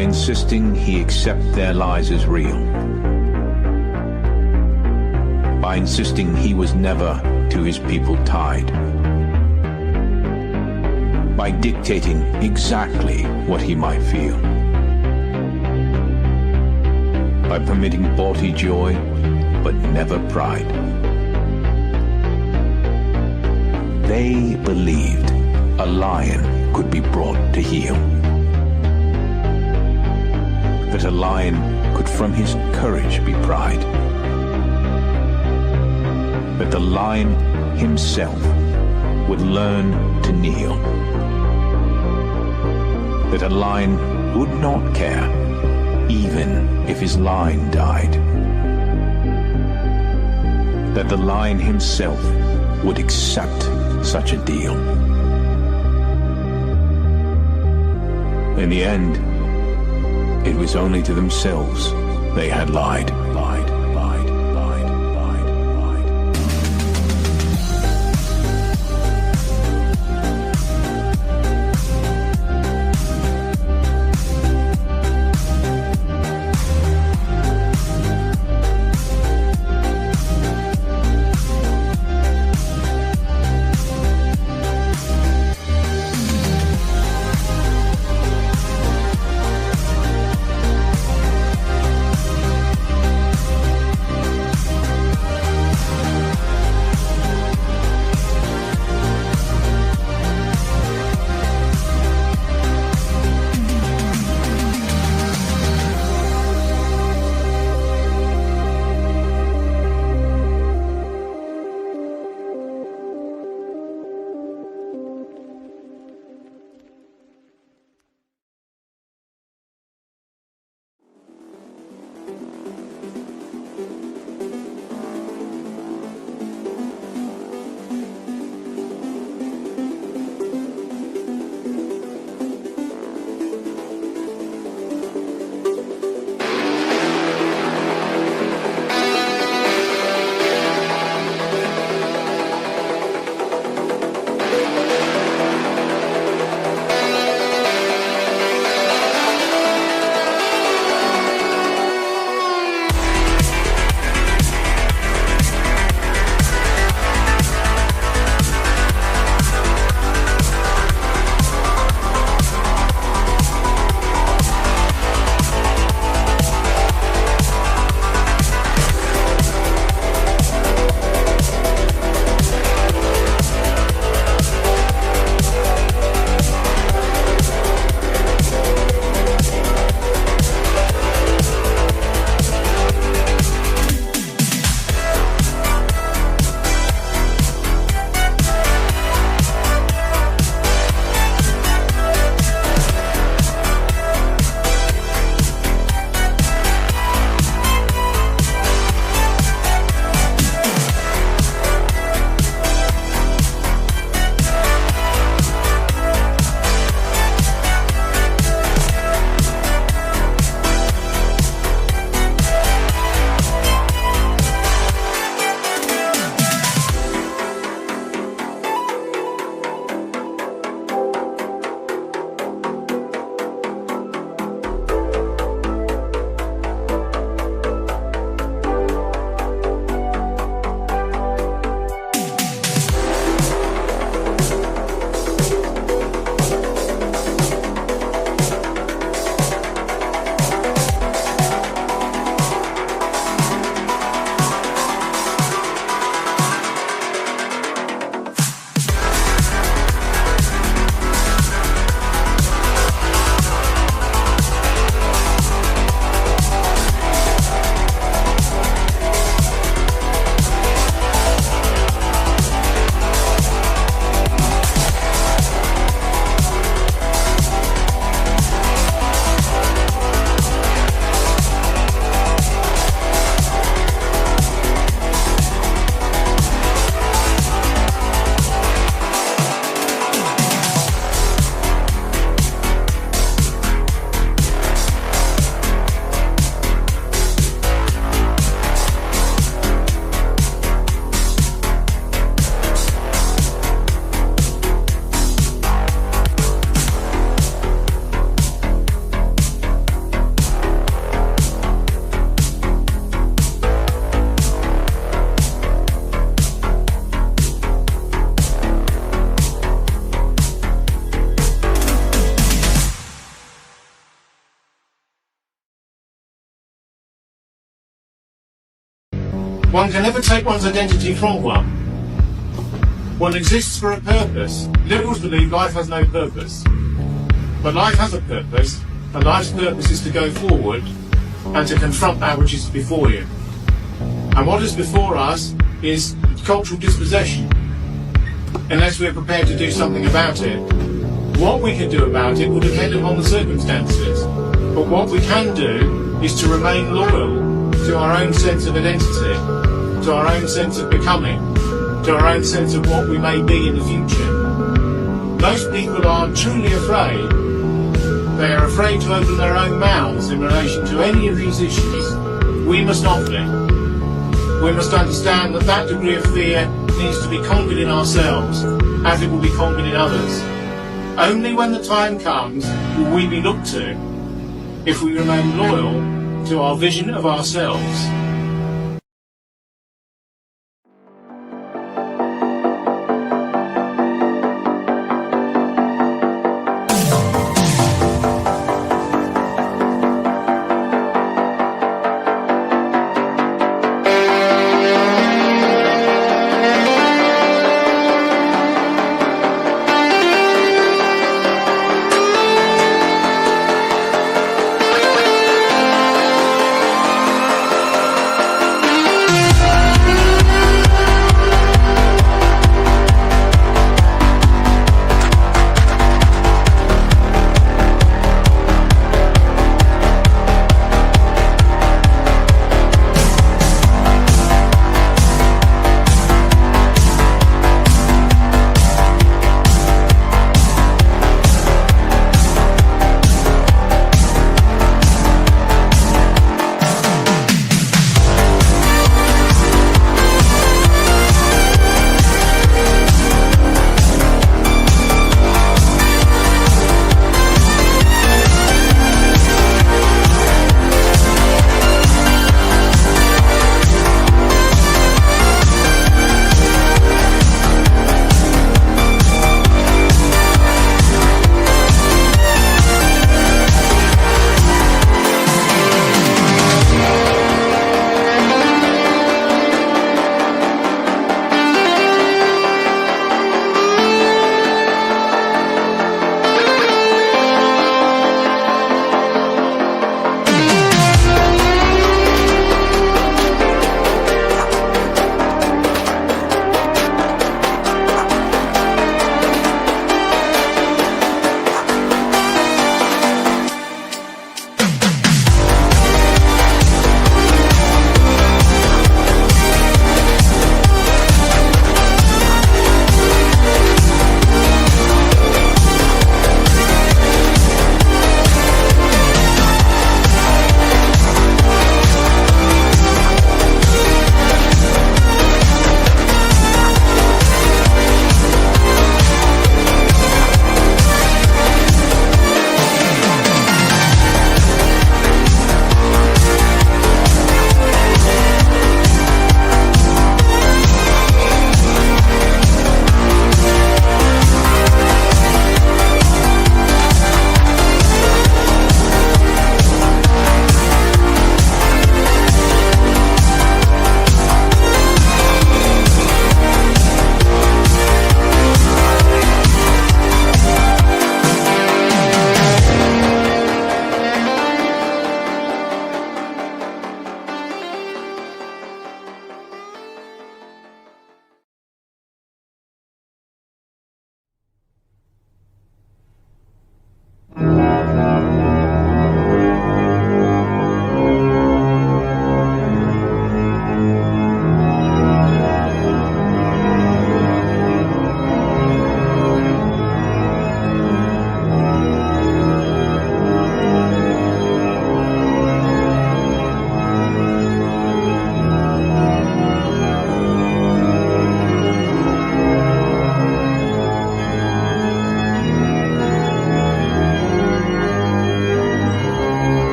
by insisting he accept their lies as real, by insisting he was never to his people tied, by dictating exactly what he might feel, by permitting bawdy joy but never pride. They believed a lion could be brought to heel, that a lion could from his courage be pried, that the lion himself would learn to kneel, that a lion would not care even if his line died, that the lion himself would accept such a deal. In the end, it was only to themselves they had lied. One can never take one's identity from one. One exists for a purpose. Liberals believe life has no purpose. But life has a purpose, and life's purpose is to go forward and to confront that which is before you. And what is before us is cultural dispossession, unless we're prepared to do something about it. What we can do about it will depend upon the circumstances. But what we can do is to remain loyal to our own sense of identity, to our own sense of becoming, to our own sense of what we may be in the future. Most people are truly afraid. They are afraid to open their own mouths in relation to any of these issues. We must not be. We must understand that that degree of fear needs to be conquered in ourselves, as it will be conquered in others. Only when the time comes will we be looked to, if we remain loyal to our vision of ourselves.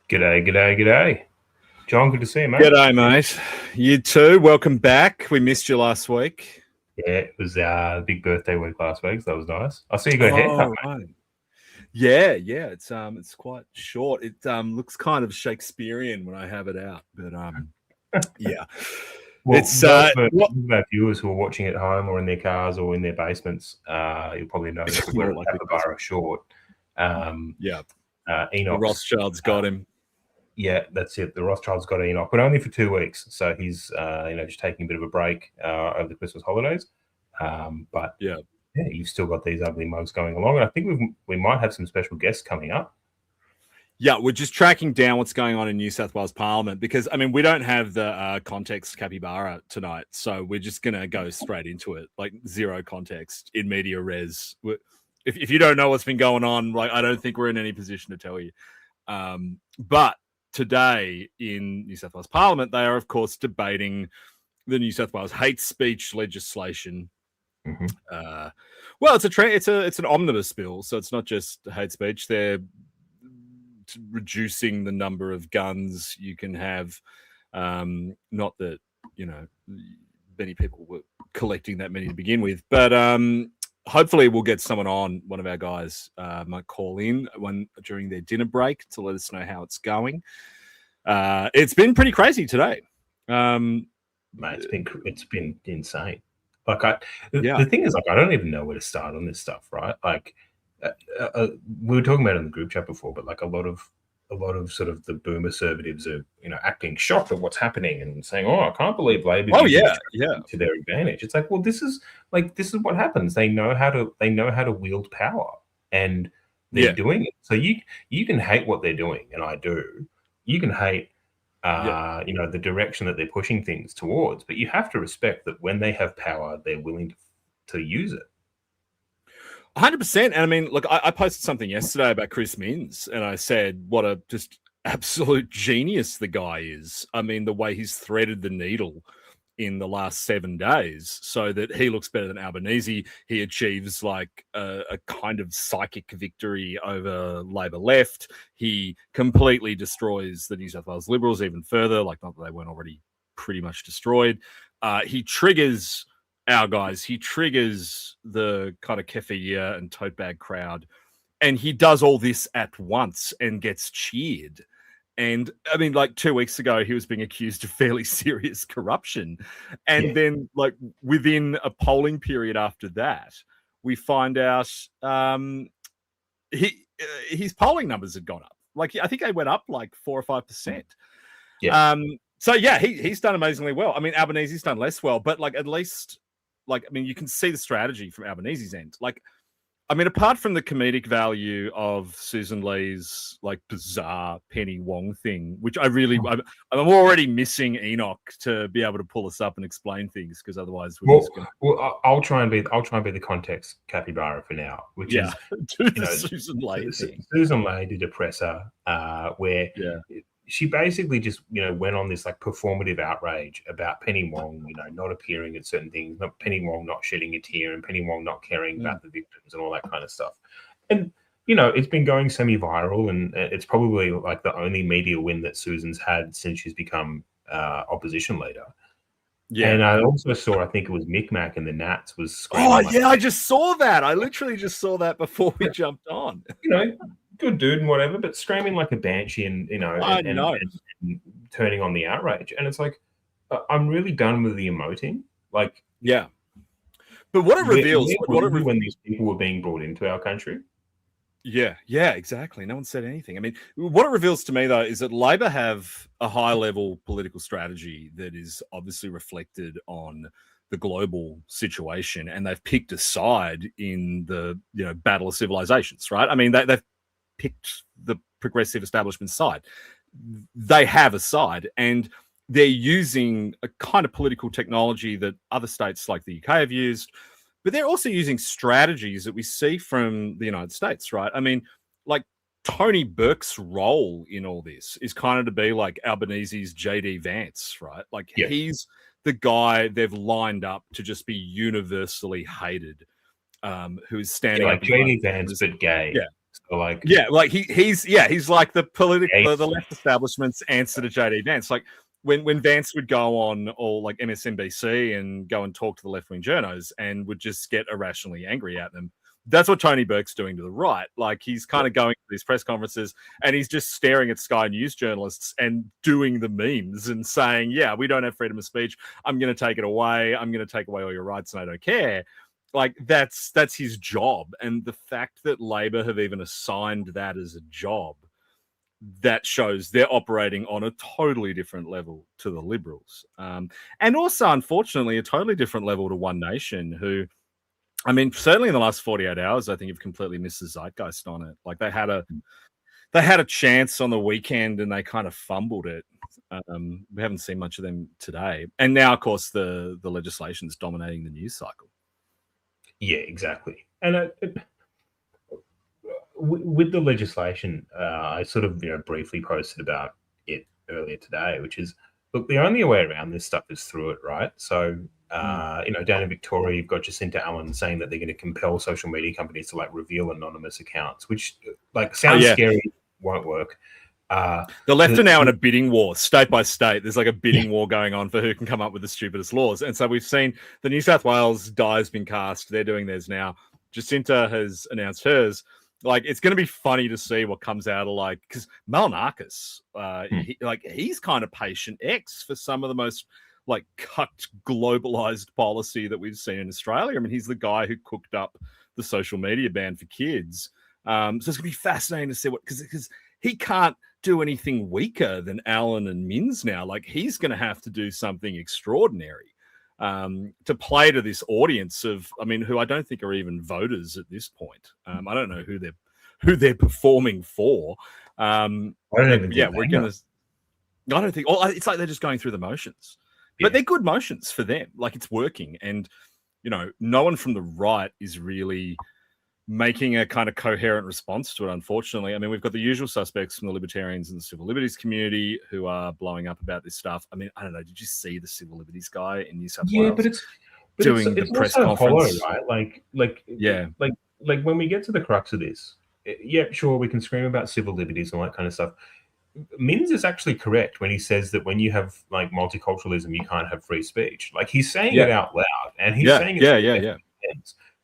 G'day. John, good to see you, mate. G'day, mate. You too. Welcome back. We missed you last week. Yeah, it was a big birthday week last week, so that was nice. I see you got a haircut, mate. Right. Yeah. It's quite short. It looks kind of Shakespearean when I have it out, but yeah. Well, It's for our viewers who are watching at home or in their cars or in their basements, you'll probably notice we're like a short. Yeah. Enoch. The Rothschilds got him. Yeah, that's it. The Rothschilds got Enoch, but only for 2 weeks. So he's just taking a bit of a break over the Christmas holidays. But yeah, you've still got these ugly mugs going along. And I think we might have some special guests coming up. Yeah, we're just tracking down what's going on in New South Wales Parliament because, I mean, we don't have the context capybara tonight. So we're just going to go straight into it, like zero context in media res. If you don't know what's been going on, like I don't think we're in any position to tell you. But today in New South Wales Parliament, they are, of course, debating the New South Wales hate speech legislation. Mm-hmm. Well, it's an omnibus bill, so it's not just hate speech. They're reducing the number of guns you can have. Not that many people were collecting that many to begin with, but hopefully we'll get someone on. One of our guys might call in during their dinner break to let us know how it's going. It's been pretty crazy today. Mate, it's been insane. Like the thing is, like, I don't even know where to start on this stuff, right? Like we were talking about it in the group chat before, but like a lot of sort of the boomer conservatives are, acting shocked at what's happening and saying, "Oh, I can't believe Labor to their advantage." It's like, well, this is what happens. They know how to wield power, and they're doing it. So you can hate what they're doing, and I do. You can hate the direction that they're pushing things towards, but you have to respect that when they have power, they're willing to use it. 100%. And I mean, look, I posted something yesterday about Chris Minns, and I said what a just absolute genius the guy is. I mean, the way he's threaded the needle in the last 7 days so that he looks better than Albanese. He achieves like a kind of psychic victory over Labor left. He completely destroys the New South Wales Liberals even further, like not that they weren't already pretty much destroyed. He triggers our guys. He triggers the kind of kefir and tote bag crowd. And he does all this at once and gets cheered. And I mean, like 2 weeks ago, he was being accused of fairly serious corruption. And then like within a polling period after that, we find out his polling numbers had gone up. Like, I think they went up like 4 or 5%. Yeah. So yeah, he's done amazingly well. I mean, Albanese's done less well, but like at least, like, I mean, you can see the strategy from Albanese's end. Like, I mean, apart from the comedic value of Susan Lee's like bizarre Penny Wong thing, which I'm already missing Enoch to be able to pull us up and explain things, because otherwise I'll try and be the context capybara for now, which is Susan Lee thing. Susan Lee did a presser where she basically just went on this like performative outrage about Penny Wong, not appearing at certain things, Penny Wong not shedding a tear, and Penny Wong not caring about the victims and all that kind of stuff. And it's been going semi-viral, and it's probably like the only media win that Susan's had since she's become opposition leader. Yeah, and I also saw, I think it was Micmac and the Nats was screaming. I just saw that. I literally just saw that before we jumped on. Good dude and whatever, but screaming like a banshee and and turning on the outrage. And it's like, I'm really done with the emoting. Like, yeah. But what it reveals, when these people were being brought into our country. Yeah, exactly. No one said anything. I mean, what it reveals to me, though, is that Labor have a high-level political strategy that is obviously reflected on the global situation, and they've picked a side in the battle of civilizations, right? I mean, they've picked the progressive establishment side. They have a side, and they're using a kind of political technology that other states like the UK have used, but they're also using strategies that we see from the United States, right? I mean, like Tony Burke's role in all this is kind of to be like Albanese's JD Vance, right? Like he's the guy they've lined up to just be universally hated, who's standing like JD Vance, but gay. Yeah. like he's like the political, the left establishment's answer to JD Vance. Like when Vance would go on all like MSNBC and go and talk to the left wing journos and would just get irrationally angry at them. That's what Tony Burke's doing to the right. Like he's kind of going to these press conferences and he's just staring at Sky News journalists and doing the memes and saying, yeah, we don't have freedom of speech. I'm going to take it away. I'm going to take away all your rights and I don't care. Like that's his job. And the fact that Labor have even assigned that as a job, that shows they're operating on a totally different level to the Liberals. And also, unfortunately, a totally different level to One Nation, who, I mean, certainly in the last 48 hours, I think have completely missed the zeitgeist on it. Like they had a chance on the weekend and they kind of fumbled it. We haven't seen much of them today. And now, of course, the legislation is dominating the news cycle. Yeah, exactly. And with the legislation, I sort of briefly posted about it earlier today, which is, look, the only way around this stuff is through it, right? So, down in Victoria, you've got Jacinta Allen saying that they're going to compel social media companies to like reveal anonymous accounts, which like sounds scary, won't work. The left are now in a bidding war, state by state. There's like a bidding war going on for who can come up with the stupidest laws. And so we've seen the New South Wales die has been cast. They're doing theirs now. Jacinta has announced hers. Like, it's going to be funny to see what comes out of, like, because Malnakis, he's kind of patient X for some of the most, like, cucked, globalized policy that we've seen in Australia. I mean, he's the guy who cooked up the social media ban for kids. So it's going to be fascinating to see what, because he can't do anything weaker than Allen and Minns now. Like, he's going to have to do something extraordinary to play to this audience of, I mean, who I don't think are even voters at this point. I don't know who they're performing for. I don't think. Oh, it's like they're just going through the motions, but they're good motions for them. Like, it's working, and no one from the right is really making a kind of coherent response to it, unfortunately. I mean, we've got the usual suspects from the libertarians and the civil liberties community who are blowing up about this stuff. I mean, I don't know. Did you see the civil liberties guy in New South Wales? Yeah, but it's doing the press conference, hollow, right? Like when we get to the crux of this, yeah, sure, we can scream about civil liberties and all that kind of stuff. Minns is actually correct when he says that when you have like multiculturalism, you can't have free speech. Like, he's saying it out loud, and he's saying it.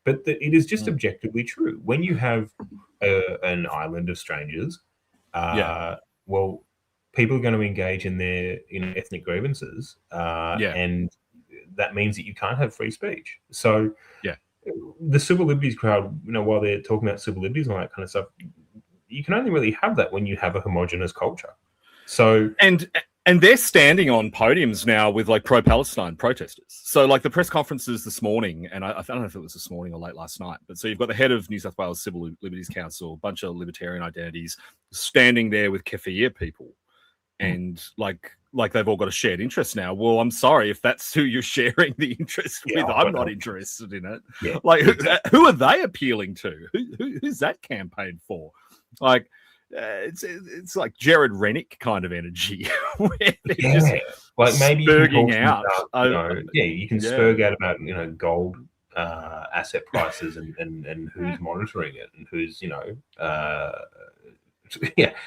But it is just objectively true. When you have an island of strangers, well, people are going to engage in their ethnic grievances, and that means that you can't have free speech. So, the civil liberties crowd, while they're talking about civil liberties and all that kind of stuff, you can only really have that when you have a homogenous culture. So and they're standing on podiums now with like pro-Palestine protesters. So like the press conferences this morning, and I don't know if it was this morning or late last night, but so you've got the head of New South Wales Civil Liberties Council, a bunch of libertarian identities standing there with Kefir people. And like they've all got a shared interest now. Well, I'm sorry if that's who you're sharing the interest with. I'm not interested in it. Yeah. Like, who are they appealing to? Who's that campaign for? Like, it's like Jared Rennick kind of energy. Where just like maybe spurging out. You can spurg out about gold asset prices and who's monitoring it and who's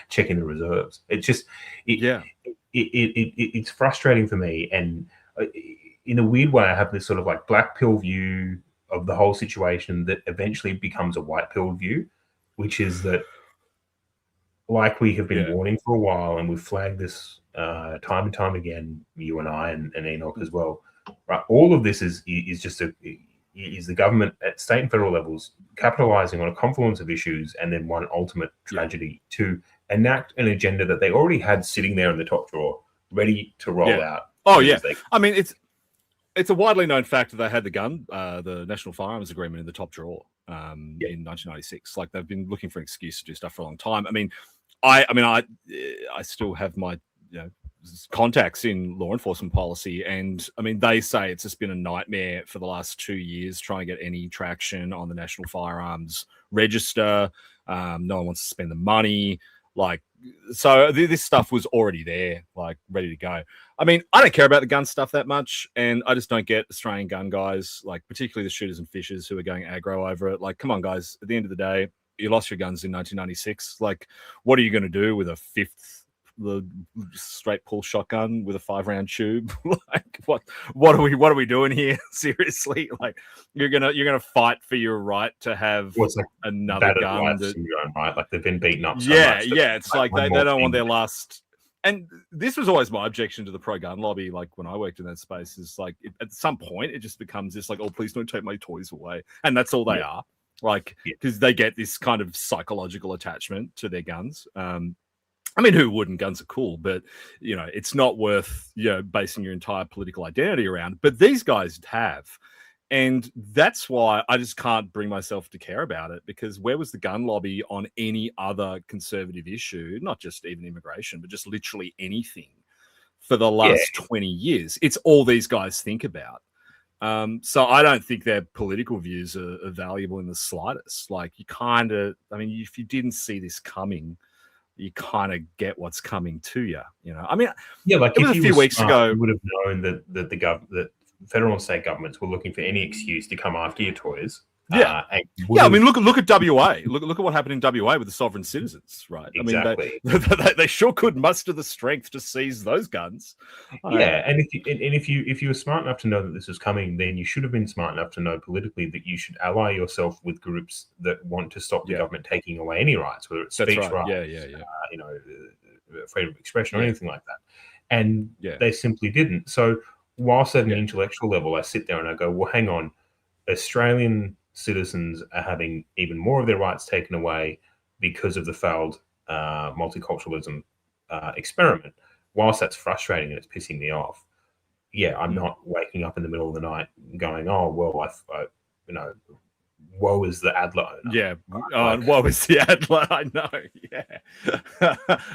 checking the reserves. It's just it's frustrating for me, and in a weird way, I have this sort of like black pill view of the whole situation that eventually becomes a white pill view, which is that, like we have been warning for a while, and we've flagged this time and time again, you and I and Enoch as well. Right, all of this is just the government at state and federal levels capitalizing on a confluence of issues, and then one ultimate tragedy to enact an agenda that they already had sitting there in the top drawer, ready to roll out. Oh yeah, I mean it's a widely known fact that they had the National Firearms Agreement in the top drawer in 1996. Like, they've been looking for an excuse to do stuff for a long time. I mean, I still have my contacts in law enforcement policy, and I mean, they say it's just been a nightmare for the last 2 years trying to get any traction on the National Firearms Register. No one wants to spend the money. Like, so this stuff was already there, like, ready to go. I mean, I don't care about the gun stuff that much, and I just don't get Australian gun guys, like particularly the shooters and fishers who are going aggro over it. Like, come on, guys. At the end of the day, you lost your guns in 1996. Like, what are you going to do with a the straight pull shotgun with a 5-round tube? Like, what are we doing here? Seriously, like, you're gonna fight for your right to have another gun syndrome, right? Like, they've been beaten up so much. Yeah, it's like they don't want their last. And this was always my objection to the pro-gun lobby. Like, when I worked in that space, is like, at some point it just becomes this like, oh, please don't take my toys away, and that's all they are. Like, because they get this kind of psychological attachment to their guns. I mean, who wouldn't? Guns are cool, but, it's not worth, basing your entire political identity around. But these guys have. And that's why I just can't bring myself to care about it, because where was the gun lobby on any other conservative issue, not just even immigration, but just literally anything for the last 20 years? It's all these guys think about. So I don't think their political views are valuable in the slightest. Like, you kind of, I mean, if you didn't see this coming, you kind of get what's coming to you. I mean, like, it was a few weeks ago, you would have known that federal and state governments were looking for any excuse to come after your toys. I mean, look at WA. Look at what happened in WA with the sovereign citizens, right? Exactly. I mean, they sure could muster the strength to seize those guns. And if you were smart enough to know that this was coming, then you should have been smart enough to know politically that you should ally yourself with groups that want to stop the government taking away any rights, whether it's speech rights, freedom of expression or anything like that. And they simply didn't. So whilst at an intellectual level, I sit there and I go, well, hang on, Australian citizens are having even more of their rights taken away because of the failed multiculturalism experiment. Whilst that's frustrating and it's pissing me off, I'm not waking up in the middle of the night going, oh, well, I woe is the Adler owner. Woe is the Adler. I know.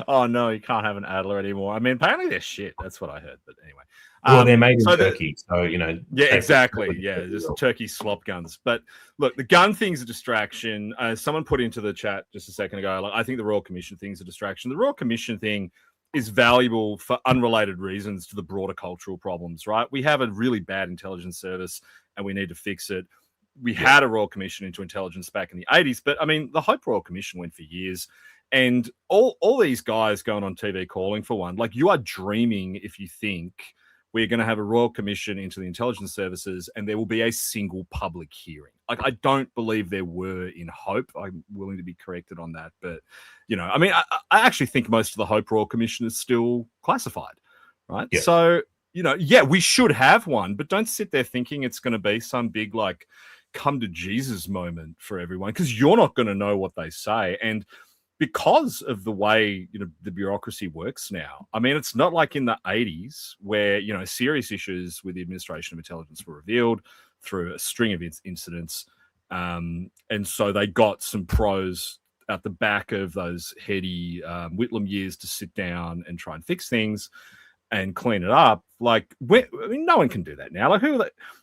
Oh, no, you can't have an Adler anymore. I mean, apparently they're shit. That's what I heard. But anyway. Well, they're made in Turkey, so, exactly. There's Turkey slop guns. But look, the gun thing's a distraction. Someone put into the chat just a second ago, like, I think the Royal Commission thing's a distraction. The Royal Commission thing is valuable for unrelated reasons to the broader cultural problems, right? We have a really bad intelligence service and we need to fix it. We had a Royal Commission into intelligence back in the 80s, but I mean, the Hope Royal Commission went for years. And all these guys going on TV calling for one, like, you are dreaming if you think we're going to have a Royal Commission into the intelligence services and there will be a single public hearing. Like, I don't believe there were in Hope. I'm willing to be corrected on that. But, I mean, I actually think most of the Hope Royal Commission is still classified, right? Yeah. So, we should have one, but don't sit there thinking it's going to be some big, like, come to Jesus moment for everyone, because you're not going to know what they say. And because of the way, the bureaucracy works now, I mean, it's not like in the 80s where, serious issues with the administration of intelligence were revealed through a string of incidents. And so they got some pros at the back of those heady Whitlam years to sit down and try and fix things and clean it up. Like, I mean, no one can do that now. Like,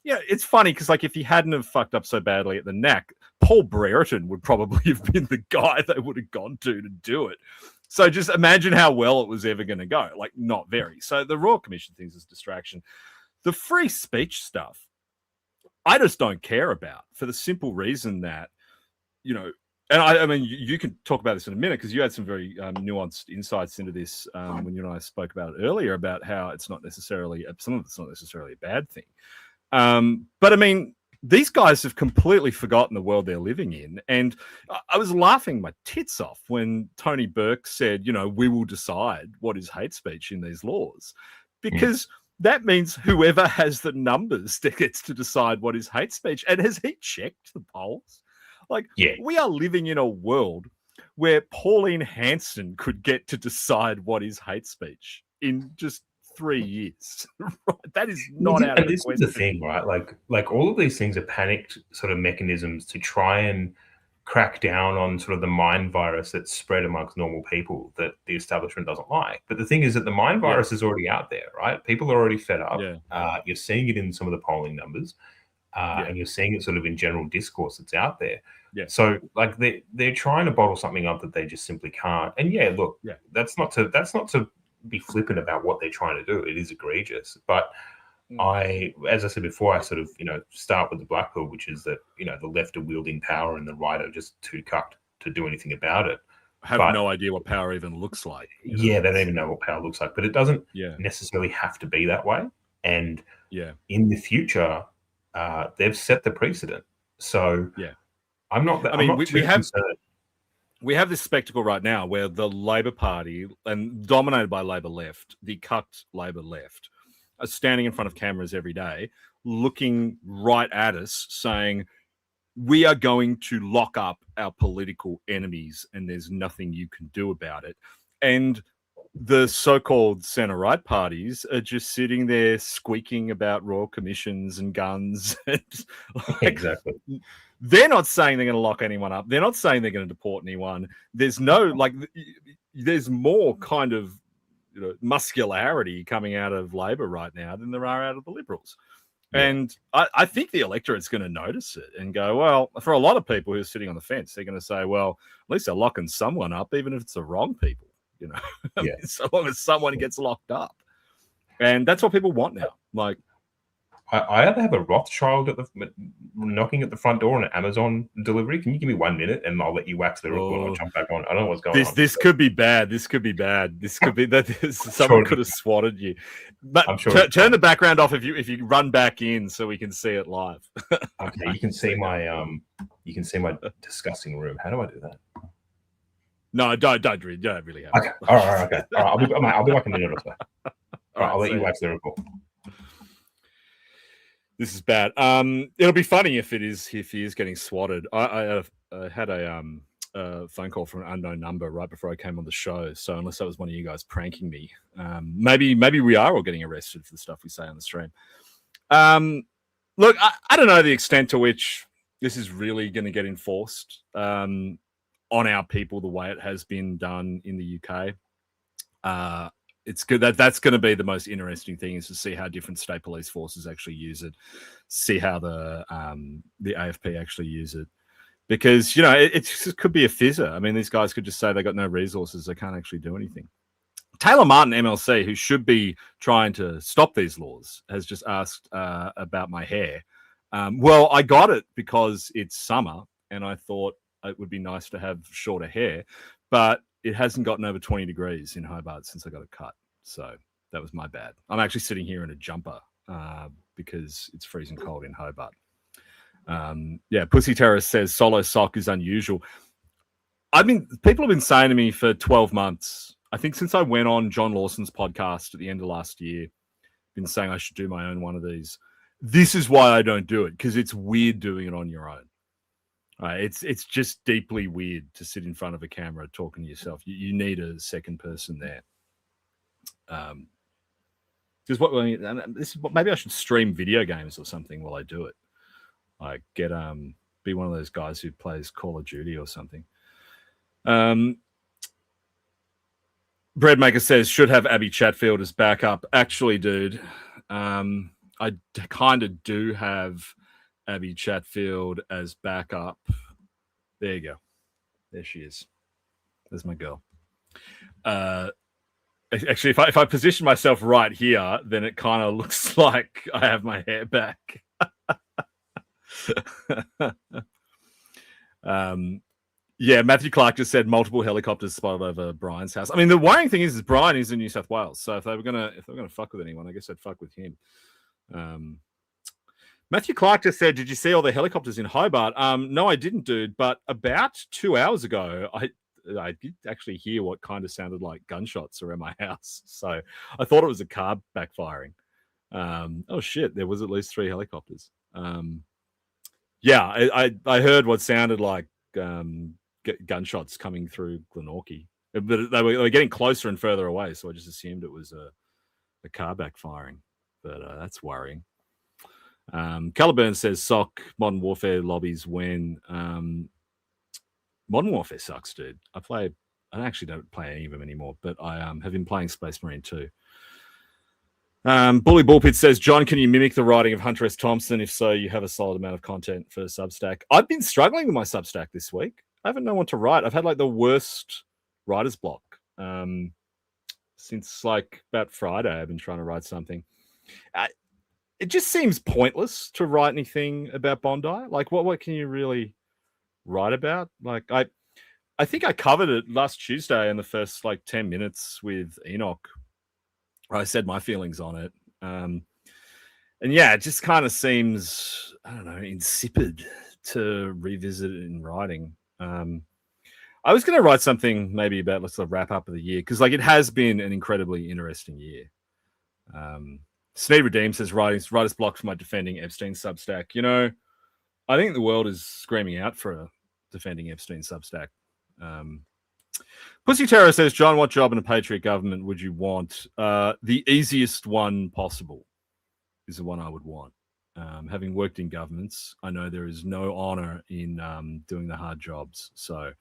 it's funny because, like, if he hadn't have fucked up so badly at the neck, Paul Brereton would probably have been the guy they would have gone to do it. So just imagine how well it was ever going to go. Like, not very. So the Royal Commission things is distraction. The free speech stuff, I just don't care about, for the simple reason that, and I mean, you can talk about this in a minute because you had some very nuanced insights into this when you and I spoke about it earlier, about how it's not necessarily, some of it's not necessarily a bad thing. But I mean, these guys have completely forgotten the world they're living in. And I was laughing my tits off when Tony Burke said, we will decide what is hate speech in these laws, because that means whoever has the numbers that gets to decide what is hate speech. And has he checked the polls? Like, we are living in a world where Pauline Hanson could get to decide what is hate speech in just 3 years. That is not out of the question. This is the thing, right? Like all of these things are panicked sort of mechanisms to try and crack down on sort of the mind virus that's spread amongst normal people that the establishment doesn't like. But the thing is that the mind virus is already out there, right? People are already fed up. You're seeing it in some of the polling numbers. And you're seeing it sort of in general discourse that's out there. So like they're trying to bottle something up that they just simply can't. And that's not to be flippant about what they're trying to do. It is egregious. But as I said before, I sort of, start with the black pill, which is that, the left are wielding power and the right are just too cucked. to do anything about it. Have no idea what power even looks like. Yeah, they don't even know what power looks like. But it doesn't Yeah. necessarily have to be that way. And yeah, in the future, they've set the precedent. So yeah, I'm not. I mean, I'm not too concerned. We have this spectacle right now where the Labor Party, and dominated by Labor left, the cucked Labor left, are standing in front of cameras every day, looking right at us, saying, we are going to lock up our political enemies and there's nothing you can do about it. And the so-called centre-right parties are just sitting there squeaking about royal commissions and guns. And exactly. They're not saying they're going to lock anyone up. They're not saying they're going to deport anyone. There's no, there's more kind of muscularity coming out of Labor right now than there are out of the Liberals. Yeah. And I think the electorate's going to notice it and go, well, for a lot of people who are sitting on the fence, they're going to say, well, at least they're locking someone up, even if it's the wrong people, Yeah. So long as someone gets locked up. And that's what people want now. Like, I either have a Rothschild knocking at the front door on an Amazon delivery. Can you give me 1 minute and I'll let you wax the record and I'll jump back on? I don't know what's going on. This could be bad. This could be buld be that someone could have swatted you. But I'm sure turn the background off if you run back in so we can see it live. Okay, you can see my disgusting room. How do I do that? No, don't really have okay. All right, okay. All right, I'll be back in a minute or so. All right, I'll let you wax the record. This is bad. It'll be funny if he is getting swatted. I had a phone call from an unknown number right before I came on the show. So unless that was one of you guys pranking me, maybe we are all getting arrested for the stuff we say on the stream. Look, I don't know the extent to which this is really going to get enforced on our people the way it has been done in the UK. It's good that's going to be the most interesting thing, is to see how different state police forces actually use it, see how the AFP actually use it, because it could be a fizzer. I mean, these guys could just say they got no resources, they can't actually do anything. Taylor Martin, MLC, who should be trying to stop these laws, has just asked about my hair. Well, I got it because it's summer, and I thought it would be nice to have shorter hair, but it hasn't gotten over 20 degrees in Hobart since I got it cut. So that was my bad. I'm actually sitting here in a jumper because it's freezing cold in Hobart. Pussy Terrorist says solo sock is unusual. People have been saying to me for 12 months, I think since I went on John Lawson's podcast at the end of last year, been saying I should do my own one of these. This is why I don't do it, because it's weird doing it on your own. It's just deeply weird to sit in front of a camera talking to yourself. You need a second person there. Maybe I should stream video games or something while I do it. Like be one of those guys who plays Call of Duty or something. Breadmaker says should have Abby Chatfield as backup. Actually, dude, I kind of do have Abby Chatfield as backup. There you go. There she is. There's my girl. Actually, if I position myself right here, then it kind of looks like I have my hair back. Matthew Clark just said multiple helicopters spotted over Brian's house. I mean, the worrying thing is Brian is in New South Wales, so if they were gonna fuck with anyone, I guess I'd fuck with him. Matthew Clark just said, did you see all the helicopters in Hobart? No, I didn't, dude. But about 2 hours ago, I did actually hear what kind of sounded like gunshots around my house. So I thought it was a car backfiring. Oh, shit. There was at least 3 helicopters. I heard what sounded like gunshots coming through Glenorchy. But they were getting closer and further away, so I just assumed it was a car backfiring. But that's worrying. Caliburn says sock Modern Warfare lobbies when Modern Warfare sucks, dude. I actually don't play any of them anymore, but I have been playing Space Marine 2. Bully Bullpit says, John, can you mimic the writing of Hunter S. Thompson? If so, you have a solid amount of content for Substack. I've been struggling with my Substack this week. I haven't known what to write. I've had the worst writer's block since about Friday. I've been trying to write something. It just seems pointless to write anything about Bondi. What can you really write about? I think I covered it last Tuesday in the first 10 minutes with Enoch. I said my feelings on it. And yeah, it just kind of seems, I don't know, insipid to revisit it in writing. I was going to write something maybe about let's wrap up of the year, because it has been an incredibly interesting year. Sneed Redeem says writer's block for my defending Epstein Substack. I think the world is screaming out for a defending Epstein Substack. Pussy Terror says, John, what job in a patriot government would you want? The easiest one possible is the one I would want. Having worked in governments, I know there is no honor in doing the hard jobs. So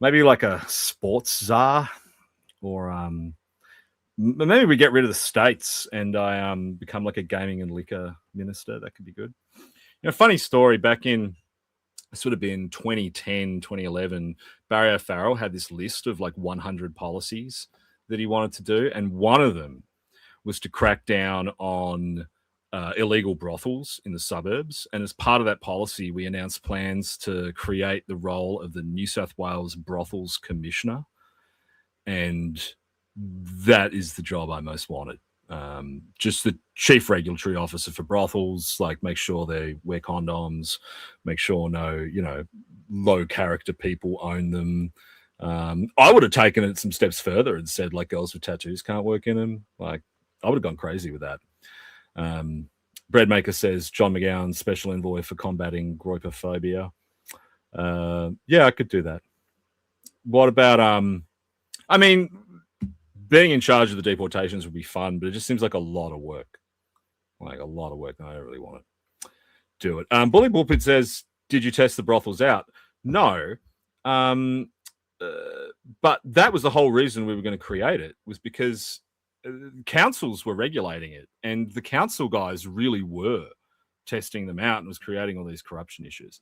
maybe like a sports czar, or maybe we get rid of the states and I become like a gaming and liquor minister. That could be good. Funny story, back in this would have been 2010, 2011, Barry O'Farrell had this list of 100 policies that he wanted to do. And one of them was to crack down on illegal brothels in the suburbs. And as part of that policy, we announced plans to create the role of the New South Wales Brothels Commissioner. And that is the job I most wanted. Just the chief regulatory officer for brothels, make sure they wear condoms, make sure no, low character people own them. I would have taken it some steps further and said girls with tattoos can't work in them. I would have gone crazy with that. Breadmaker says John McGowan, special envoy for combating groipophobia. Yeah, I could do that. What about being in charge of the deportations would be fun, but it just seems like a lot of work. And I don't really want to do it. Bully Bullpit says, did you test the brothels out? No. But that was the whole reason we were going to create it, was because councils were regulating it, and the council guys really were testing them out and was creating all these corruption issues.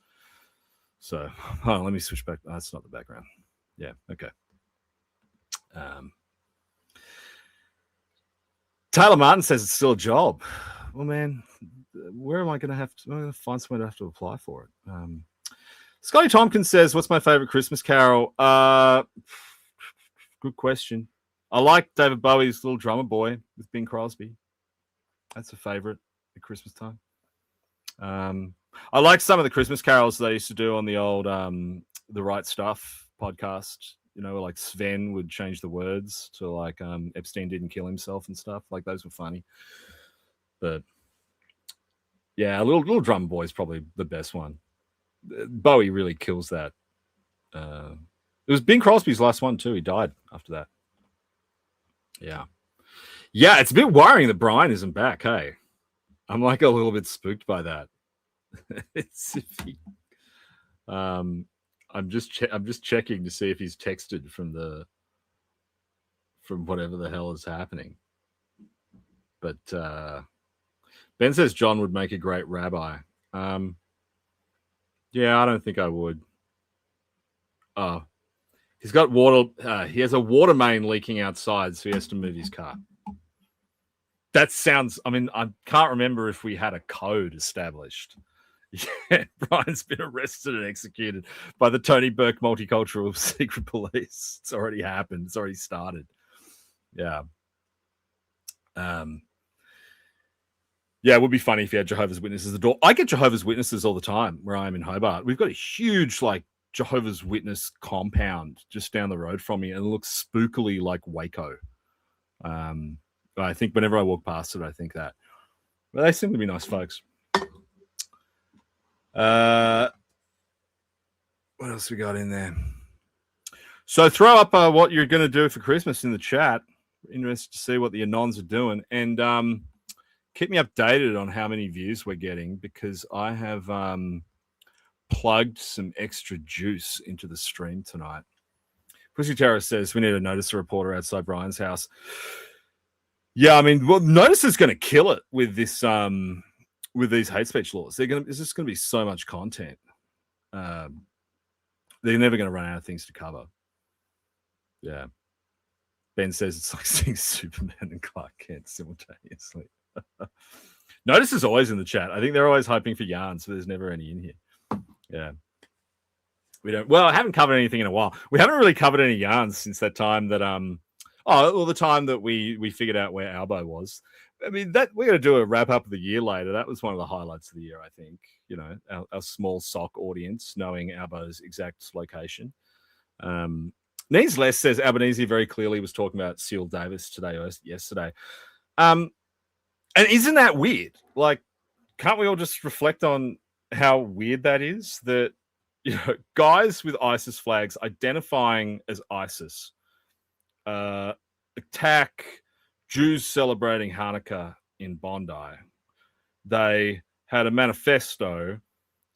So, hold on, let me switch back. Oh, that's not the background. Yeah, okay. Taylor Martin says it's still a job. Well, man, where am I going to have to? I'm going to find somewhere to have to apply for it. Scotty Tompkins says, what's my favorite Christmas carol? Good question. I like David Bowie's Little Drummer Boy with Bing Crosby. That's a favorite at Christmas time. I like some of the Christmas carols they used to do on the old The Right Stuff podcast. Where Sven would change the words to Epstein didn't kill himself and stuff. Those were funny. But yeah, Little Drum Boy is probably the best one. Bowie really kills that. It was Bing Crosby's last one too. He died after that. Yeah. Yeah, it's a bit worrying that Brian isn't back, hey? I'm a little bit spooked by that. It's I'm just checking to see if he's texted from whatever the hell is happening. But Ben says John would make a great rabbi. Yeah, I don't think I would. Oh, he's got water. He has a water main leaking outside, so he has to move his car. That sounds. I can't remember if we had a code established. Yeah, Brian's been arrested and executed by the Tony Burke Multicultural Secret Police. It's already happened. It's already started. Yeah. Yeah, it would be funny if you had Jehovah's Witnesses at the door. I get Jehovah's Witnesses all the time where I am in Hobart. We've got a huge, Jehovah's Witness compound just down the road from me, and it looks spookily like Waco. I think whenever I walk past it, I think that. But they seem to be nice folks. What else we got in there? So throw up what you're going to do for Christmas in the chat. Interested to see what the Anons are doing, and keep me updated on how many views we're getting, because I have plugged some extra juice into the stream tonight. Pussy Terror says we need to notice a reporter outside Brian's house. Yeah, Notice is going to kill it with this with these hate speech laws. There's just going to be so much content. They're never going to run out of things to cover. Yeah. Ben says it's like seeing Superman and Clark Kent simultaneously. Notice is always in the chat. I think they're always hoping for yarns, but there's never any in here. Yeah. We don't. Well, I haven't covered anything in a while. We haven't really covered any yarns since that time that the time that we figured out where Albo was. I mean, that we're going to do a wrap up of the year later. That was one of the highlights of the year, I think. You know, our small sock audience knowing Albo's exact location. Needs Less says Albanese very clearly was talking about Seal Davis today or yesterday. And isn't that weird? Like, can't we all just reflect on how weird that is? That, you know, guys with ISIS flags identifying as ISIS attack Jews celebrating Hanukkah in Bondi. They had a manifesto.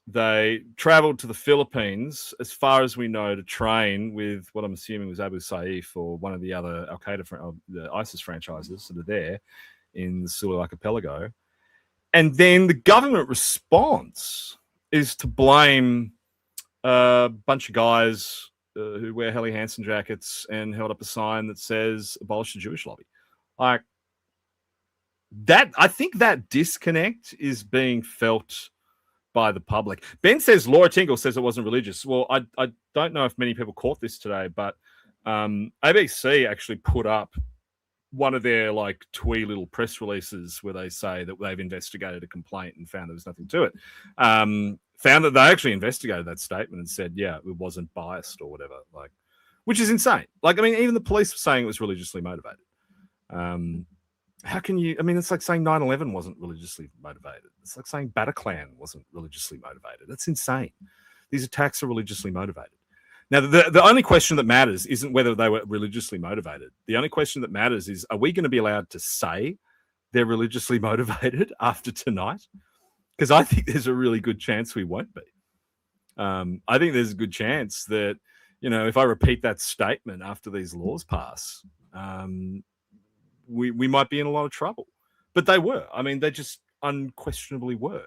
They traveled to the Philippines, as far as we know, to train with what I'm assuming was Abu Saif or one of the other Al-Qaeda, the ISIS franchises that are there in the Sulu Archipelago. And then the government response is to blame a bunch of guys who wear Helly Hansen jackets and held up a sign that says abolish the Jewish lobby. Like that, I think that disconnect is being felt by the public. Ben says Laura Tingle says it wasn't religious. Well, I don't know if many people caught this today, but ABC actually put up one of their like twee little press releases where they say that they've investigated a complaint and found there was nothing to it. Found that they actually investigated that statement and said, yeah, it wasn't biased or whatever, like, which is insane. Like, I mean, even the police were saying it was religiously motivated. How can you, I mean, it's like saying 9/11 wasn't religiously motivated. It's like saying Bataclan wasn't religiously motivated. That's insane. These attacks are religiously motivated. Now, the only question that matters isn't whether they were religiously motivated. The only question that matters is, are we going to be allowed to say they're religiously motivated after tonight? Because I think there's a really good chance we won't be. I think there's a good chance that, you know, if I repeat that statement after these laws pass, we might be in a lot of trouble. But they were. I mean, they just unquestionably were.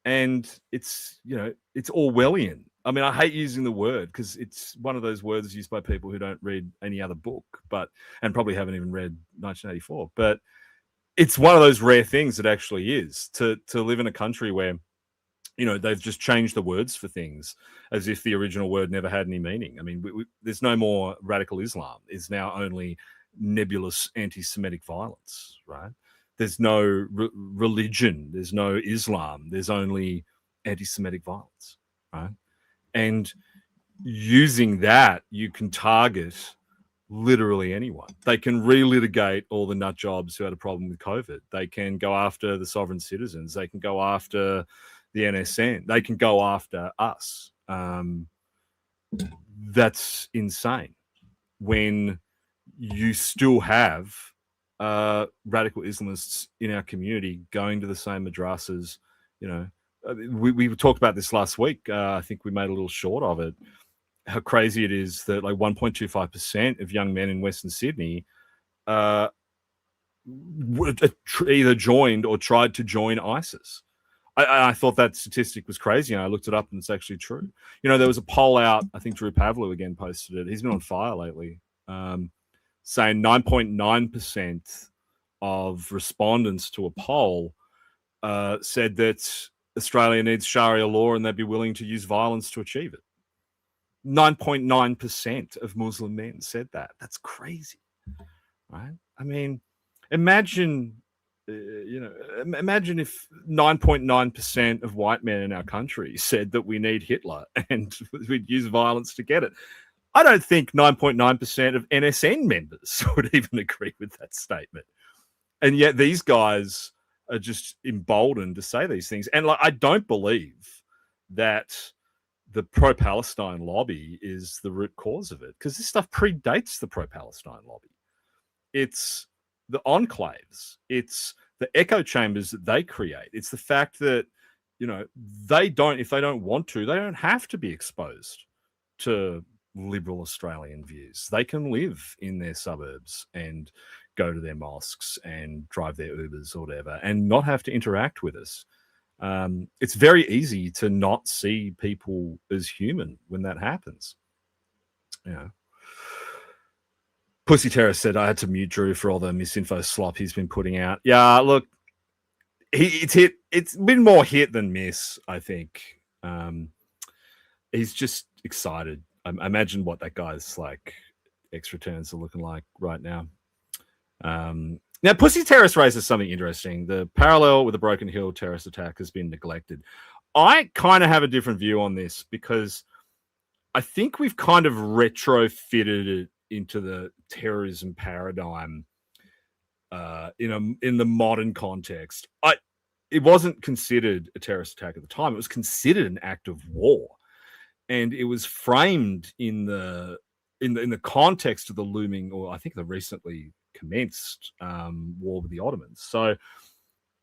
And it's, you know, it's Orwellian. I mean, I hate using the word because it's one of those words used by people who don't read any other book, and probably haven't even read 1984. But it's one of those rare things that actually is to live in a country where, you know, they've just changed the words for things as if the original word never had any meaning. I mean, there's no more radical Islam. It's now only nebulous anti-Semitic violence, right? There's no religion. There's no Islam. There's only anti-Semitic violence, right? And using that, you can target literally anyone. They can relitigate all the nut jobs who had a problem with COVID. They can go after the sovereign citizens. They can go after the NSN. They can go after us. That's insane. When you still have radical Islamists in our community going to the same madrasas, you know, we talked about this last week. I think we made a little short of it. How crazy it is that like 1.25% of young men in Western Sydney either joined or tried to join ISIS. I thought that statistic was crazy, and I looked it up, and it's actually true. You know, there was a poll out. I think Drew Pavlou again posted it. He's been on fire lately, saying 9.9% of respondents to a poll said that Australia needs Sharia law and they'd be willing to use violence to achieve it. 9.9% of Muslim men said that. That's crazy, right? I mean, imagine if 9.9% of white men in our country said that we need Hitler and we'd use violence to get it. I don't think 9.9% of NSN members would even agree with that statement. And yet these guys are just emboldened to say these things. And like, I don't believe that the pro-Palestine lobby is the root cause of it, because this stuff predates the pro-Palestine lobby. It's the enclaves. It's the echo chambers that they create. It's the fact that, you know, if they don't want to, they don't have to be exposed to liberal Australian views. They can live in their suburbs and go to their mosques and drive their Ubers or whatever and not have to interact with us. It's very easy to not see people as human when that happens. You know, Pussy Terror said I had to mute Drew for all the misinfo slop he's been putting out. Yeah, look, it's been more hit than miss, I think. He's just, excited. I imagine what that guy's like X returns are looking like right now. Now, Pussy Terrace raises something interesting. The parallel with the Broken Hill terrorist attack has been neglected. I kind of have a different view on this because I think we've kind of retrofitted it into the terrorism paradigm in the modern context. It wasn't considered a terrorist attack at the time. It was considered an act of war, and it was framed in the context of the looming, or I think the recently commenced war with the Ottomans. So,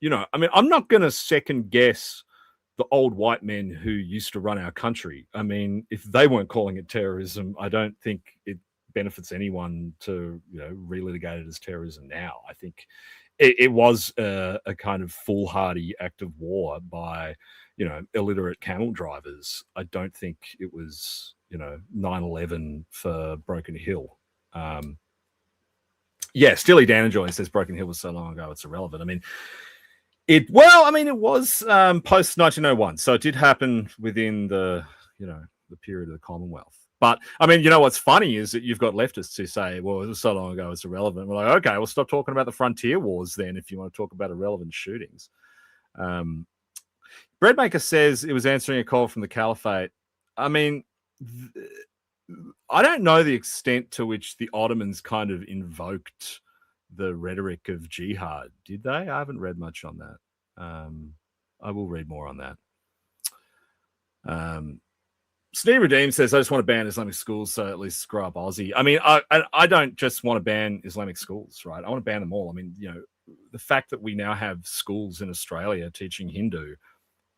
I mean, I'm not going to second guess the old white men who used to run our country. I mean, if they weren't calling it terrorism, I don't think it benefits anyone to relitigate it as terrorism now. I think it was a kind of foolhardy act of war by illiterate camel drivers. I don't think it was 9/11 for Broken Hill. Yeah, Steely Dan Enjoy says Broken Hill was so long ago it's irrelevant. I mean, it was post 1901, so it did happen within the period of the Commonwealth. But I mean, what's funny is that you've got leftists who say, well, it was so long ago it's irrelevant. We're like, okay, well, stop talking about the frontier wars then if you want to talk about irrelevant shootings. Breadmaker says it was answering a call from the Caliphate. I mean, I don't know the extent to which the Ottomans kind of invoked the rhetoric of jihad. Did they? I haven't read much on that. I will read more on that. Steve Redeem says, I just want to ban Islamic schools, so at least screw up Aussie. I mean, I don't just want to ban Islamic schools, right? I want to ban them all. I mean, the fact that we now have schools in Australia teaching Hindu,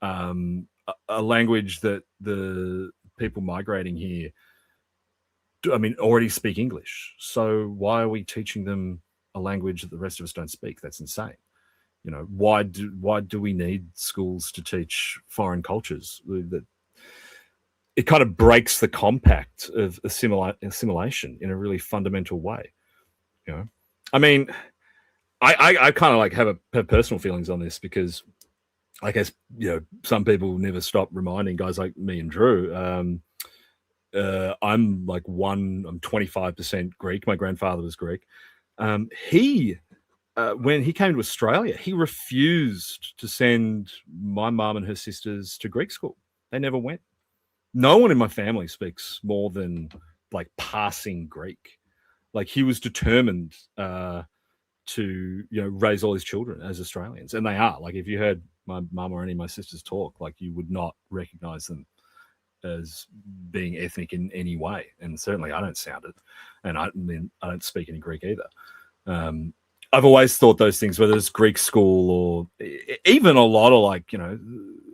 a language that the people migrating here already speak English. So why are we teaching them a language that the rest of us don't speak? That's insane. Why do we need schools to teach foreign cultures? That it kind of breaks the compact of assimilation in a really fundamental way. I mean, I kind of like have personal feelings on this because I guess some people never stop reminding guys like me and Drew. I'm 25% Greek. My grandfather was Greek. He when he came to Australia, he refused to send my mum and her sisters to Greek school. They never went. No one in my family speaks more than passing Greek. He was determined to raise all his children as Australians, and they are. If you heard my mum or any of my sisters talk, you would not recognize them as being ethnic in any way, and certainly I don't sound it, and I don't speak any Greek either. I've always thought those things, whether it's Greek school or even a lot of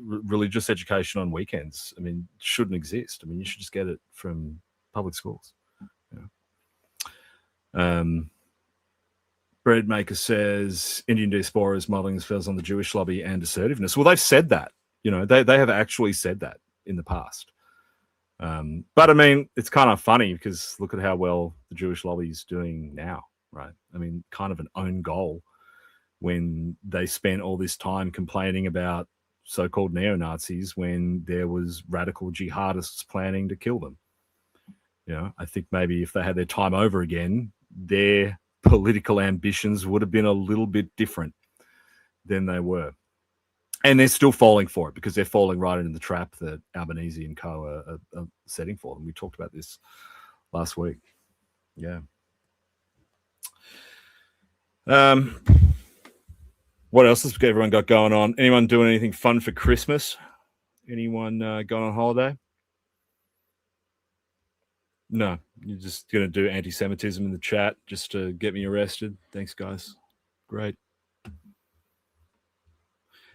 religious education on weekends, shouldn't exist. You should just get it from public schools. Breadmaker says Indian diaspora is modeling themselves on the Jewish lobby and assertiveness. Well, they've said that. They have actually said that in the past. But it's kind of funny because look at how well the Jewish lobby is doing now, right? Kind of an own goal when they spent all this time complaining about so-called neo-Nazis when there was radical jihadists planning to kill them. I think maybe if they had their time over again, their political ambitions would have been a little bit different than they were. And they're still falling for it because they're falling right into the trap that Albanese and co are setting for them. We talked about this last week. Yeah. What else has everyone got going on? Anyone doing anything fun for Christmas? Anyone going on holiday? No, you're just going to do anti-Semitism in the chat just to get me arrested. Thanks, guys. Great.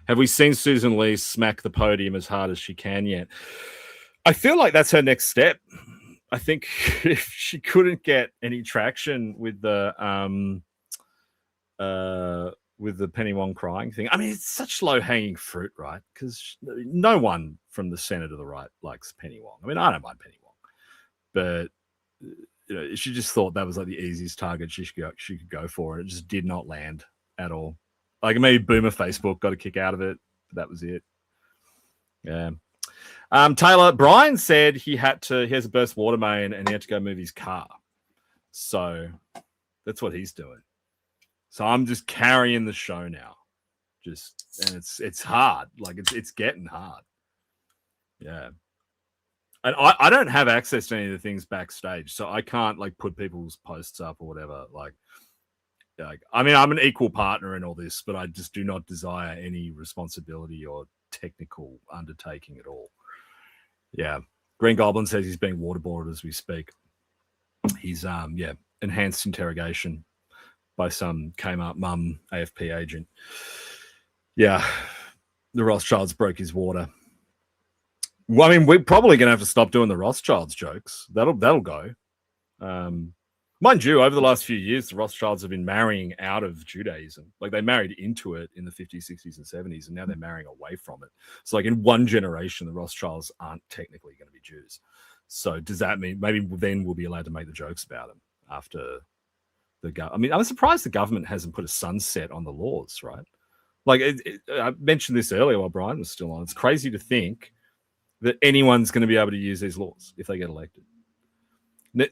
Have we seen Susan Lee smack the podium as hard as she can yet? I feel like that's her next step. I think if she couldn't get any traction with the Penny Wong crying thing, it's such low-hanging fruit, right? Because no one from the center to the right likes Penny Wong. I don't mind Penny Wong, but she just thought that was the easiest target she could go for, and it just did not land at all. Maybe Boomer Facebook got a kick out of it, but that was it. Yeah. Taylor, Brian said he has a burst water main and he had to go move his car. So that's what he's doing. So I'm just carrying the show now. And it's hard. Like it's getting hard. Yeah. And I don't have access to any of the things backstage, so I can't like put people's posts up or whatever. Like I mean, I'm an equal partner in all this, but I just do not desire any responsibility or technical undertaking at all. Yeah. Green Goblin says he's being waterboarded as we speak. He's enhanced interrogation by some Kmart mum AFP agent. Yeah. The Rothschilds broke his water. Well, I mean, we're probably going to have to stop doing the Rothschilds jokes. That'll go. Mind you, over the last few years, the Rothschilds have been marrying out of Judaism. Like they married into it in the 50s, 60s, and 70s, and now they're marrying away from it. So like in one generation, the Rothschilds aren't technically going to be Jews. So does that mean maybe then we'll be allowed to make the jokes about them after I mean, I'm surprised the government hasn't put a sunset on the laws, right? Like I mentioned this earlier while Brian was still on. It's crazy to think that anyone's going to be able to use these laws if they get elected.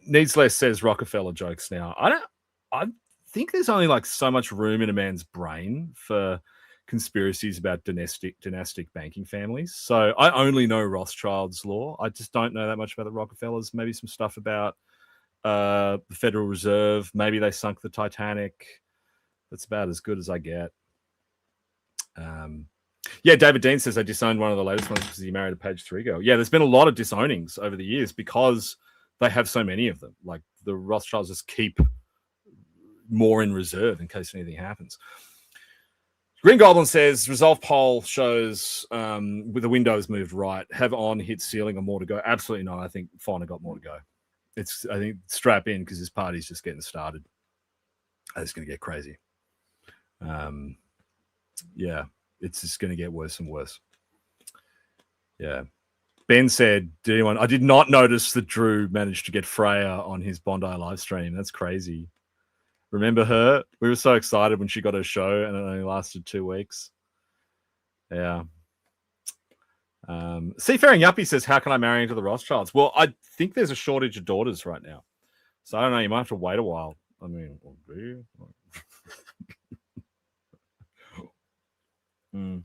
Needs Less says Rockefeller jokes now. I think there's only like so much room in a man's brain for conspiracies about dynastic banking families. So I only know Rothschild's law. I just don't know that much about the Rockefellers. Maybe some stuff about the Federal Reserve. Maybe they sunk the Titanic. That's about as good as I get. Yeah, David Dean says I disowned one of the latest ones because he married a page 3 girl. Yeah, there's been a lot of disownings over the years because they have so many of them. Like the Rothschilds just keep more in reserve in case anything happens. Green Goblin says Resolve poll shows with the windows moved right. Have On hit ceiling or more to go? Absolutely not. I think Fauna got more to go. I think strap in because this party's just getting started. It's going to get crazy. Yeah, it's just going to get worse and worse. Yeah. Ben said, I did not notice that Drew managed to get Freya on his Bondi live stream. That's crazy. Remember her? We were so excited when she got her show and it only lasted 2 weeks. Yeah. Seafaring Yuppie says, how can I marry into the Rothschilds? Well, I think there's a shortage of daughters right now. So I don't know. You might have to wait a while. I mean, do you?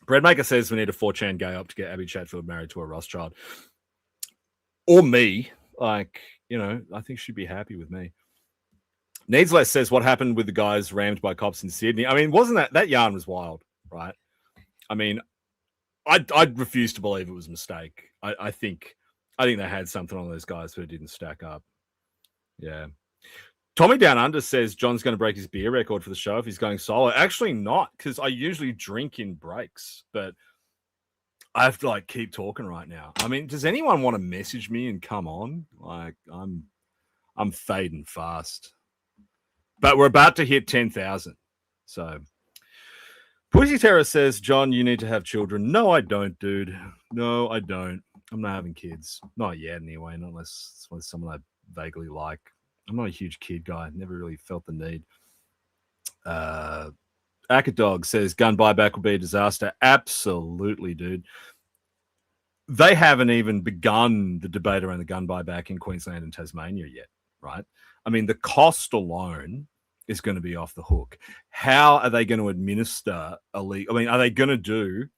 Breadmaker says we need a 4chan gay up to get Abby Chatfield married to a Rothschild. Or me. Like, I think she'd be happy with me. Needs Less says what happened with the guys rammed by cops in Sydney. I mean, wasn't that yarn was wild, right? I mean, I'd refuse to believe it was a mistake. I think they had something on those guys, but it didn't stack up. Yeah. Tommy Down Under says John's going to break his beer record for the show if he's going solo. Actually not, because I usually drink in breaks, but I have to keep talking right now. I mean, does anyone want to message me and come on? I'm fading fast. But we're about to hit 10,000. So Pussy Terror says, John, you need to have children. No, I don't, dude. No, I don't. I'm not having kids. Not yet anyway, not unless it's with someone I vaguely like. I'm not a huge kid guy. Never really felt the need. Akadog says gun buyback will be a disaster. Absolutely, dude. They haven't even begun the debate around the gun buyback in Queensland and Tasmania yet, right? I mean, the cost alone is going to be off the hook. How are they going to administer are they going to do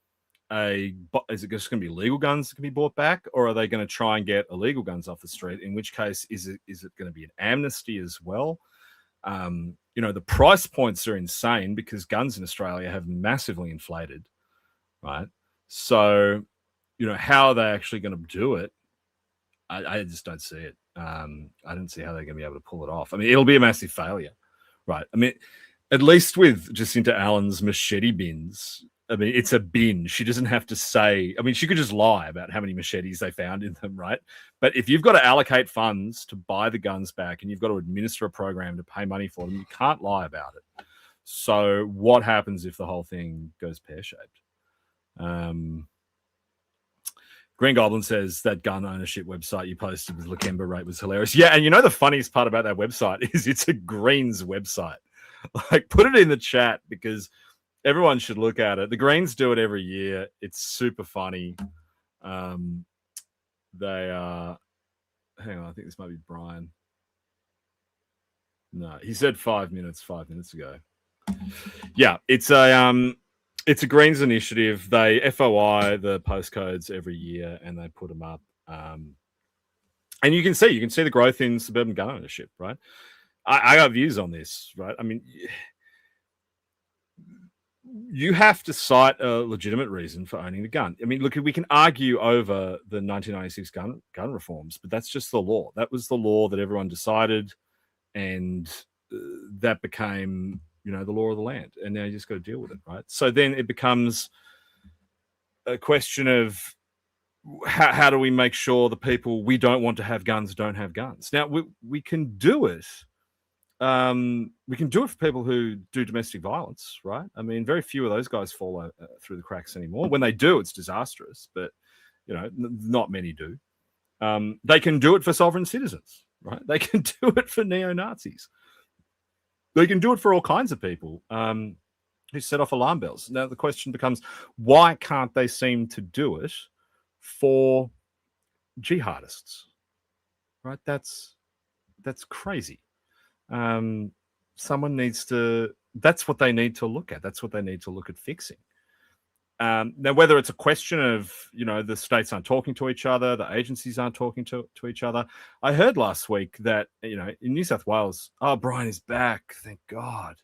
is it just going to be legal guns that can be bought back, or are they going to try and get illegal guns off the street? In which case, is it going to be an amnesty as well? The price points are insane because guns in Australia have massively inflated, right? So, how are they actually going to do it? I just don't see it. I don't see how they're going to be able to pull it off. I mean, it'll be a massive failure, right? I mean, at least with Jacinta Allen's machete bins, I mean, it's a bin. She doesn't have to say, I mean, she could just lie about how many machetes they found in them, right? But if you've got to allocate funds to buy the guns back and you've got to administer a program to pay money for them, you can't lie about it. So what happens if the whole thing goes pear-shaped? Green Goblin says that gun ownership website you posted with Lakemba rate was hilarious. Yeah, and the funniest part about that website is it's a Greens website. Put it in the chat because Everyone should look at it. The Greens do it every year. It's super funny. They are. Hang on, I think this might be Brian. No, he said 5 minutes. 5 minutes ago. Yeah, it's a Greens initiative. They FOI the postcodes every year, and they put them up. And you can see the growth in suburban gun ownership, right? I got views on this, right? I mean, you have to cite a legitimate reason for owning the gun. I mean, look, we can argue over the 1996 gun reforms, but that's just the law. That was the law that everyone decided, and that became, the law of the land. And now you just got to deal with it, right? So then it becomes a question of how do we make sure the people we don't want to have guns don't have guns? Now, we can do it. We can do it for people who do domestic violence, right? I mean, very few of those guys fall through the cracks anymore. When they do, it's disastrous, but not many do. They can do it for sovereign citizens, right? They can do it for neo-Nazis. They can do it for all kinds of people who set off alarm bells. Now the question becomes, why can't they seem to do it for jihadists? Right? That's crazy. Someone needs to. That's what they need to look at. That's what they need to look at fixing. Now, whether it's a question of the states aren't talking to each other, the agencies aren't talking to each other. I heard last week that in New South Wales, Brian is back. Thank God.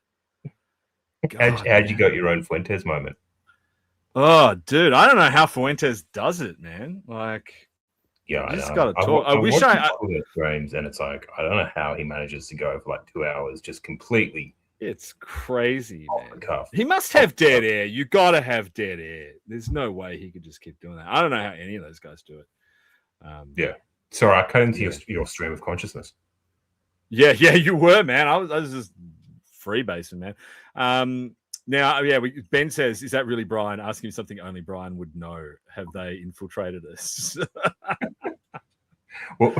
How'd you got your own Fuentes moment? Oh, dude, I don't know how Fuentes does it, man. Like, yeah, I just got to talk. I wish I streams, and it's like I don't know how he manages to go for like 2 hours, just completely. It's crazy, off man. the cuff. He must have dead air. You got to have dead air. There's no way he could just keep doing that. I don't know how any of those guys do it. Yeah. Sorry, I cut into your stream of consciousness. Yeah, you were, man. I was just freebasing, man. Now, Ben says, is that really Brian? Asking him something only Brian would know. Have they infiltrated us? Well,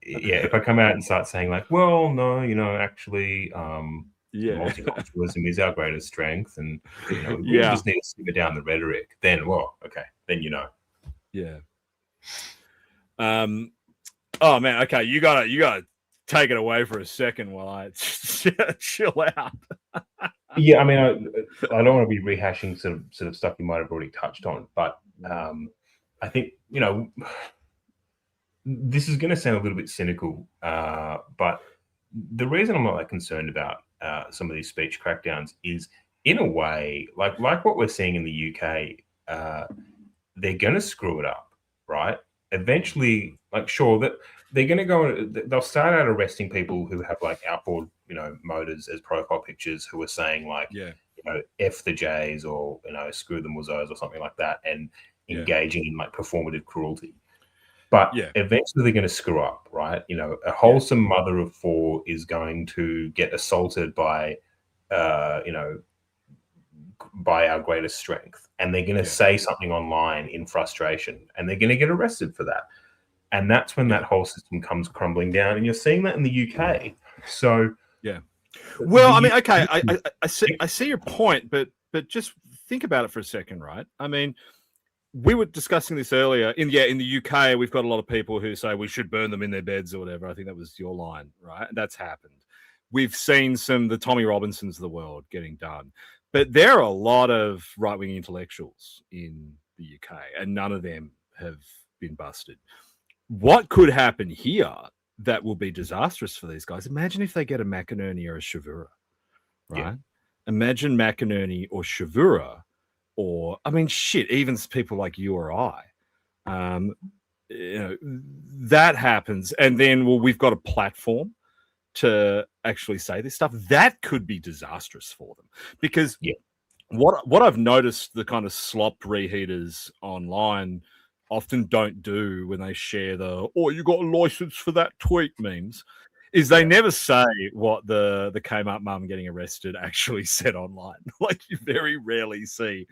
if I come out and start saying like, well, no, actually, multiculturalism is our greatest strength, and we just need to simmer down the rhetoric. Then, okay, then Yeah. Oh man, okay, you gotta take it away for a second while I chill out. Yeah, I mean, I don't want to be rehashing sort of stuff you might have already touched on, but I think this is going to sound a little bit cynical, but the reason I'm not that concerned about some of these speech crackdowns is, in a way, like what we're seeing in the UK, they're going to screw it up, right? Eventually, like, sure, that they're going to they'll start out arresting people who have like outboard, motors as profile pictures, who are saying like, F the Jays, or screw the Muzzos, or something like that, and engaging in like performative cruelty. But eventually they're going to screw up, right? A wholesome mother of four is going to get assaulted by, by our greatest strength. And they're going to say something online in frustration, and they're going to get arrested for that. And that's when that whole system comes crumbling down. And you're seeing that in the UK. So, well, I mean, okay, I see your point, but just think about it for a second, right? I mean, we were discussing this earlier. In the UK, we've got a lot of people who say we should burn them in their beds or whatever. I think that was your line, right? And that's happened. We've seen the Tommy Robinsons of the world getting done. But there are a lot of right-wing intellectuals in the UK, and none of them have been busted. What could happen here that will be disastrous for these guys? Imagine if they get a McInerney or a Shavura, right? Yeah. Imagine McInerney or Shavura, or, I mean, shit, even people like you or I. That happens. And then, we've got a platform to actually say this stuff. That could be disastrous for them. Because what I've noticed, the kind of slop reheaters online often don't do when they share you got a license for that tweet memes, is they never say what the Kmart mum getting arrested actually said online. Like, you very rarely see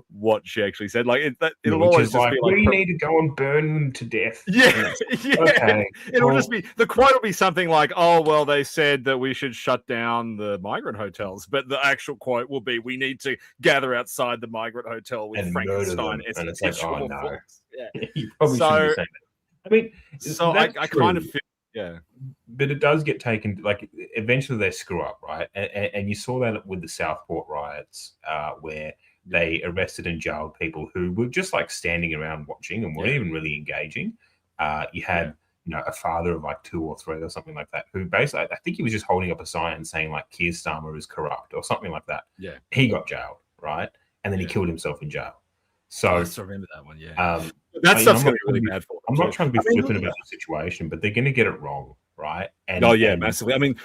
what she actually said. Like, it'll always just be like, we need to go and burn them to death. Yeah, yeah. Okay. It'll just be, the quote will be something like, "Oh, well, they said that we should shut down the migrant hotels," but the actual quote will be, "We need to gather outside the migrant hotel with And Frankenstein." and it's like, oh no. Yeah. You probably shouldn't be saying that. I mean, so I kind of feel, yeah. But it does get taken, like, eventually they screw up, right? And you saw that with the Southport riots, where they arrested and jailed people who were just like standing around watching and weren't even really engaging. You had, a father of like 2 or 3 or something like that, who basically, I think he was just holding up a sign saying like Keir Starmer is corrupt or something like that. Yeah. He got jailed, right? And then he killed himself in jail. So I still remember that one, that stuff's going to be really bad for them. I'm not trying to be flippant about the situation, but they're going to get it wrong, right? And, massively. I mean,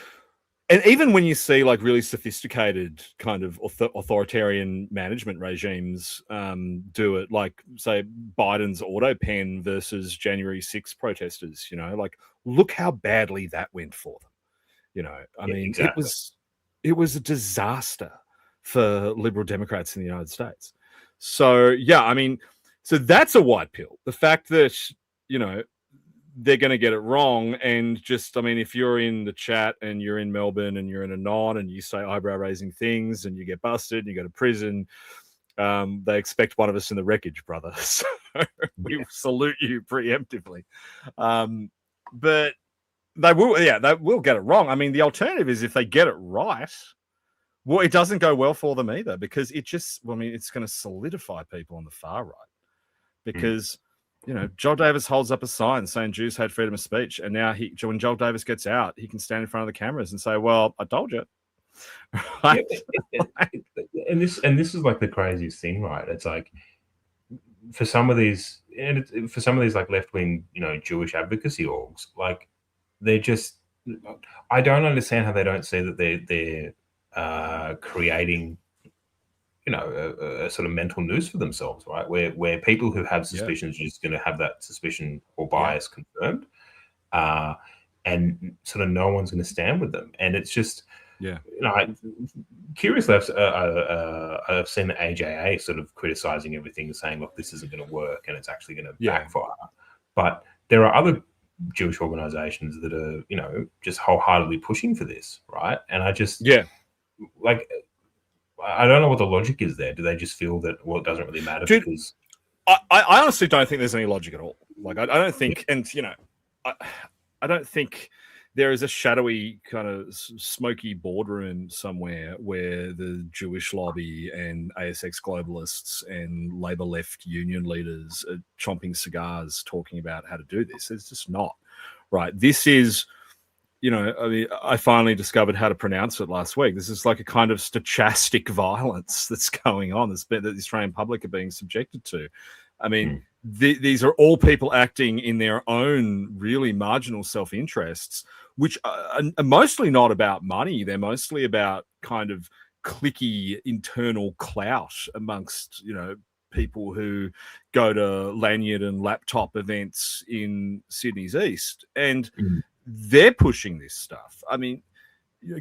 and even when you see like really sophisticated kind of authoritarian management regimes do it, like say Biden's auto pen versus January 6th protesters, like look how badly that went for them. I mean, exactly. It was a disaster for liberal Democrats in the United States. So I mean, so that's a white pill. The fact that they're going to get it wrong, and just, I mean, if you're in the chat and you're in Melbourne and you're in a non and you say eyebrow raising things and you get busted and you go to prison, they expect one of us in the wreckage, brother. So we salute you preemptively. But they will get it wrong. I mean, the alternative is if they get it right, well, it doesn't go well for them either, because it's going to solidify people on the far right, because Joel Davis holds up a sign saying Jews had freedom of speech, and now when Joel Davis gets out, he can stand in front of the cameras and say, "Well, I told you." Right? And this is like the craziest thing, right? It's like for some of these like left-wing, Jewish advocacy orgs, like they're just, I don't understand how they don't see that they're creating a sort of mental noose for themselves, right? Where people who have suspicions are just going to have that suspicion or bias confirmed, and sort of no one's going to stand with them. And it's just, curiously, I've seen the AJA sort of criticizing everything, saying, look, this isn't going to work and it's actually going to backfire. But there are other Jewish organizations that are, just wholeheartedly pushing for this, right? And I just, like, I don't know what the logic is there. Do they just feel that, well, it doesn't really matter? Dude, because I honestly don't think there's any logic at all. Like, I don't think, and I don't think there is a shadowy kind of smoky boardroom somewhere where the Jewish lobby and ASX globalists and Labor left union leaders are chomping cigars talking about how to do this. It's just not, right? This is, I mean, I finally discovered how to pronounce it last week. This is like a kind of stochastic violence that's going on that the Australian public are being subjected to. I mean, these are all people acting in their own really marginal self-interests, which are mostly not about money. They're mostly about kind of cliquey internal clout amongst, people who go to lanyard and laptop events in Sydney's East. And they're pushing this stuff. I mean,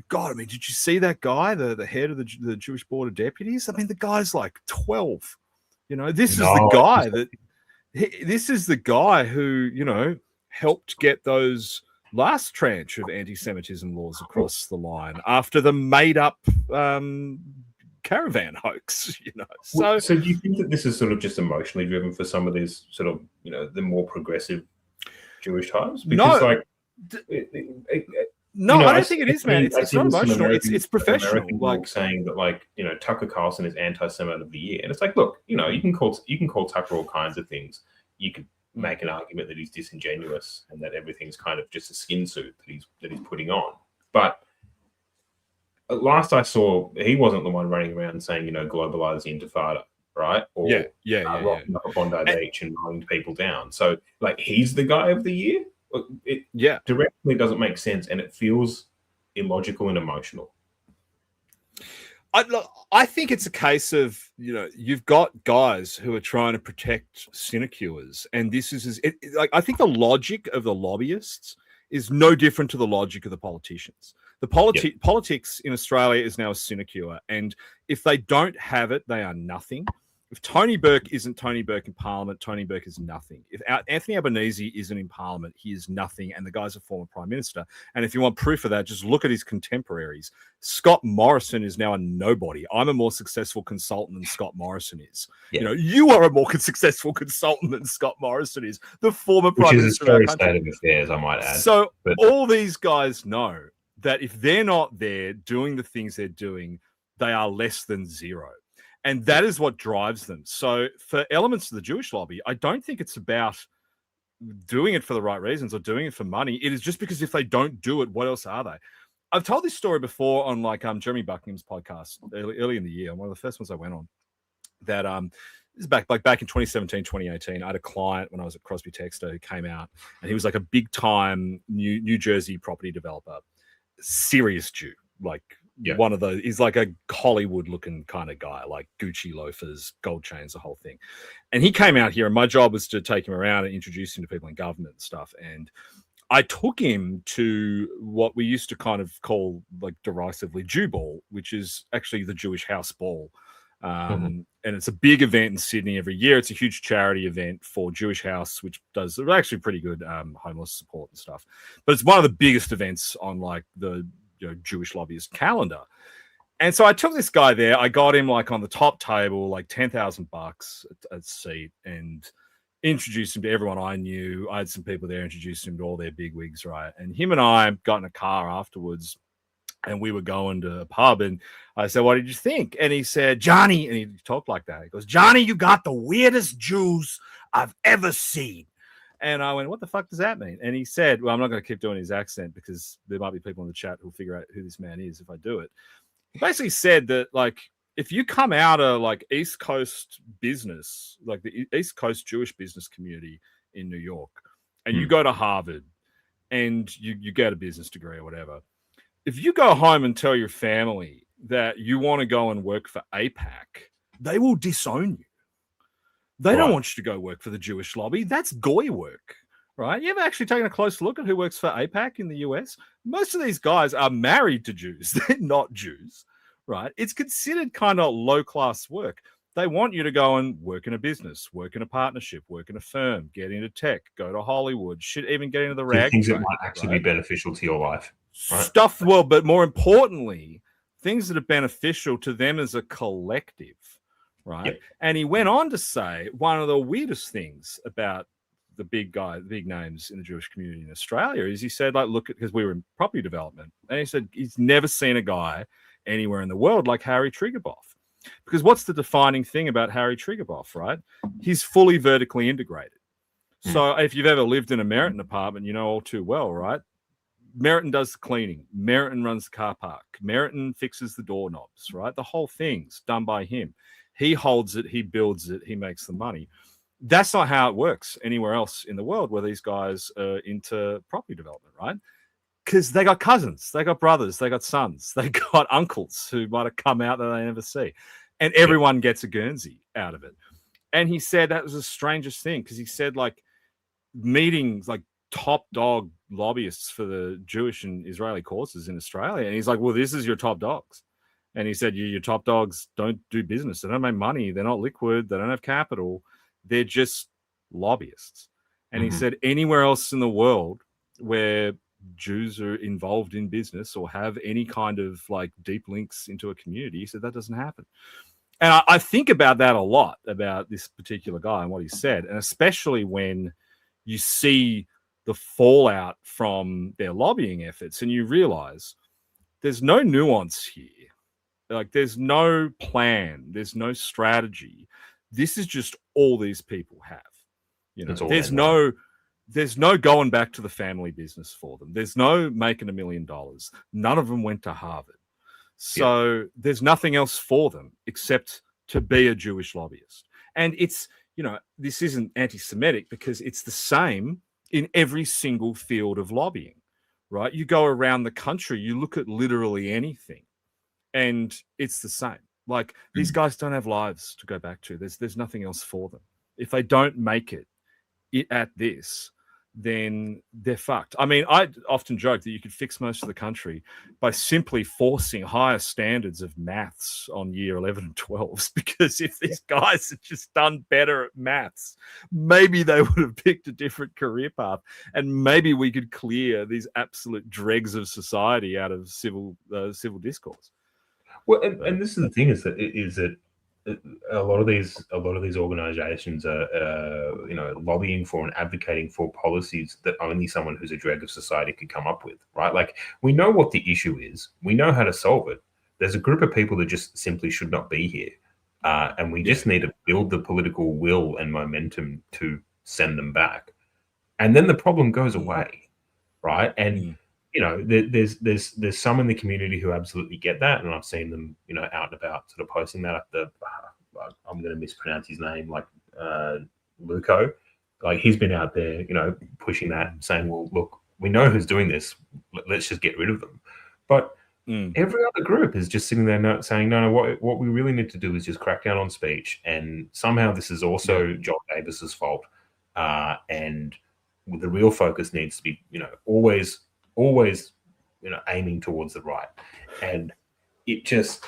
God, did you see that guy, the head of the Jewish Board of Deputies? I mean, the guy's like 12. This is the guy who, helped get those last tranche of anti-Semitism laws across the line after the made-up caravan hoax. So do you think that this is sort of just emotionally driven for some of these sort of, the more progressive Jewish types? Because I don't think it is, man. It's not emotional. It's professional. Like saying that, like, Tucker Carlson is anti-Semite of the year, and it's like, look, you can call Tucker all kinds of things. You could make an argument that he's disingenuous and that everything's kind of just a skin suit that he's putting on. But last I saw, he wasn't the one running around saying, globalize the Intifada, right? Or rocking up at Bondi Beach and mowing people down. So, like, he's the guy of the year. It directly doesn't make sense, and it feels illogical and emotional. I think it's a case of, you've got guys who are trying to protect sinecures, and this is like, I think the logic of the lobbyists is no different to the logic of the politicians. The politics in Australia is now a sinecure, and if they don't have it, they are nothing. If Tony Burke isn't Tony Burke in Parliament, Tony Burke is nothing. If Anthony Albanese isn't in Parliament, he is nothing, and the guy's a former Prime Minister. And if you want proof of that, just look at his contemporaries. Scott Morrison is now a nobody. I'm a more successful consultant than Scott Morrison is. Yeah. You are a more successful consultant than Scott Morrison is, the former Prime Minister of our country. State of affairs, I might add. So all these guys know that if they're not there doing the things they're doing, they are less than zero. And that is what drives them. So for elements of the Jewish lobby, I don't think it's about doing it for the right reasons or doing it for money. It is just because if they don't do it, what else are they? I've told this story before on Jeremy Buckingham's podcast early in the year, one of the first ones I went on, that this is back in 2017, 2018. I had a client when I was at Crosby Textor who came out, and he was like a big time New Jersey property developer, serious Jew, one of those. He's like a Hollywood looking kind of guy, like Gucci loafers, gold chains, the whole thing. And he came out here, and my job was to take him around and introduce him to people in government and stuff. And I took him to what we used to kind of call derisively Jew Ball, which is actually the Jewish House Ball. And it's a big event in Sydney every year. It's a huge charity event for Jewish House, which does actually pretty good homeless support and stuff. But it's one of the biggest events on the Jewish lobbyist calendar. And so I took this guy there. I got him on the top table, $10,000 a seat, and introduced him to everyone I knew. I had some people there, introduced him to all their bigwigs, right? And him and I got in a car afterwards, and we were going to a pub, and I said, "What did you think?" And he said, "Johnny," and he talked like that. He goes, "Johnny, you got the weirdest Jews I've ever seen." And I went, "What the fuck does that mean?" And he said, well, I'm not going to keep doing his accent because there might be people in the chat who'll figure out who this man is if I do it. He basically said that, if you come out of East Coast business, the East Coast Jewish business community in New York, and you go to Harvard and you get a business degree or whatever, if you go home and tell your family that you want to go and work for AIPAC, they will disown you. They don't want you to go work for the Jewish lobby. That's goy work, right? You ever actually taken a close look at who works for AIPAC in the US? Most of these guys are married to Jews. They're not Jews, right? It's considered kind of low-class work. They want you to go and work in a business, work in a partnership, work in a firm, get into tech, go to Hollywood, even get into the rag. Things that might actually be beneficial to your life. Right? But more importantly, things that are beneficial to them as a collective. Right. Yep. And he went on to say one of the weirdest things about the big names in the Jewish community in Australia is he said, because we were in property development, and he said he's never seen a guy anywhere in the world like Harry Triguboff. Because what's the defining thing about Harry Triguboff, right? He's fully vertically integrated. So if you've ever lived in a Meriton apartment, you know all too well, right? Meriton does the cleaning. Meriton runs the car park. Meriton fixes the doorknobs, right? The whole thing's done by him. He holds it, he builds it, he makes the money. That's not how it works anywhere else in the world where these guys are into property development, right? Because they got cousins, they got brothers, they got sons, they got uncles who might have come out that they never see. And everyone gets a Guernsey out of it. And he said that was the strangest thing, because he said meetings, top dog lobbyists for the Jewish and Israeli causes in Australia. And he's like, well, this is your top dogs. And he said, your top dogs don't do business. They don't make money. They're not liquid. They don't have capital. They're just lobbyists. And he said anywhere else in the world where Jews are involved in business or have any kind of deep links into a community, he said that doesn't happen. And I think about that a lot, about this particular guy and what he said. And especially when you see the fallout from their lobbying efforts and you realize there's no nuance here. There's no plan. There's no strategy. This is just all these people have. There's no going back to the family business for them. There's no making $1 million. None of them went to Harvard. So there's nothing else for them except to be a Jewish lobbyist. And it's, this isn't anti-Semitic because it's the same in every single field of lobbying, right? You go around the country, you look at literally anything, and it's the same. These guys don't have lives to go back to. There's nothing else for them. If they don't make it at this, then they're fucked. I mean, I often joke that you could fix most of the country by simply forcing higher standards of maths on year 11 and 12s, because if these guys had just done better at maths, maybe they would have picked a different career path, and maybe we could clear these absolute dregs of society out of civil discourse. Well, and this is the thing, is that a lot of these organizations are lobbying for and advocating for policies that only someone who's a dreg of society could come up with, right? Like, we know what the issue is, we know how to solve it. There's a group of people that just simply should not be here, and we just need to build the political will and momentum to send them back, and then the problem goes away, right? And there's some in the community who absolutely get that, and I've seen them, out and about, sort of posting that. I'm going to mispronounce his name, like Luco. Like, he's been out there, pushing that, saying, "Well, look, we know who's doing this. Let's just get rid of them." But every other group is just sitting there saying, "No, what we really need to do is just crack down on speech." And somehow this is also John Davis's fault, and the real focus needs to be, always aiming towards the right. And it's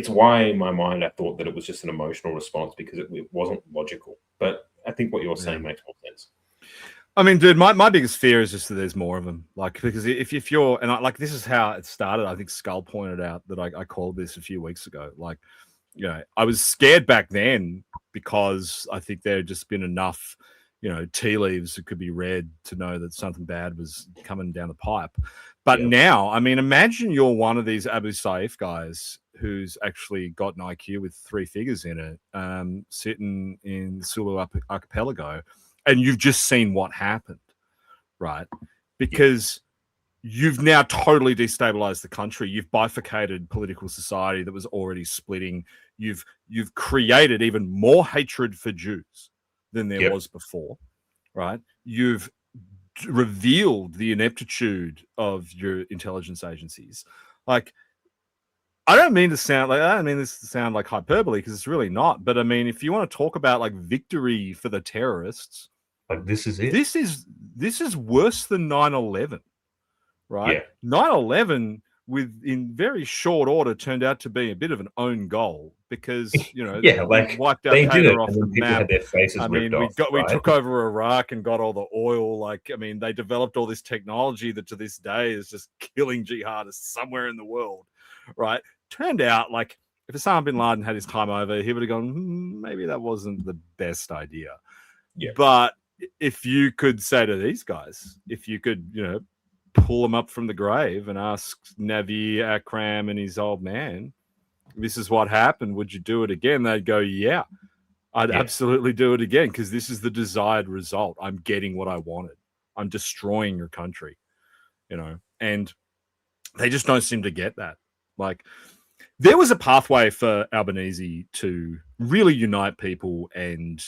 why in my mind I thought that it was just an emotional response, because it wasn't logical. But I think what you're saying makes more sense. I mean, dude, my biggest fear is just that there's more of them. Like, because if you're, and this is how it started. I think Skull pointed out that I called this a few weeks ago. Like, I was scared back then because I think there had just been enough tea leaves that could be read to know that something bad was coming down the pipe. But now, I mean, imagine you're one of these Abu Saif guys who's actually got an IQ with 3 figures in it, sitting in the Sulu archipelago, and you've just seen what happened, right? Because you've now totally destabilized the country. You've bifurcated political society that was already splitting. You've created even more hatred for Jews than there was before, right? You've revealed the ineptitude of your intelligence agencies. Like, I don't mean this to sound like hyperbole, because it's really not. But I mean, if you want to talk about like victory for the terrorists, like, this is it. This is worse than 9/11, right? 9/11 in very short order turned out to be a bit of an own goal, because wiped out Qatar off the map. I mean, we took over Iraq and got all the oil. Like, I mean, they developed all this technology that to this day is just killing jihadists somewhere in the world, right? Turned out, like, if Osama bin Laden had his time over, he would have gone, maybe that wasn't the best idea. But if you could say to these guys, if you could, pull them up from the grave and ask Navi Akram and his old man, this is what happened, would you do it again? They'd go, yeah, I'd absolutely do it again, because this is the desired result. I'm getting what I wanted. I'm destroying your country, and they just don't seem to get that. Like, there was a pathway for Albanese to really unite people and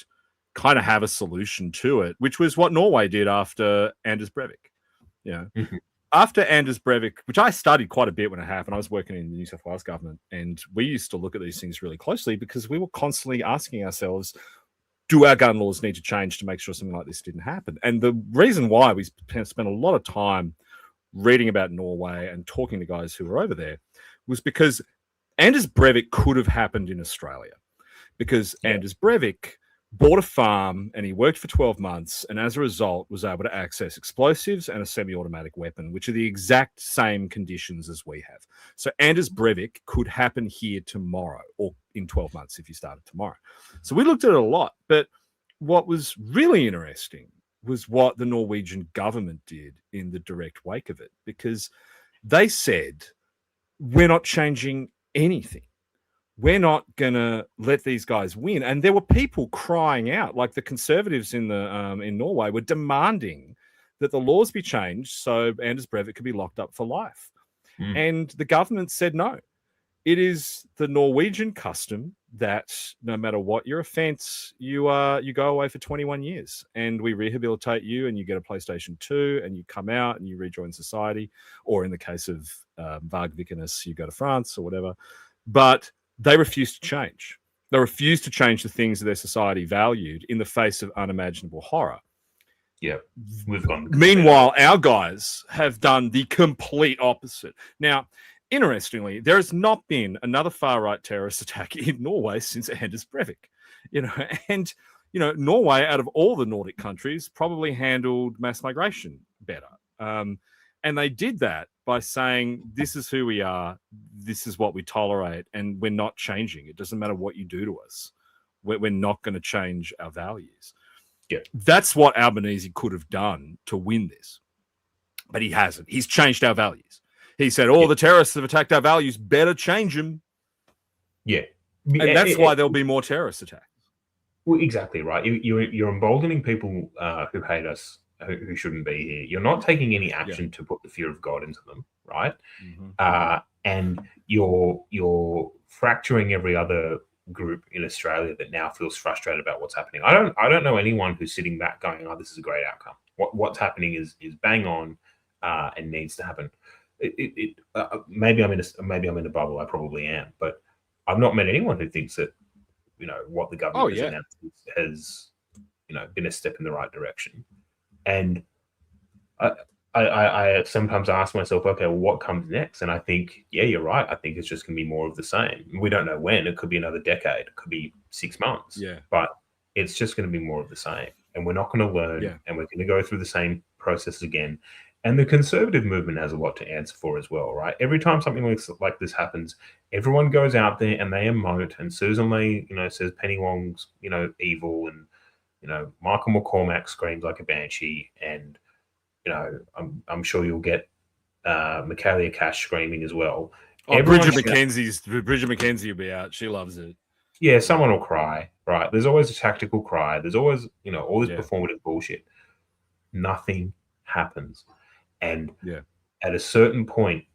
kind of have a solution to it, which was what Norway did after Anders Breivik. After Anders Breivik, which I studied quite a bit when it happened. I was working in the New South Wales government, and we used to look at these things really closely, because we were constantly asking ourselves, do our gun laws need to change to make sure something like this didn't happen? And the reason why we spent a lot of time reading about Norway and talking to guys who were over there was because Anders Breivik could have happened in Australia, because Anders Breivik bought a farm and he worked for 12 months, and as a result was able to access explosives and a semi-automatic weapon, which are the exact same conditions as we have. So Anders Breivik could happen here tomorrow, or in 12 months if you started tomorrow. So we looked at it a lot, but what was really interesting was what the Norwegian government did in the direct wake of it, because they said, we're not changing anything. We're not going to let these guys win. And there were people crying out, like the conservatives in Norway were demanding that the laws be changed so Anders Breivik could be locked up for life. And the government said no. It is the Norwegian custom that no matter what your offense, you go away for 21 years and we rehabilitate you and you get a PlayStation 2 and you come out and you rejoin society. Or in the case of Vargvikernes, you go to France or whatever. But they refused to change. They refused to change the things that their society valued in the face of unimaginable horror. Yeah, we've gone. Meanwhile, our guys have done the complete opposite. Now, interestingly, there has not been another far-right terrorist attack in Norway since Anders Breivik. And Norway, out of all the Nordic countries, probably handled mass migration better. And they did that by saying, this is who we are, this is what we tolerate, and we're not changing. It doesn't matter what you do to us. We're not going to change our values. Yeah. That's what Albanese could have done to win this. But he hasn't. He's changed our values. He said, the terrorists have attacked our values, better change them. Yeah. And that's why there'll be more terrorist attacks. Well, exactly right. You're emboldening people who hate us, who shouldn't be here. You're not taking any action to put the fear of God into them, right? Mm-hmm. And you're fracturing every other group in Australia that now feels frustrated about what's happening. I don't know anyone who's sitting back going, "Oh, this is a great outcome." What's happening is bang on and needs to happen. Maybe I'm in a bubble. I probably am, but I've not met anyone who thinks that what the government has announced has been a step in the right direction. And I sometimes ask myself, okay, well, what comes next? And I think, yeah, you're right. I think it's just going to be more of the same. We don't know when. It could be another decade. It could be 6 months. Yeah. But it's just going to be more of the same. And we're not going to learn. Yeah. And we're going to go through the same process again. And the conservative movement has a lot to answer for as well, right? Every time something like this happens, everyone goes out there and they emote. And Susan Lee, says Penny Wong's, evil. And, Michael McCormack screams like a banshee. And, I'm sure you'll get Michaelia Cash screaming as well. Bridget McKenzie will be out. She loves it. Yeah, someone will cry, right? There's always a tactical cry. There's always, all this performative bullshit. Nothing happens. And at a certain point,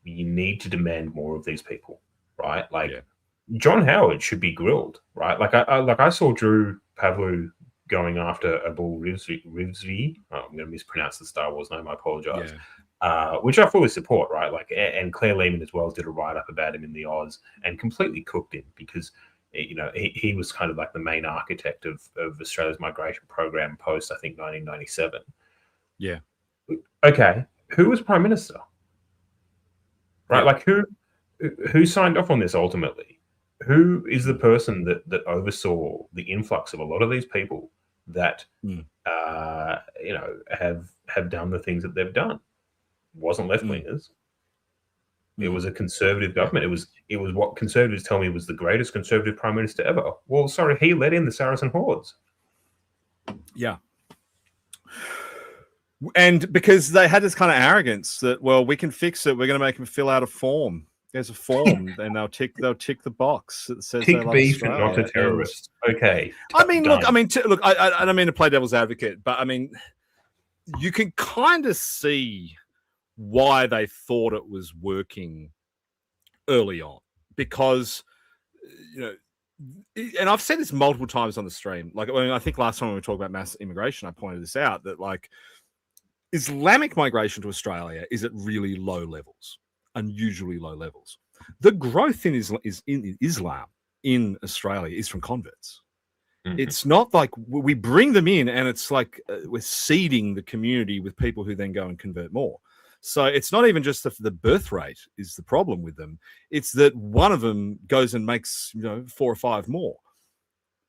you need to demand more of these people, right? Like John Howard should be grilled, right? I saw Drew Pavlou going after Abul Rizvi. I'm going to mispronounce the Star Wars name. I apologize. Which I fully support, right? And Claire Lehman as well did a write-up about him in the Oz and completely cooked him because, he was kind of like the main architect of Australia's migration program post, I think, 1997. Yeah. Okay. Who was Prime Minister? Right? Like who signed off on this ultimately? Who is the person that oversaw the influx of a lot of these people that have done the things that they've done? It wasn't left wingers. It was a conservative government. It was what conservatives tell me was the greatest conservative prime minister ever. Well, sorry, he let in the Saracen hordes. Yeah. And because they had this kind of arrogance that, well, we can fix it. We're going to make them fill out a form. There's a form, and they'll tick the box that says tick beef and not a terrorist. Okay. I mean, look. I don't mean to play devil's advocate, but I mean, you can kind of see why they thought it was working early on, because and I've said this multiple times on the stream. I think last time when we talked about mass immigration, I pointed this out that Islamic migration to Australia is at really low levels. Unusually low levels. The growth in Islam in Australia is from converts. Mm-hmm. It's not like we bring them in and it's like we're seeding the community with people who then go and convert more. So it's not even just the birth rate is the problem with them. It's that one of them goes and makes 4 or 5 more.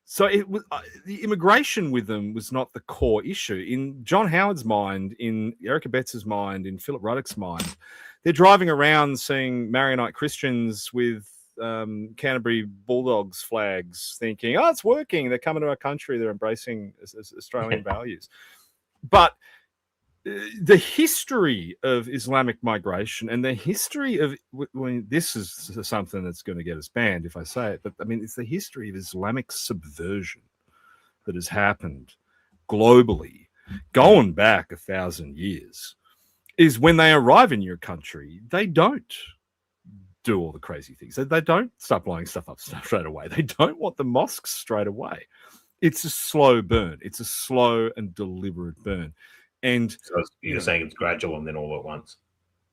So it was the immigration with them was not the core issue. In John Howard's mind, in Erica Betts's mind, in Philip Ruddock's mind, they're driving around seeing Maronite Christians with Canterbury Bulldogs flags thinking, oh, it's working. They're coming to our country. They're embracing Australian values. But the history of Islamic migration and the history of this is something that's going to get us banned if I say it, but I mean, it's the history of Islamic subversion that has happened globally, going back 1,000 years, is when they arrive in your country, they don't do all the crazy things. They don't start blowing stuff up straight away. They don't want the mosques straight away. It's a slow burn. It's a slow and deliberate burn. And so you're saying it's gradual and then all at once?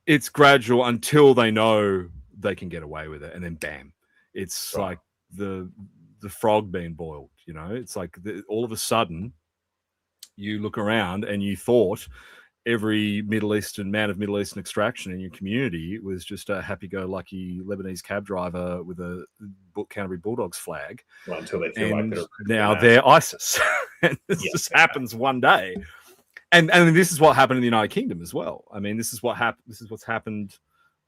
It's gradual until they know they can get away with it. And then bam, it's like the frog being boiled, It's like all of a sudden you look around and you thought every Middle Eastern man of Middle Eastern extraction in your community was just a happy-go-lucky Lebanese cab driver with a Canterbury Bulldogs flag. Well, until they feel like they're ISIS. And this just happens one day. And this is what happened in the United Kingdom as well. I mean, this is what's happened.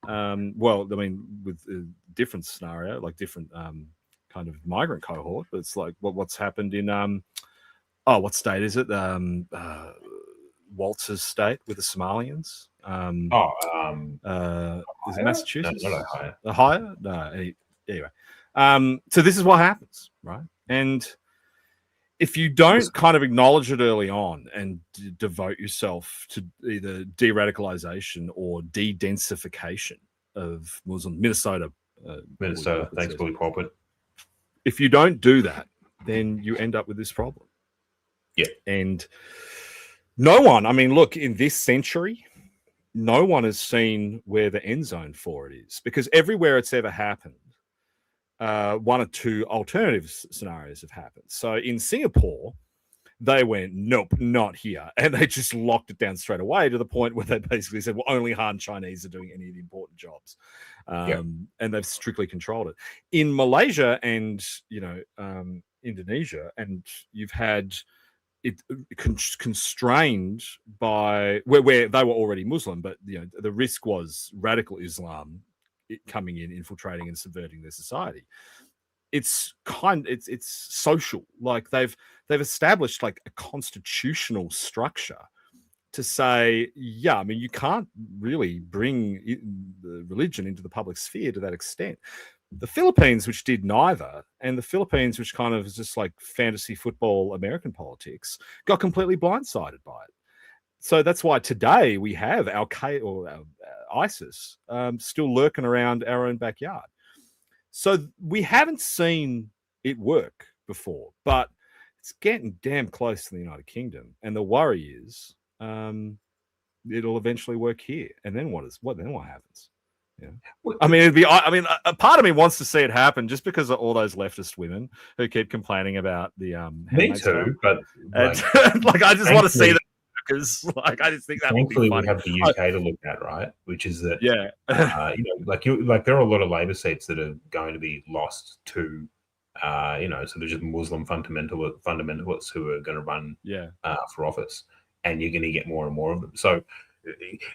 Well, I mean, with a different scenario, like different kind of migrant cohort, but it's like what's happened in what state is it? Waltz's state with the Somalians. Is it Massachusetts? No, Ohio. Ohio? No. Anyway, so this is what happens, right? And if you don't kind of acknowledge it early on and devote yourself to either de-radicalization or de-densification of Muslim Minnesota, thanks, Billy Pulpit. If you don't do that, then you end up with this problem. Yeah, and no one, I mean, look, in this century, no one has seen where the end zone for it is, because everywhere it's ever happened, one or two alternative scenarios have happened. So in Singapore, they went, nope, not here. And they just locked it down straight away, to the point where they basically said, well, only Han Chinese are doing any of the important jobs. And they've strictly controlled it. In Malaysia and, Indonesia, and you've had it constrained by where they were already Muslim, but the risk was radical Islam coming in, infiltrating and subverting their society. It's social. Like they've established like a constitutional structure to say, I mean, you can't really bring the religion into the public sphere to that extent. The Philippines, which did neither, and the Philippines, which kind of is just like fantasy football American politics, got completely blindsided by it. So that's why today we have Al-Qaeda or ISIS still lurking around our own backyard. So we haven't seen it work before, but it's getting damn close to the United Kingdom. And the worry is it'll eventually work here. And then what happens? Yeah. I mean, a part of me wants to see it happen just because of all those leftist women who keep complaining about the me too, but like I just want to see them, because like I just think that would be funny. We have the UK to look at, right? Which is that there are a lot of Labor seats that are going to be lost to so they're just Muslim fundamentalists who are going to run for office, and you're going to get more and more of them. So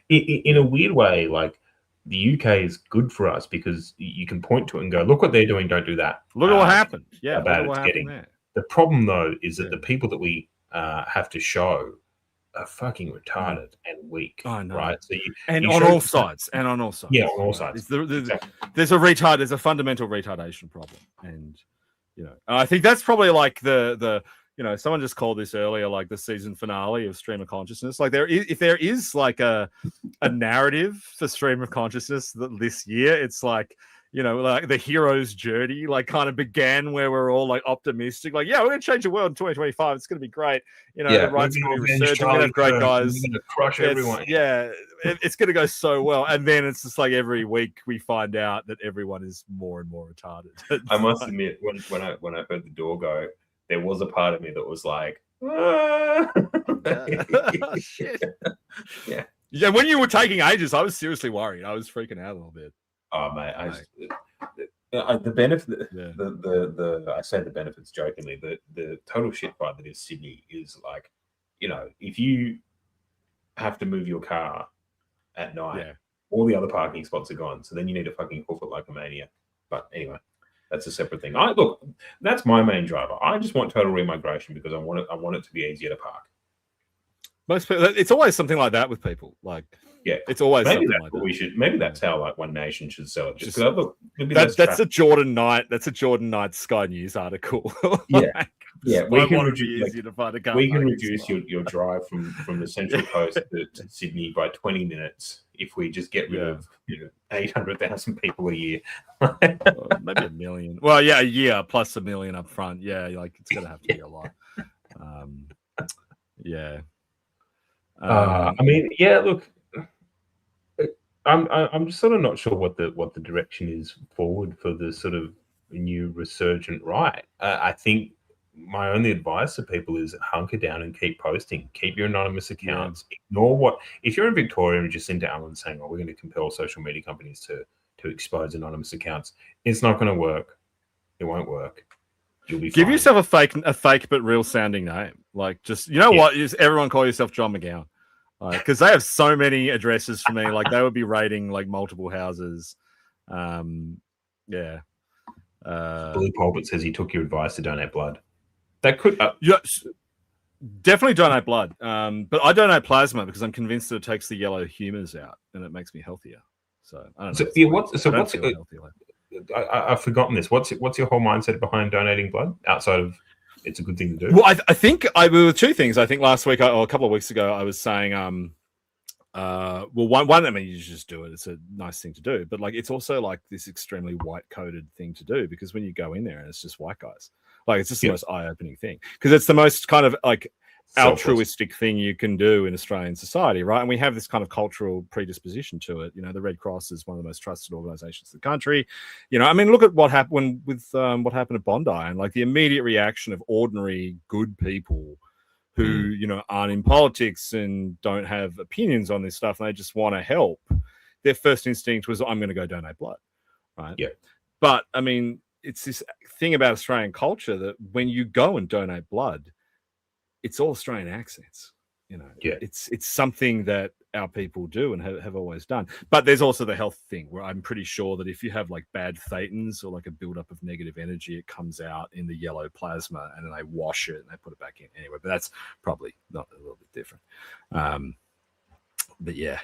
in a weird way, like, the UK is good for us because you can point to it and go, look what they're doing, don't do that. Look at what happened. Yeah, about it's getting. There. The problem, though, is that the people that we have to show are fucking retarded and weak. I know. Right? So on all sides. Yeah, on all sides. There's a fundamental retardation problem. And, I think that's probably like the someone just called this earlier, like the season finale of Stream of Consciousness. Like if there is like a narrative for Stream of Consciousness this year, it's like, like the hero's journey, like kind of began where we're all like optimistic, like, we're going to change the world in 2025. It's going to be great. The right's going to be resurgent. We're going to have great guys. We're going to crush everyone. Yeah, it's going to go so well. And then it's just like every week we find out that everyone is more and more retarded. I must admit, when I heard the door go, there was a part of me that was like, shit. Yeah. When you were taking ages, I was seriously worried. I was freaking out a little bit. Oh, mate, the benefit, I say the benefits jokingly, the total shit fight that is Sydney is like, if you have to move your car at night, all the other parking spots are gone. So then you need to fucking hoof it like a maniac. But anyway, that's a separate thing. Look, that's my main driver. I just want total remigration because I want it to be easier to park. Most people, it's always something like that with people. Like, it's always maybe something like that. Maybe that's how like One Nation should sell it. Just look, that's a Jordan Knight. That's a Jordan Knight Sky News article. We can reduce your drive from the Central Coast to Sydney by 20 minutes if we just get rid of 800,000 people a year. Maybe 1 million. Well, a year plus 1 million up front. Yeah, like it's gonna have to be a lot. Look, I'm sort of not sure what the direction is forward for the sort of new resurgent right. I think my only advice to people is hunker down and keep posting. Keep your anonymous accounts. Yeah. Ignore what if you're in Victoria and Jacinta Allen saying, "Oh, we're going to compel social media companies to expose anonymous accounts." It's not going to work. It won't work. You'll be Give fine. yourself a fake but real sounding name. Like, just what? Just everyone call yourself John McGowan, because they have so many addresses for me. Like, they would be raiding like multiple houses. Yeah. Blue Pulpit says he took your advice to donate blood. That could definitely donate blood. But I donate plasma because I'm convinced that it takes the yellow humors out and it makes me healthier. So I don't know. I've forgotten this. What's your whole mindset behind donating blood outside of it's a good thing to do? Well, I think there were two things. I think last week or a couple of weeks ago, I was saying, one, I mean, you just do it. It's a nice thing to do, but like, it's also like this extremely white coded thing to do because when you go in there and it's just white guys, like, it's just the most eye opening thing because it's the most kind of like altruistic thing you can do in Australian society, right? And we have this kind of cultural predisposition to it. The Red Cross is one of the most trusted organizations in the country. I mean, look at what happened with what happened at Bondi and like the immediate reaction of ordinary good people who aren't in politics and don't have opinions on this stuff and they just want to help. Their first instinct was, I'm going to go donate blood, right? Yeah. But I mean, it's this thing about Australian culture that when you go and donate blood, it's all Australian accents. It's something that our people do and have always done. But there's also the health thing where I'm pretty sure that if you have like bad thetans or like a buildup of negative energy, it comes out in the yellow plasma and then they wash it and they put it back in anyway. But that's probably not a little bit different. But yeah,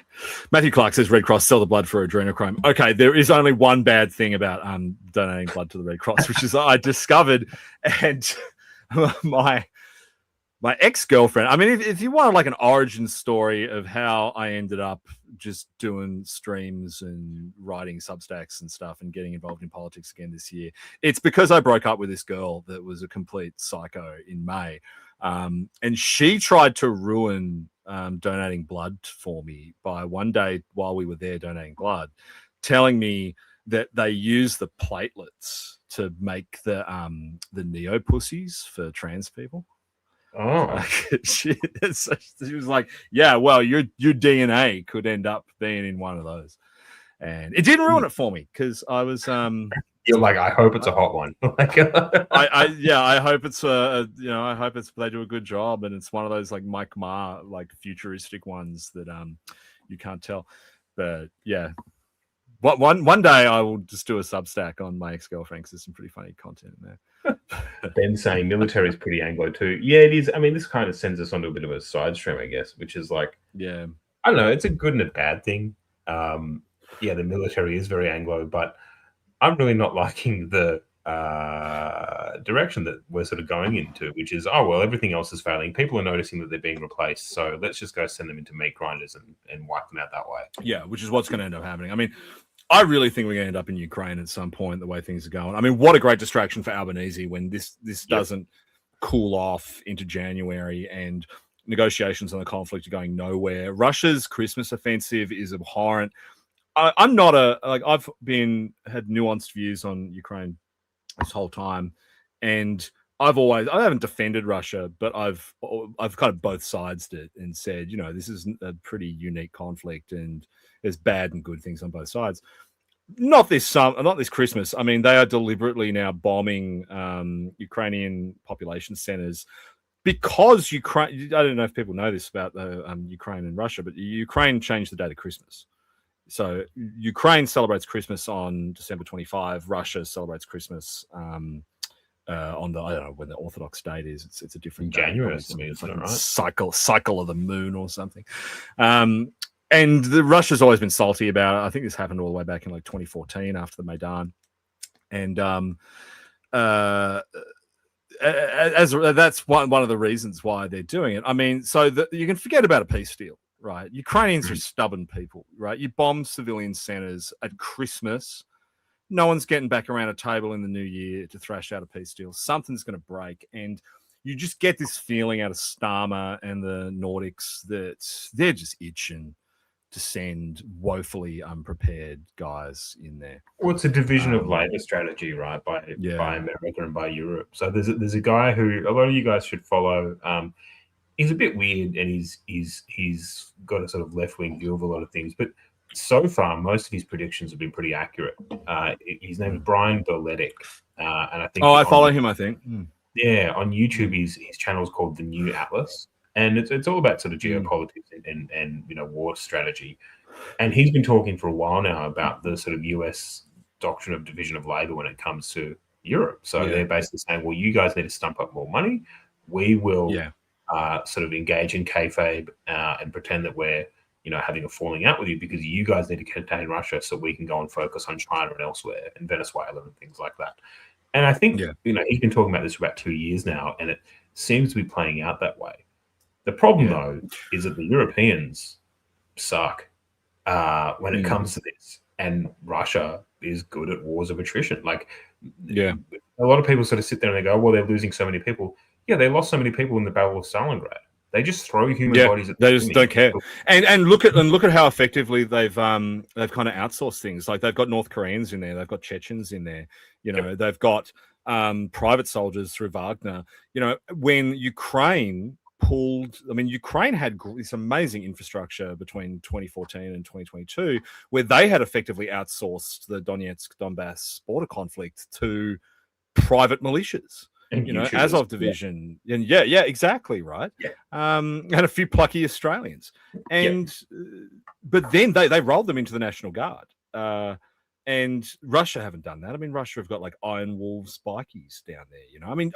Matthew Clark says Red Cross sell the blood for adrenochrome. Okay, there is only one bad thing about donating blood to the Red Cross, which is I discovered, and my ex-girlfriend, I mean, if you want like an origin story of how I ended up just doing streams and writing Substacks and stuff and getting involved in politics again this year, it's because I broke up with this girl that was a complete psycho in May. And she tried to ruin donating blood for me by one day while we were there donating blood, telling me that they use the platelets to make the neo pussies for trans people. Oh, she was like, yeah, well, your DNA could end up being in one of those, and it didn't ruin it for me because I was you're like, I hope it's a hot one. I hope it's I hope they do a good job and it's one of those like Mike Ma like futuristic ones that you can't tell, but yeah. One day I will just do a Substack on my ex-girlfriend because there's some pretty funny content in there. Ben saying military is pretty Anglo too. Yeah, it is. I mean, this kind of sends us onto a bit of a side stream, I guess, which is like, yeah, I don't know. It's a good and a bad thing. The military is very Anglo, but I'm really not liking the direction that we're sort of going into, which is, oh, well, everything else is failing. People are noticing that they're being replaced. So let's just go send them into meat grinders and wipe them out that way. Yeah, which is what's going to end up happening. I mean, I really think we're going to end up in Ukraine at some point, the way things are going. I mean, what a great distraction for Albanese when this doesn't cool off into January and negotiations on the conflict are going nowhere. Russia's Christmas offensive is abhorrent. I'm not I've had nuanced views on Ukraine this whole time, and I haven't defended Russia, but I've kind of both sidesed it and said, this is a pretty unique conflict and there's bad and good things on both sides. Not this Christmas. I mean, they are deliberately now bombing Ukrainian population centers because Ukraine. I don't know if people know this about the Ukraine and Russia, but Ukraine changed the date of Christmas. So Ukraine celebrates Christmas on December 25. Russia celebrates Christmas on the, I don't know when the Orthodox date is. It's a different January. It's like right? cycle of the moon or something. And Russia's always been salty about it. I think this happened all the way back in like 2014 after the Maidan. And that's one of the reasons why they're doing it. I mean, so you can forget about a peace deal, right? Ukrainians are stubborn people, right? You bomb civilian centers at Christmas. No one's getting back around a table in the new year to thrash out a peace deal. Something's going to break. And you just get this feeling out of Starmer and the Nordics that they're just itching to send woefully unprepared guys in there. Well, it's a division of labor strategy, right? By America and by Europe. So there's a guy who a lot of you guys should follow. He's a bit weird, and he's got a sort of left wing view of a lot of things. But so far, most of his predictions have been pretty accurate. His name is Brian Berletic, and I think I follow him. I think. Yeah, on YouTube, his channel is called The New Atlas, and it's all about sort of geopolitics and war strategy. And he's been talking for a while now about the sort of US doctrine of division of labor when it comes to Europe. So they're basically saying, well, you guys need to stump up more money. We will sort of engage in kayfabe and pretend that we're having a falling out with you because you guys need to contain Russia so we can go and focus on China and elsewhere and Venezuela and things like that. And I think he's been talking about this for about 2 years now, and it seems to be playing out that way. The problem, though, is that the Europeans suck when it comes to this, and Russia is good at wars of attrition. Like, a lot of people sort of sit there and they go, well, they're losing so many people. Yeah, they lost so many people in the Battle of Stalingrad. They just throw human bodies at they just don't care. And look at how effectively they've kind of outsourced things. Like they've got North Koreans in there, they've got Chechens in there. They've got private soldiers through Wagner. When Ukraine Ukraine had this amazing infrastructure between 2014 and 2022, where they had effectively outsourced the Donetsk-Donbass border conflict to private militias. Azov division, and exactly right. And a few plucky Australians, but then they rolled them into the National Guard, and Russia haven't done that. I mean, Russia have got like Iron Wolves bikies down there. I mean,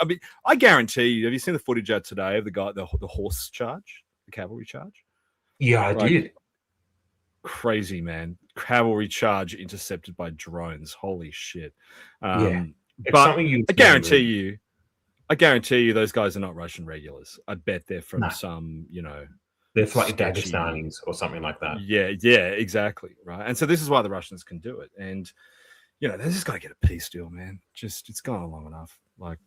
I guarantee you. Have you seen the footage out today of the guy, the horse charge, the cavalry charge? Yeah, I did. Crazy, man! Cavalry charge intercepted by drones. Holy shit! But I guarantee you those guys are not Russian regulars. I bet they're from some, they're like Dagestanis or something like that. Yeah, exactly. Right. And so this is why the Russians can do it. And, they just got to get a peace deal, man. It's gone on long enough. Like,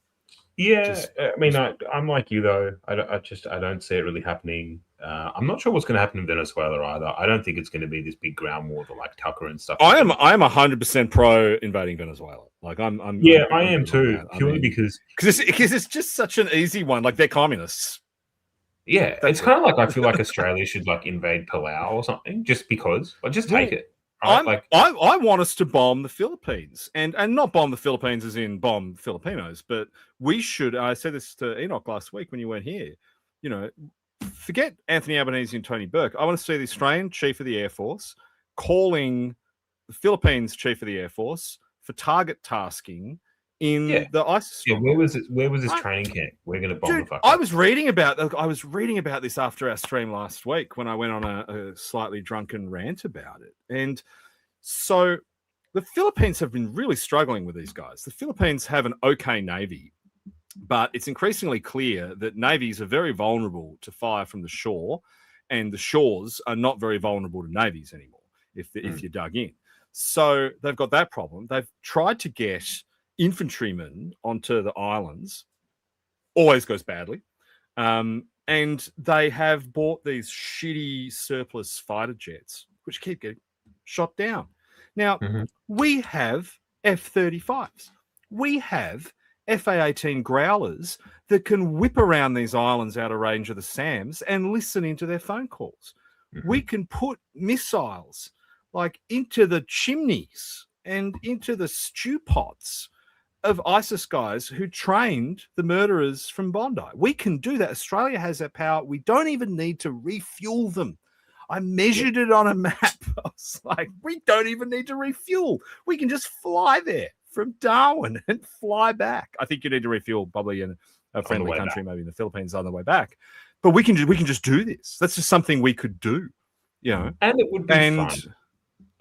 I'm like you, though. I don't see it really happening. I'm not sure what's going to happen in Venezuela either. I don't think it's going to be this big ground war like Tucker and stuff. I am 100% pro invading Venezuela. Like I am too. Purely because it's just such an easy one. Like they're communists. Yeah, it's kind of like I feel like Australia should like invade Palau or something just because. Like just take it. Right? I want us to bomb the Philippines and not bomb the Philippines as in bomb Filipinos, but we should. I said this to Enoch last week when you weren't here. Forget Anthony Albanese and Tony Burke. I want to see the Australian Chief of the Air Force calling the Philippines Chief of the Air Force for target tasking in the ISIS. Yeah, where was his training camp? We're going to bomb the fuck. I was reading about this after our stream last week when I went on a slightly drunken rant about it. And so the Philippines have been really struggling with these guys. The Philippines have an okay navy, but it's increasingly clear that navies are very vulnerable to fire from the shore, and the shores are not very vulnerable to navies anymore if you dug in. So they've got that problem. They've tried to get infantrymen onto the islands. Always goes badly. And they have bought these shitty surplus fighter jets, which keep getting shot down. Now, we have F-35s. We have FA-18 Growlers that can whip around these islands out of range of the SAMs and listen into their phone calls. We can put missiles like into the chimneys and into the stew pots of ISIS guys who trained the murderers from Bondi. We can do that. Australia has that power. We don't even need to refuel them. I measured it on a map. I was like, we don't even need to refuel. We can just fly there from Darwin and fly back. I think you need to refuel probably in a friendly country, maybe in the Philippines on the way back. But we can just do this. That's just something we could do, And it would be fun.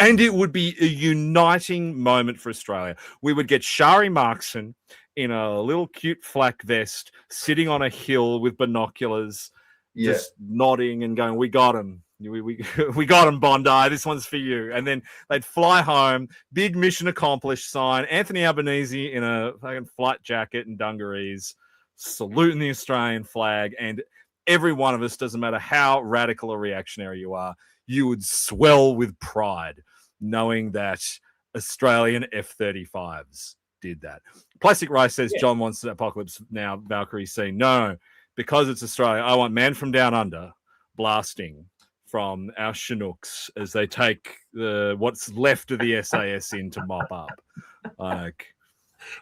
And it would be a uniting moment for Australia. We would get Shari Markson in a little cute flak vest, sitting on a hill with binoculars, just nodding and going, "We got him. We got him, Bondi. This one's for you." And then they'd fly home, big mission accomplished sign. Anthony Albanese in a fucking flight jacket and dungarees, saluting the Australian flag. And every one of us, doesn't matter how radical or reactionary you are, you would swell with pride knowing that Australian F-35s did that. Plastic Rice says John wants the apocalypse now. Valkyrie saying no, because it's Australia. I want Man from Down Under blasting from our Chinooks as they take what's left of the SAS in to mop up. Like,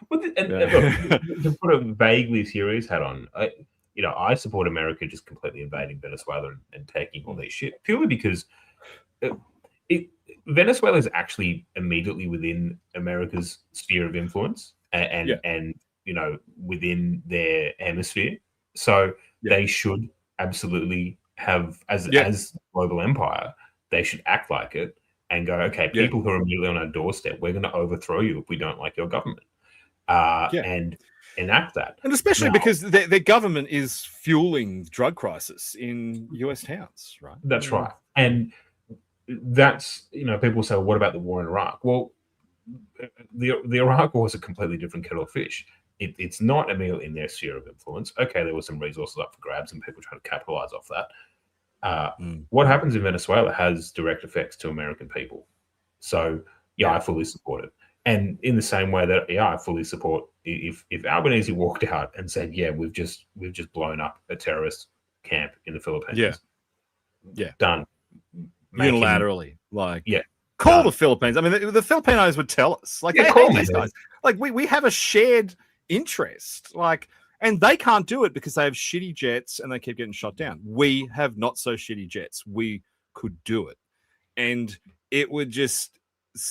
look, to put a vaguely serious hat on, I support America just completely invading Venezuela and taking all this shit purely because Venezuela is actually immediately within America's sphere of influence and within their hemisphere. So they should absolutely have, as global empire, they should act like it and go, okay, people who are immediately on our doorstep, we're going to overthrow you if we don't like your government. And enact that. And especially because their government is fueling drug crisis in US towns, right? That's right. And that's, people say, well, what about the war in Iraq? Well, the Iraq war is a completely different kettle of fish. It's not immediately in their sphere of influence. Okay, there were some resources up for grabs and people trying to capitalize off that. What happens in Venezuela has direct effects to American people. So, I fully support it. And in the same way that, I fully support if Albanese walked out and said, we've just blown up a terrorist camp in the Philippines. Yeah. Done. Unilaterally. Call the Philippines. I mean, the Filipinos would tell us, like, hey, these guys, like, we have a shared interest, like, and they can't do it because they have shitty jets and they keep getting shot down. We have not so shitty jets. We could do it. And it would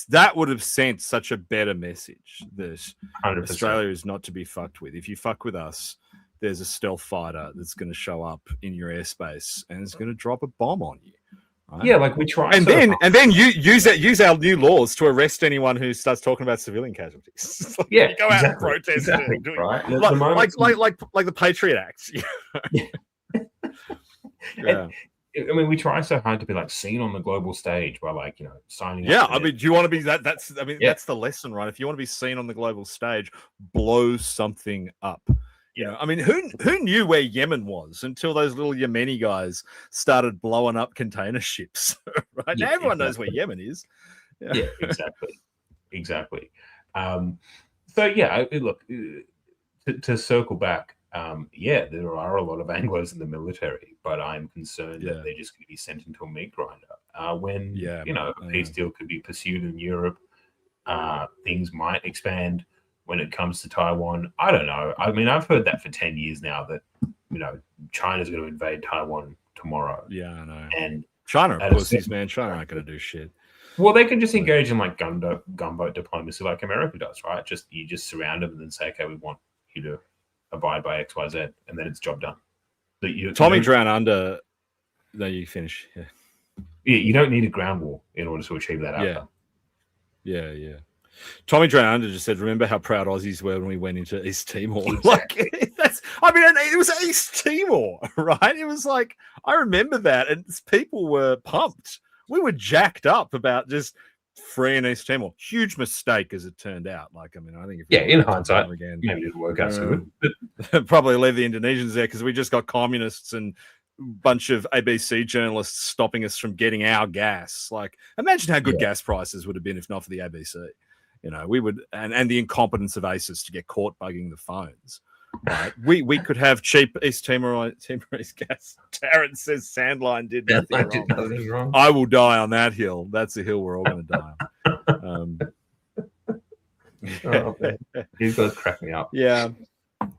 that would have sent such a better message that 100%. Australia is not to be fucked with. If you fuck with us, there's a stealth fighter that's going to show up in your airspace and it's going to drop a bomb on you. Right? Yeah, like we try. And then you use our new laws to arrest anyone who starts talking about civilian casualties. You go out and protest, right? Like the Patriot Act. I mean, we try so hard to be like seen on the global stage by signing. Yeah, I mean, do you want to be that? That's the lesson, right? If you want to be seen on the global stage, blow something up. I mean, who knew where Yemen was until those little Yemeni guys started blowing up container ships? Right now, everyone knows where Yemen is. Yeah, exactly. So look, to circle back. There are a lot of Anglos in the military, but I'm concerned that they're just going to be sent into a meat grinder. When a peace deal could be pursued in Europe, things might expand. When it comes to Taiwan, I don't know. I mean, I've heard that for 10 years now that China's going to invade Taiwan tomorrow. Yeah, I know. And China are pussies, man. China aren't going to do shit. Well, they can just engage in like gunboat diplomacy, like America does, right? You just surround them and then say, okay, we want you to abide by X, Y, Z, and then it's job done. Tommy Drown Under. No, you finish. Yeah, you don't need a ground war in order to achieve that outcome. Yeah. Tommy Drown Under just said, "Remember how proud Aussies were when we went into East Timor?" Exactly. It was East Timor, right? It was like I remember that, and people were pumped. We were jacked up about just freeing East Timor. Huge mistake, as it turned out. I think in hindsight, maybe it didn't work out so good. Probably leave the Indonesians there because we just got communists and a bunch of ABC journalists stopping us from getting our gas. Like, imagine how good gas prices would have been if not for the ABC. We would, and the incompetence of ACES to get caught bugging the phones. Right? We could have cheap East Timorese gas. Taryn says Sandline did nothing wrong. I will die on that hill. That's a hill we're all going to die on. These guys crack me up. Yeah,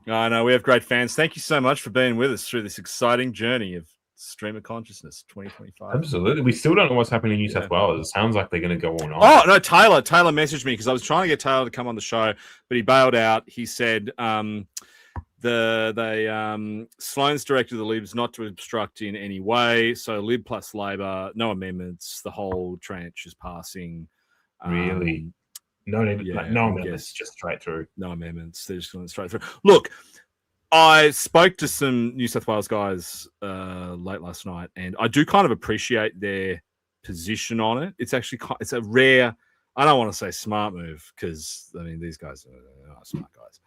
I know. We have great fans. Thank you so much for being with us through this exciting journey of Stream of Consciousness 2025. Absolutely. We still don't know what's happening in New South Wales. It sounds like they're going to go on. Oh, no, Taylor messaged me because I was trying to get Taylor to come on the show, but he bailed out. He said Sloan's directed the Libs not to obstruct in any way. So Lib plus Labor, no amendments. The whole tranche is passing. Really? No amendments, just straight through. No amendments. They're just going straight through. Look, I spoke to some New South Wales guys late last night, and I do kind of appreciate their position on it. It's actually it's a rare. I don't want to say smart move because these guys are smart guys,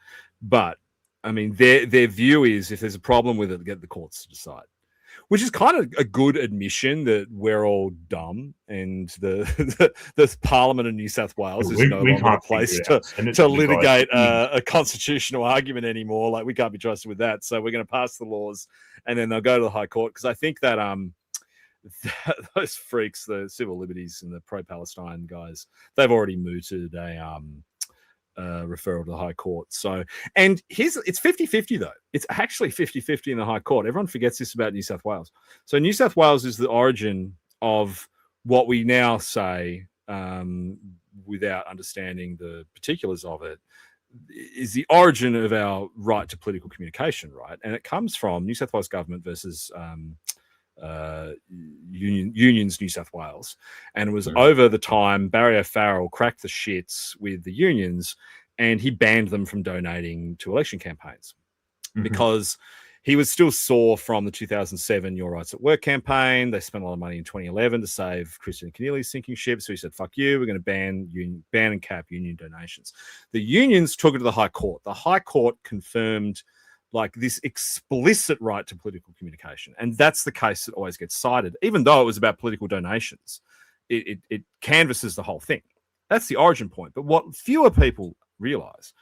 but their view is if there's a problem with it, get the courts to decide. which is kind of a good admission that we're all dumb, and the Parliament of New South Wales is no longer a place to litigate a constitutional argument anymore. Like, we can't be trusted with that, so we're going to pass the laws, and then they'll go to the High Court, because I think that those freaks, the civil liberties and the pro-Palestine guys, they've already mooted a referral to the High Court. So, and it's 50-50 though. It's actually 50-50 in the High Court. Everyone forgets this about New South Wales. So New South Wales is the origin of what we now say, without understanding the particulars of it, is the origin of our right to political communication, right? And it comes from New South Wales government versus Unions New South Wales, and it was over the time Barry O'Farrell cracked the shits with the unions, and he banned them from donating to election campaigns because he was still sore from the 2007 Your Rights at Work campaign. They spent a lot of money in 2011 to save Christian Keneally's sinking ship, so he said, fuck you, we're going to ban and cap union donations. The unions took it to the High Court. The High Court confirmed like this explicit right to political communication. And that's the case that always gets cited, even though it was about political donations. It canvasses the whole thing. That's the origin point. But what fewer people realize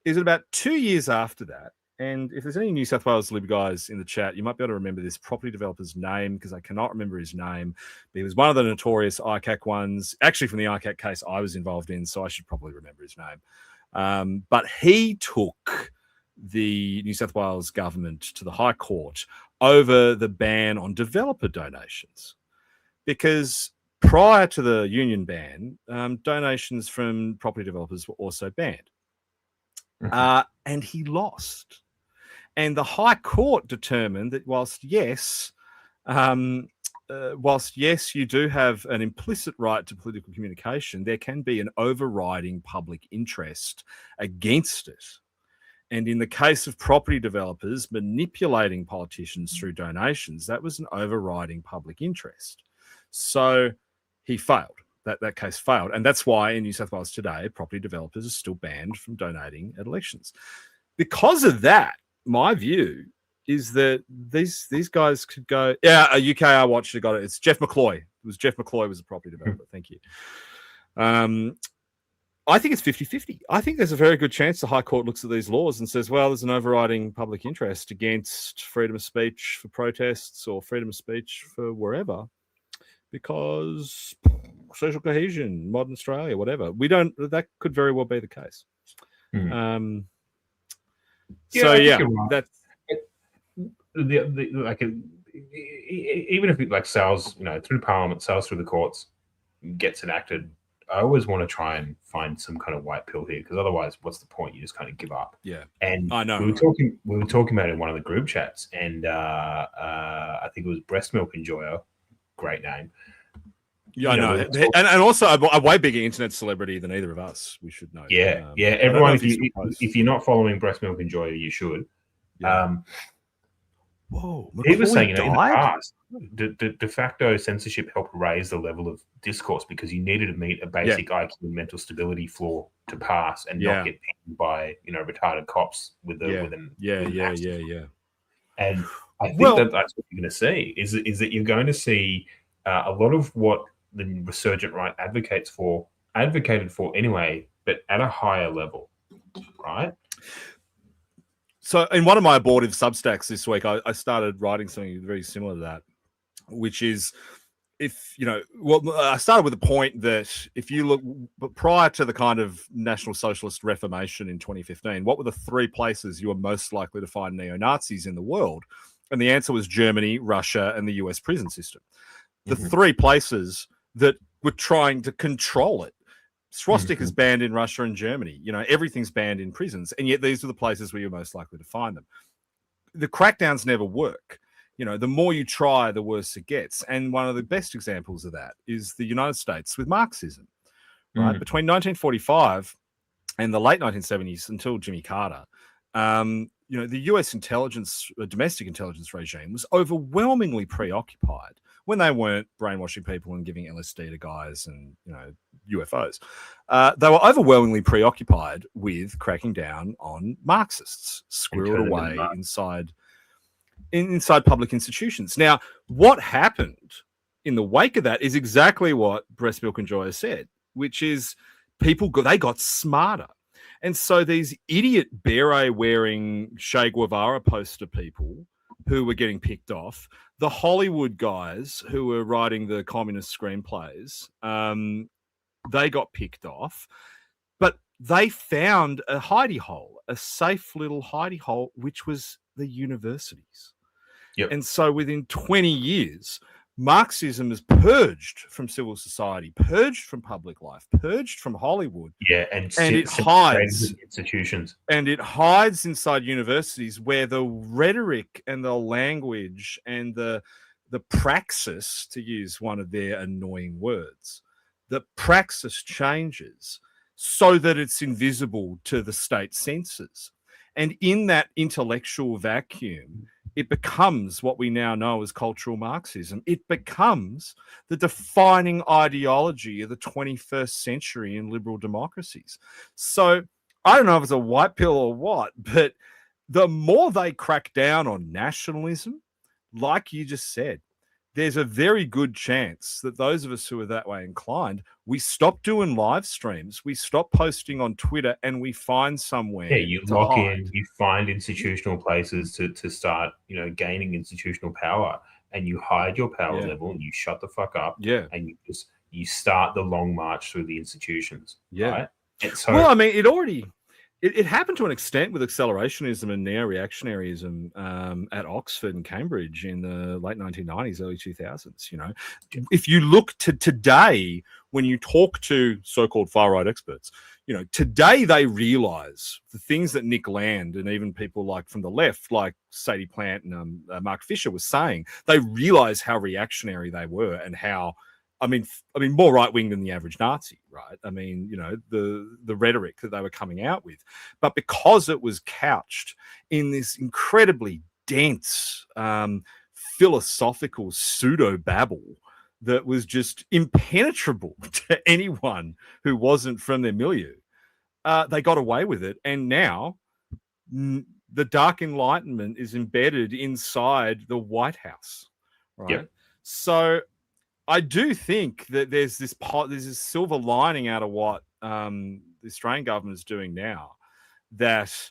is that about 2 years after that, and if there's any New South Wales Lib guys in the chat, you might be able to remember this property developer's name, because I cannot remember his name. But he was one of the notorious ICAC ones, actually from the ICAC case I was involved in, so I should probably remember his name. But he took the New South Wales government to the High Court over the ban on developer donations, because prior to the union ban, donations from property developers were also banned. And he lost. And the High Court determined that whilst yes, you do have an implicit right to political communication, there can be an overriding public interest against it. And in the case of property developers manipulating politicians through donations, that was an overriding public interest. So he failed. That case failed. And that's why in New South Wales today, property developers are still banned from donating at elections. Because of that, my view is that these guys could go, a UKR Watcher got it. It's Jeff McCloy. It was Jeff McCloy was a property developer. Thank you. I think it's 50-50. I think there's a very good chance the High Court looks at these laws and says, well, there's an overriding public interest against freedom of speech for protests or freedom of speech for wherever, because social cohesion, modern Australia, whatever. That could very well be the case. Right. That's even if it like sails, through Parliament, sails through the courts, gets enacted, I always want to try and find some kind of white pill here, because otherwise, what's the point? You just kind of give up. Yeah, and I know. We were talking about it in one of the group chats, and I think it was Breast Milk Enjoyer, great name. Yeah, I know. And also a way bigger internet celebrity than either of us. We should know. Yeah, everyone, if you're not following Breast Milk Enjoyer, you should. Yeah. Whoa, he was saying, in the past, de facto censorship helped raise the level of discourse, because you needed to meet a basic IQ and mental stability floor to pass, and not get pinned by retarded cops with an And I think that's what you're going to see is that you're going to see a lot of what the resurgent right advocated for anyway, but at a higher level, right? So in one of my abortive Substacks this week, I started writing something very similar to that, which is, I started with the point that if you look prior to the kind of National Socialist Reformation in 2015, what were the three places you were most likely to find neo-Nazis in the world? And the answer was Germany, Russia, and the US prison system. The three places that were trying to control it. Swastika is banned in Russia and Germany. Everything's banned in prisons, and yet these are the places where you're most likely to find them. The crackdowns never work. The more you try, the worse it gets. And one of the best examples of that is the United States with Marxism, right? Between 1945 and the late 1970s until Jimmy Carter, the US domestic intelligence regime was overwhelmingly preoccupied, when they weren't brainwashing people and giving LSD to guys and, UFOs. They were overwhelmingly preoccupied with cracking down on Marxists, squirreled away inside. inside public institutions. Now, what happened in the wake of that is exactly what Breast Milk and Joy has said, which is they got smarter. And so these idiot beret-wearing Che Guevara poster people who were getting picked off, the Hollywood guys who were writing the communist screenplays, they got picked off. But they found a hidey hole, a safe little hidey hole, which was the universities. Yep. And so within 20 years, Marxism is purged from civil society, purged from public life, purged from Hollywood. Yeah, and it hides institutions. And it hides inside universities where the rhetoric and the language and the praxis, to use one of their annoying words, the praxis changes so that it's invisible to the state censors. And in that intellectual vacuum, it becomes what we now know as cultural Marxism. It becomes the defining ideology of the 21st century in liberal democracies. So I don't know if it's a white pill or what, but the more they crack down on nationalism, like you just said, there's a very good chance that those of us who are that way inclined, we stop doing live streams, we stop posting on Twitter, and we find somewhere. Yeah, you lock in, you find institutional places to start, gaining institutional power, and you hide your power level, and you shut the fuck up. Yeah, and you start the long march through the institutions. Yeah. Right? And so, well, I mean, it happened to an extent with accelerationism and neo-reactionaryism at Oxford and Cambridge in the late 1990s, early 2000s. If you look to today, when you talk to so-called far-right experts, today they realize the things that Nick Land and even people like from the left, like Sadie Plant and Mark Fisher was saying, they realize how reactionary they were and how, I mean, more right-wing than the average Nazi, right? I mean, the rhetoric that they were coming out with. But because it was couched in this incredibly dense, philosophical pseudo-babble that was just impenetrable to anyone who wasn't from their milieu, they got away with it. And now the Dark Enlightenment is embedded inside the White House, right? Yep. So I do think that there's this silver lining out of what the Australian government is doing now, that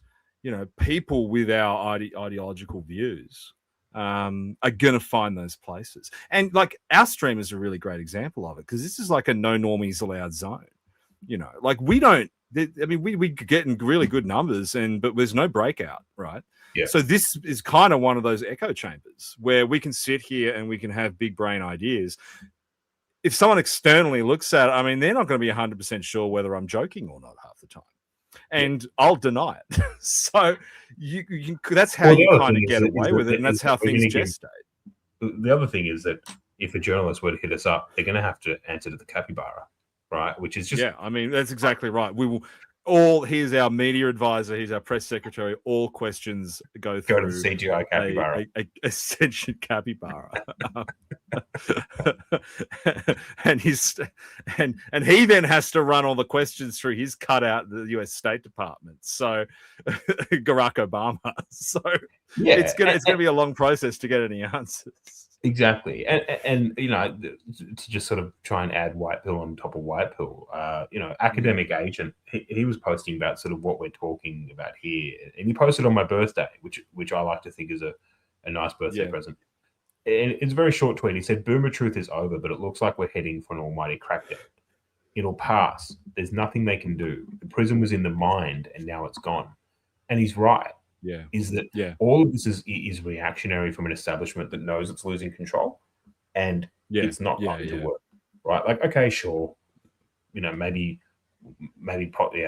people with our ideological views are going to find those places. And like our stream is a really great example of it, because this is like a no normies allowed zone. Like we don't. We get in really good numbers, but there's no breakout, right? Yeah. So this is kind of one of those echo chambers where we can sit here and we can have big brain ideas. If someone externally looks at it, they're not going to be 100% sure whether I'm joking or not half the time. And I'll deny it. So that's how you kind of get away with it, and that's how things gestate. The other thing is that if a journalist were to hit us up, they're going to have to answer to the capybara, right? Which is just... Yeah, that's exactly right. We will... here's our media advisor, here's our press secretary, all questions go through to the CGI capybara. A sentient capybara. and he then has to run all the questions through his cutout at the US State Department. So Barack Obama. So it's gonna be a long process to get any answers. Exactly. And to just sort of try and add white pill on top of white pill, academic agent, he was posting about sort of what we're talking about here. And he posted on my birthday, which I like to think is a nice birthday present. And it's a very short tweet. He said, "Boomer truth is over, but it looks like we're heading for an almighty crackdown. It'll pass. There's nothing they can do. The prison was in the mind and now it's gone." And he's right. Yeah. Is that all of this is reactionary from an establishment that knows it's losing control, and it's not going to work, right? Like, okay, sure, maybe,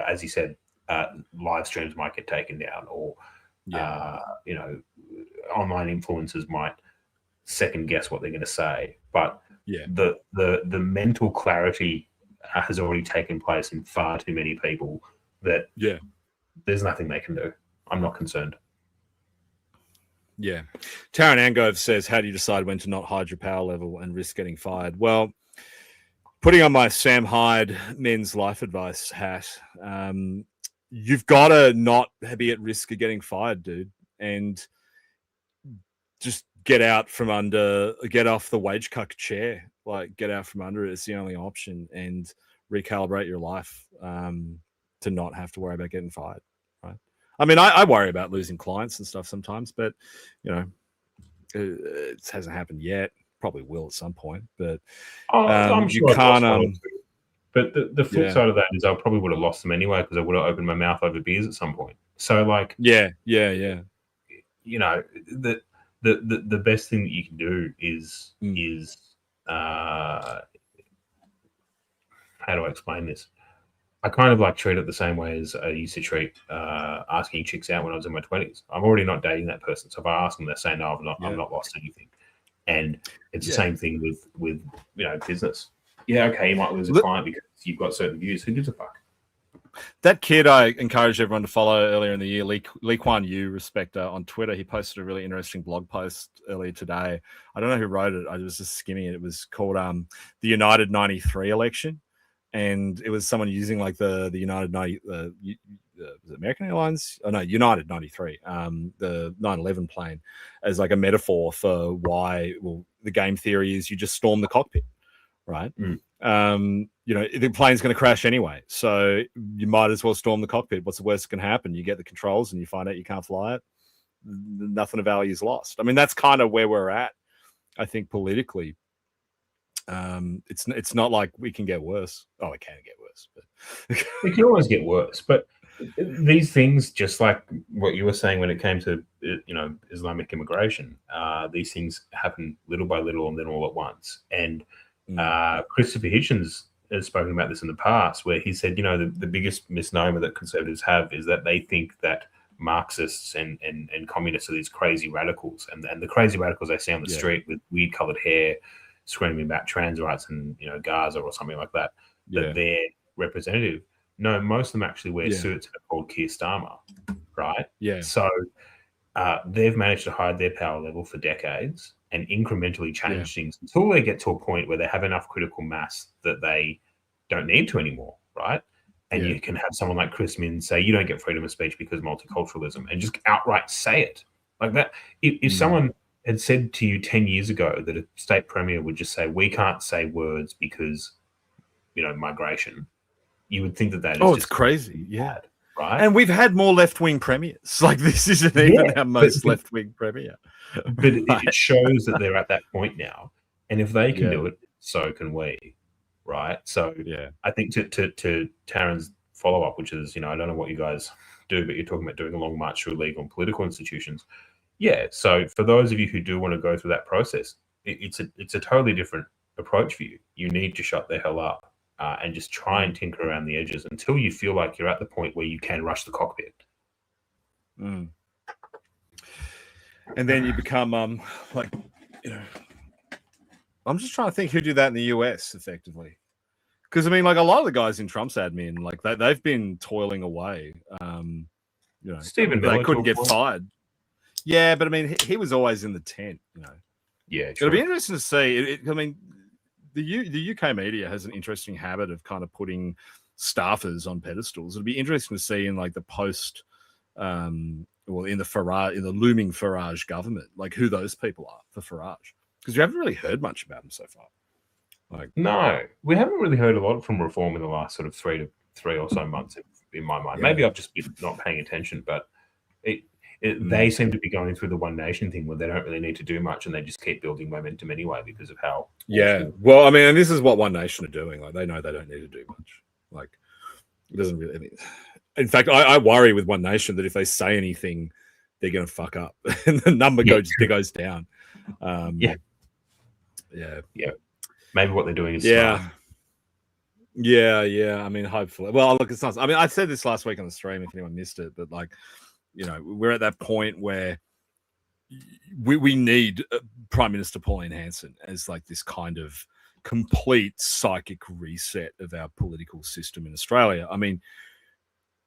as you said, live streams might get taken down, or online influencers might second guess what they're going to say, but the mental clarity has already taken place in far too many people that there's nothing they can do. I'm not concerned. Yeah. Taran Angove says, how do you decide when to not hide your power level and risk getting fired? Well, putting on my Sam Hyde men's life advice hat, you've got to not be at risk of getting fired, dude. And just get off the wage cuck chair, like get out from under it. It's the only option, and recalibrate your life to not have to worry about getting fired. Right? I mean, I worry about losing clients and stuff sometimes, but it hasn't happened yet. Probably will at some point, but I'm sure you can't. But the flip side of that is I probably would have lost them anyway because I would have opened my mouth over beers at some point. So like, yeah. The best thing that you can do is how do I explain this? I kind of like treat it the same way as I used to treat asking chicks out when I was in my 20s. I'm already not dating that person, so if I ask them, they say no, I'm not lost anything. And it's the same thing with business. Yeah, okay, you might lose a client because you've got certain views. Who gives a fuck? That kid I encouraged everyone to follow earlier in the year, Lee Kuan Yew, respecter, on Twitter. He posted a really interesting blog post earlier today. I don't know who wrote it. I was just skimming it. It was called the United 93 election. And it was someone using like the United 90, was it American Airlines? Oh no, United 93, the 9/11 plane, as like a metaphor for why. Well, the game theory is you just storm the cockpit, right? The plane's going to crash anyway, so you might as well storm the cockpit. What's the worst that can happen? You get the controls and you find out you can't fly it. Nothing of value is lost. I mean, that's kind of where we're at, I think, politically. It's not like we can get worse. Oh, it can get worse, but it can always get worse. But these things, just like what you were saying when it came to Islamic immigration, these things happen little by little and then all at once. And Christopher Hitchens has spoken about this in the past, where he said, the biggest misnomer that conservatives have is that they think that Marxists and communists are these crazy radicals, and the crazy radicals they see on the street with weird colored hair screaming about trans rights and Gaza or something like that, that they're representative. No, most of them actually wear suits that are called Keir Starmer, right? Yeah. So they've managed to hide their power level for decades and incrementally change things until they get to a point where they have enough critical mass that they don't need to anymore, right? And you can have someone like Chris Minns say, you don't get freedom of speech because of multiculturalism, and just outright say it like that. If someone had said to you 10 years ago that a state premier would just say, we can't say words because, migration, you would think that is it's crazy. Bad, right? And we've had more left-wing premiers. Like, this isn't even our most left-wing premier. But it shows that they're at that point now. And if they can do it, so can we, right? So I think to Taryn's follow-up, which is, I don't know what you guys do, but you're talking about doing a long march through legal and political institutions. Yeah, so for those of you who do want to go through that process, it's a totally different approach for you. You need to shut the hell up and just try and tinker around the edges until you feel like you're at the point where you can rush the cockpit. And then you become I'm just trying to think who did that in the US effectively. Because, I mean, like, a lot of the guys in Trump's admin, like, they've been toiling away. Stephen Miller, they couldn't get fired. Yeah, but I mean, he was always in the tent, Yeah, It'll be interesting to see. I mean, the UK media has an interesting habit of kind of putting staffers on pedestals. It'll be interesting to see in like the post, in the looming Farage government, like who those people are for Farage, because we haven't really heard much about them so far. Like, no, we haven't really heard a lot from Reform in the last sort of three or so months, in my mind. Maybe I've just been not paying attention, but they seem to be going through the One Nation thing where they don't really need to do much and they just keep building momentum anyway because of how. Yeah. Well, I mean, and this is what One Nation are doing. Like, they know they don't need to do much. Like, it doesn't really. I mean, in fact, I worry with One Nation that if they say anything, they're going to fuck up and the number goes down. Yeah. Maybe what they're doing is smart. Yeah. I mean, hopefully. Well, look, it's not. I mean, I said this last week on the stream if anyone missed it, but like, we're at that point where we need Prime Minister Pauline Hanson as like this kind of complete psychic reset of our political system in Australia. I mean,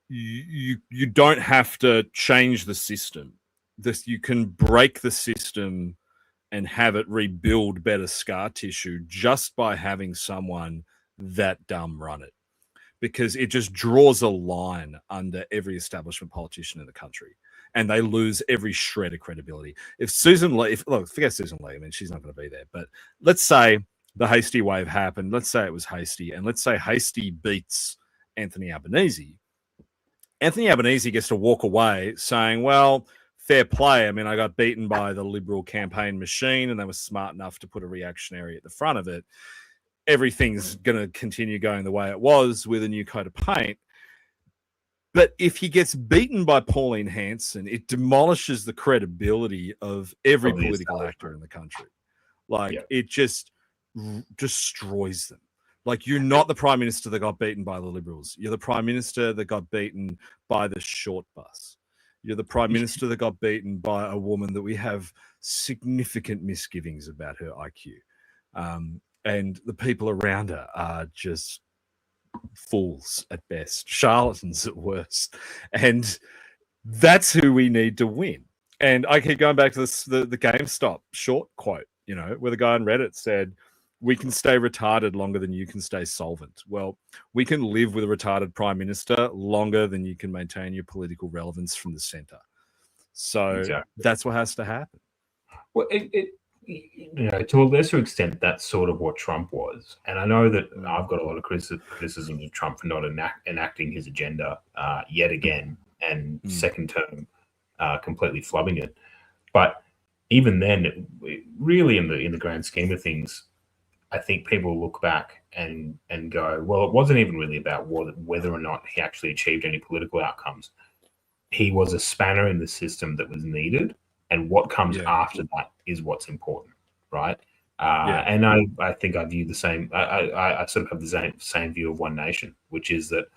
you don't have to change the system. You can break the system and have it rebuild better scar tissue just by having someone that dumb run it. Because it just draws a line under every establishment politician in the country. and they lose every shred of credibility. If Susan Lee, look, forget Susan Lee, I mean, she's not going to be there, but let's say the Hastie wave happened. Let's say it was Hastie, and let's say Hastie beats Anthony Albanese. Anthony Albanese gets to walk away saying, well, fair play. I mean, I got beaten by the Liberal campaign machine, and they were smart enough to put a reactionary at the front of it. Everything's going to continue going the way it was with a new coat of paint. But if he gets beaten by Pauline Hanson, it demolishes the credibility of every political actor in the country. Like, it just destroys them. Like, you're not the Prime Minister that got beaten by the Liberals. You're the Prime Minister that got beaten by the short bus. You're the Prime Minister that got beaten by a woman that we have significant misgivings about her IQ. And the people around her are just fools at best, charlatans at worst. And that's who we need to win. And I keep going back to this, the GameStop short quote, you know, where the guy on Reddit said, we can stay retarded longer than you can stay solvent. Well, we can live with a retarded prime minister longer than you can maintain your political relevance from the center. So that's what has to happen. Well, you know, to a lesser extent, that's sort of what Trump was. And I know that I've got a lot of criticism of Trump for not enacting his agenda yet again, and second term completely flubbing it. But even then, really in the grand scheme of things, I think people look back and go, well, it wasn't even really about whether or not he actually achieved any political outcomes. He was a spanner in the system that was needed, and what comes after that is what's important, right? And I think I view the same. I sort of have the same view of One Nation, which is that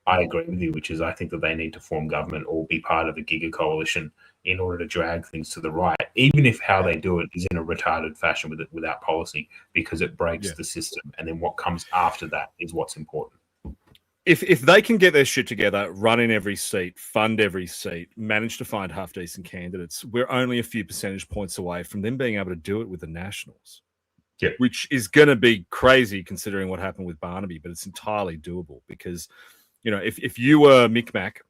I agree with you, which is I think that they need to form government or be part of a giga coalition in order to drag things to the right, even if how they do it is in a retarded fashion without policy, because it breaks the system. And then what comes after that is what's important. If they can get their shit together, run in every seat, fund every seat, manage to find half-decent candidates, we're only a few percentage points away from them being able to do it with the Nationals, which is going to be crazy considering what happened with Barnaby, but it's entirely doable because, you know, if you were Micmac,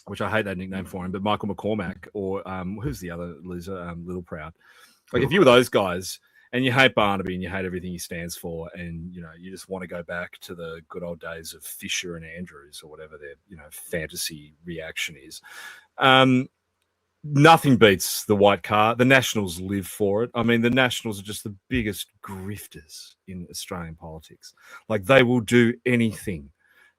which I hate that nickname for him, but Michael McCormack or who's the other loser, Little Proud, like if you were those guys and you hate Barnaby and you hate everything he stands for, and you know you just want to go back to the good old days of Fisher and Andrews or whatever their fantasy reaction is, nothing beats the white car. The Nationals live for it. I mean, the Nationals are just the biggest grifters in Australian politics. Like, they will do anything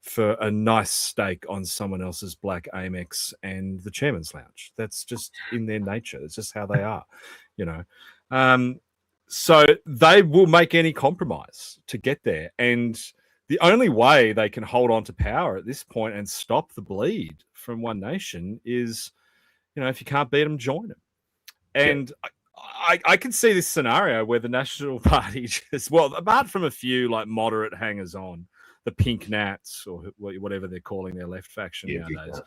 for a nice steak on someone else's black Amex and the chairman's lounge. That's just in their nature. It's just how they are, you know. So they will make any compromise to get there. And the only way they can hold on to power at this point and stop the bleed from One Nation is, you know, if you can't beat them, join them. And I can see this scenario where the National Party just, well, apart from a few like moderate hangers on, the Pink Nats or whatever they're calling their left faction nowadays,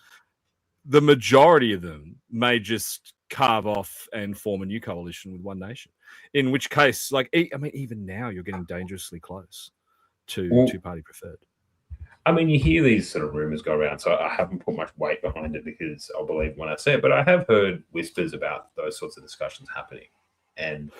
the majority of them may just carve off and form a new coalition with One Nation. In which case, like, I mean, even now you're getting dangerously close to two-party preferred. I mean, you hear these sort of rumors go around, so I haven't put much weight behind it because I'll believe when I say it, but I have heard whispers about those sorts of discussions happening. And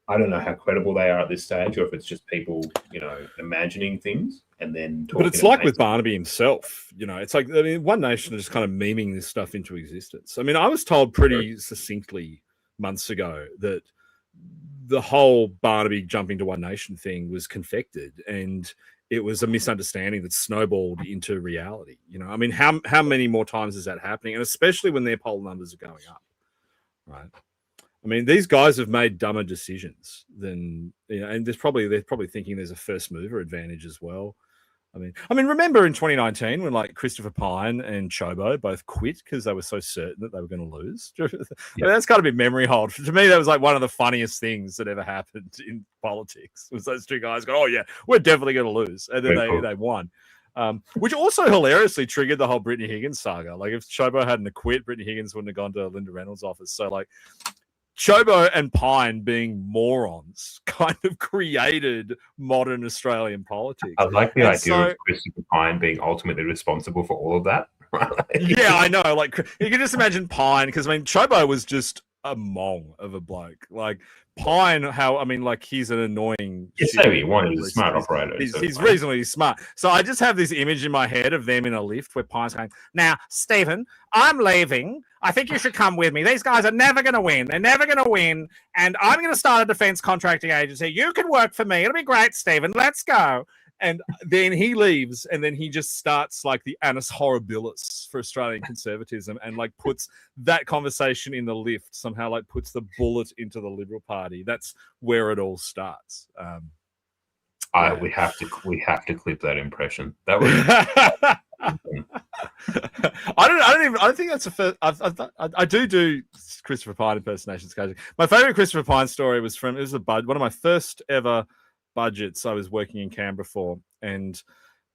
I don't know how credible they are at this stage, or if it's just people, you know, imagining things and then talking. But it's like with Barnaby himself, you know, it's like, I mean, One Nation is just kind of memeing this stuff into existence. I mean, I was told pretty succinctly months ago that the whole Barnaby jumping to One Nation thing was confected, and it was a misunderstanding that snowballed into reality. You know, I mean, how many more times is that happening? And especially when their poll numbers are going up, right? I mean, these guys have made dumber decisions than, you know, and they're probably thinking there's a first mover advantage as well. I mean, remember in 2019 when like Christopher Pyne and Chobo both quit because they were so certain that they were going to lose? I mean, that's got to be memory hold. To me, that was like one of the funniest things that ever happened in politics, was those two guys go, oh yeah, we're definitely going to lose. And then they won. Which also hilariously triggered the whole Brittany Higgins saga. Like, if Chobo hadn't quit, Brittany Higgins wouldn't have gone to Linda Reynolds' office. So like, Chobo and Pyne being morons kind of created modern Australian politics. I like the idea of Christopher Pyne being ultimately responsible for all of that. Yeah, I know. Like, you can just imagine Pine, because I mean, Chobo was just a mong of a bloke. Like Pine, he's an annoying. You say what you want. He's a smart operator. He's reasonably smart. So I just have this image in my head of them in a lift where Pine's going, "Now, Stephen, I'm leaving. I think you should come with me. These guys are never going to win. They're never going to win. And I'm going to start a defense contracting agency. You can work for me. It'll be great, Stephen. Let's go." And then he leaves, and then he just starts like the annus horribilis for Australian conservatism, and like puts that conversation in the lift, somehow like puts the bullet into the Liberal Party. That's where it all starts. We have to clip that impression. That was. I don't think that's a first. I do Christopher Pine impersonations occasionally. My favorite Christopher Pine story was one of my first ever budgets. I was working in Canberra for, and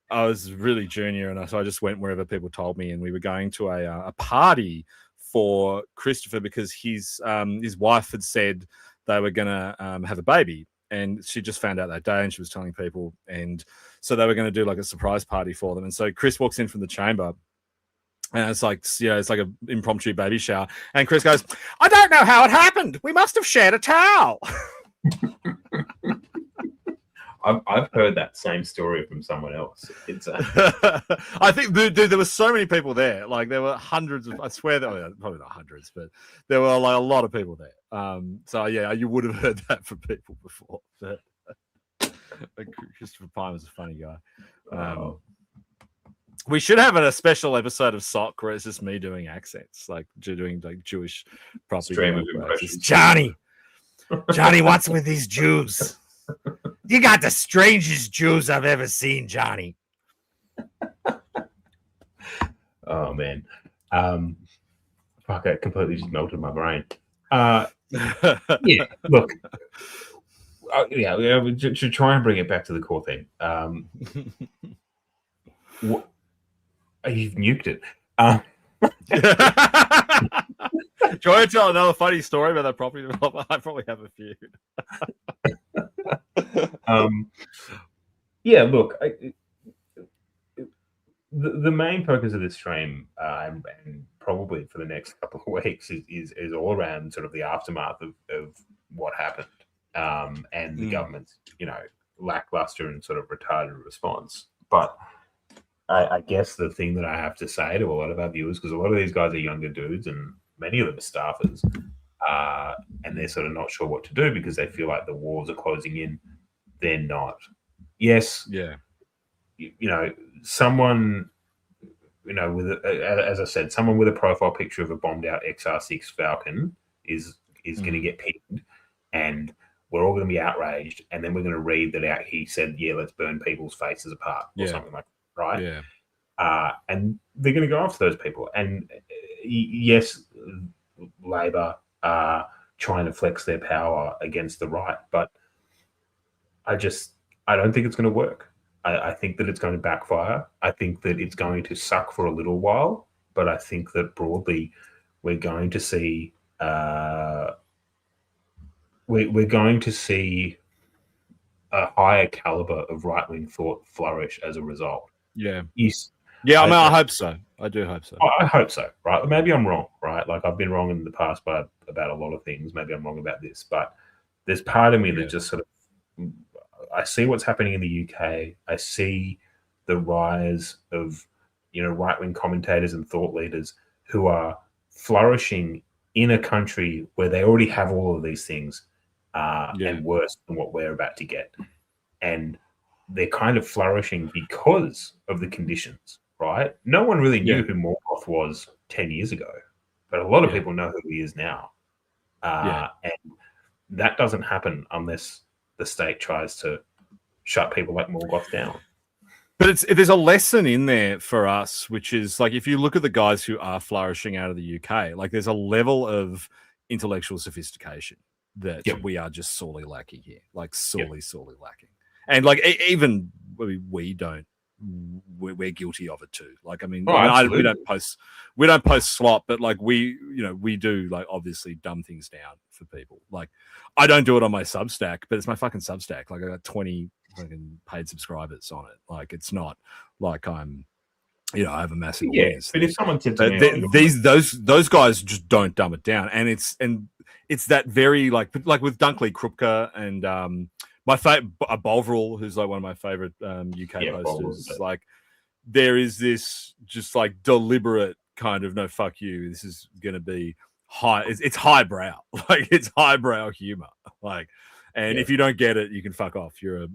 I was really junior, and so I just went wherever people told me, and we were going to a party for Christopher because his wife had said they were going to have a baby, and she just found out that day, and she was telling people, and so they were going to do like a surprise party for them. And so Chris walks in from the chamber, and it's like an impromptu baby shower, and Chris goes, "I don't know how it happened. We must have shared a towel." I've heard that same story from someone else. It's I think, dude, there were so many people there. Like there were hundreds of. I swear that probably not hundreds, but there were like a lot of people there. So yeah, you would have heard that from people before. But Christopher Pine was a funny guy. We should have a special episode of Sock where it's just me doing accents, like doing like Jewish property. Johnny, what's with these Jews? You got the strangest Jews I've ever seen, Johnny. Oh man, fuck! It completely just melted my brain. Yeah, look, we should try and bring it back to the core thing. You've nuked it. Do you want to tell another funny story about that property developer? I probably have a few. Yeah, look, the main focus of this stream, and probably for the next couple of weeks, is all around sort of the aftermath of what happened, and the government's, lackluster and sort of retarded response. But I guess the thing that I have to say to a lot of our viewers, because a lot of these guys are younger dudes and many of them are staffers, and they're sort of not sure what to do because they feel like the walls are closing in. They're not. Yes. Yeah. Someone, as I said, someone with a profile picture of a bombed out XR6 Falcon is going to get pinned, and we're all going to be outraged. And then we're going to read that out. He said, "Yeah, let's burn people's faces apart," or something like that, right? Yeah. And they're going to go after those people. And yes, Labor are trying to flex their power against the right, but I don't think it's going to work. I think that it's going to backfire. I think that it's going to suck for a little while, but I think that broadly we're going to see we're going to see a higher caliber of right-wing thought flourish as a result. Yeah. Yes. Yeah, I hope so. I do hope so. I hope so, right? Maybe I'm wrong, right? Like I've been wrong in the past about a lot of things. Maybe I'm wrong about this, but there's part of me that just sort of, I see what's happening in the UK. I see the rise of, right-wing commentators and thought leaders who are flourishing in a country where they already have all of these things, and worse than what we're about to get. And they're kind of flourishing because of the conditions, right? No one really knew who Morgoth was 10 years ago, but a lot of people know who he is now. And that doesn't happen unless the state tries to shut people like Morgoth down. But there's a lesson in there for us, which is like, if you look at the guys who are flourishing out of the UK, like there's a level of intellectual sophistication that we are just sorely lacking here, like sorely lacking. And like even we don't, we're guilty of it too. Like, I mean, we don't post slop, but like we do like obviously dumb things down for people. Like I don't do it on my Substack, but it's my fucking Substack. Like I got 20 fucking paid subscribers on it. Like it's not like I'm I have a massive audience. But if someone said to me, those guys just don't dumb it down, and it's that very like with Dunkley Krupke and my favorite Bovril, who's like one of my favorite UK posters. Like there is this just like deliberate kind of no, fuck you. This is going to be high. It's highbrow, like it's highbrow humor, like. And if you don't get it, you can fuck off. You're a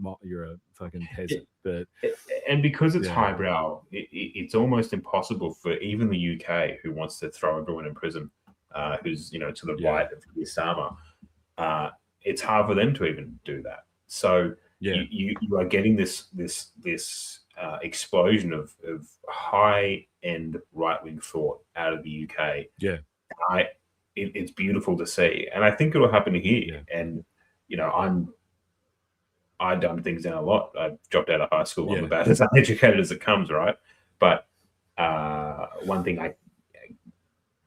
fucking peasant. But because it's highbrow, it's almost impossible for even the UK, who wants to throw everyone in prison, who's to the right of Osama. It's hard for them to even do that. So you are getting this explosion of high end right wing thought out of the UK. Yeah, it's beautiful to see, and I think it'll happen here. Yeah. And I dumb things down a lot. I dropped out of high school. I'm about as uneducated as it comes, right? But one thing I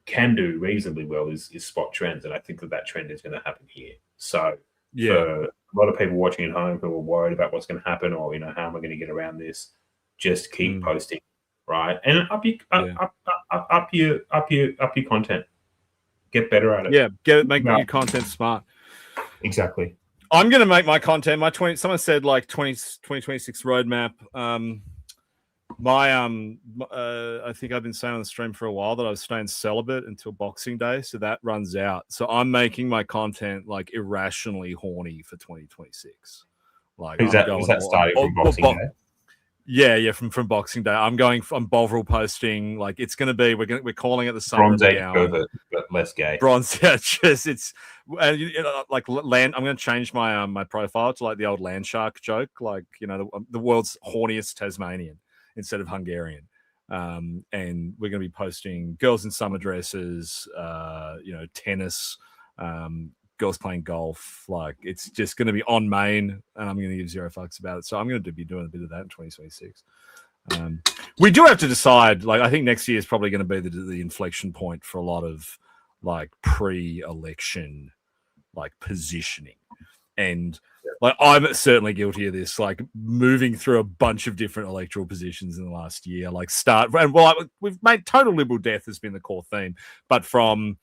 can do reasonably well is spot trends, and I think that trend is going to happen here. So for a lot of people watching at home who are worried about what's going to happen, or how am I going to get around this, just keep posting, right? And up your content. Get better at it. Yeah, make your content smart. Exactly. I'm going to make my content. Someone said like 2026 roadmap. I think I've been saying on the stream for a while that I was staying celibate until Boxing Day, so that runs out. So I'm making my content like irrationally horny for 2026 Like, is that starting from Boxing Day? Yeah, from Boxing Day. I'm Bovril posting. Like, it's going to be. We're calling it the summer Bronze Age pervert, but less gay. Bronze, yeah, just it's like land. I'm going to change my my profile to like the old land shark joke, like the world's horniest Tasmanian instead of Hungarian. And we're going to be posting girls in summer dresses, tennis, girls playing golf. Like, it's just going to be on main, and I'm going to give zero fucks about it. So I'm going to be doing a bit of that in 2026. We do have to decide. Like, I think next year is probably going to be the inflection point for a lot of like pre-election like positioning. And like, I'm certainly guilty of this, like moving through a bunch of different electoral positions in the last year, we've made total liberal death has been the core theme, but from,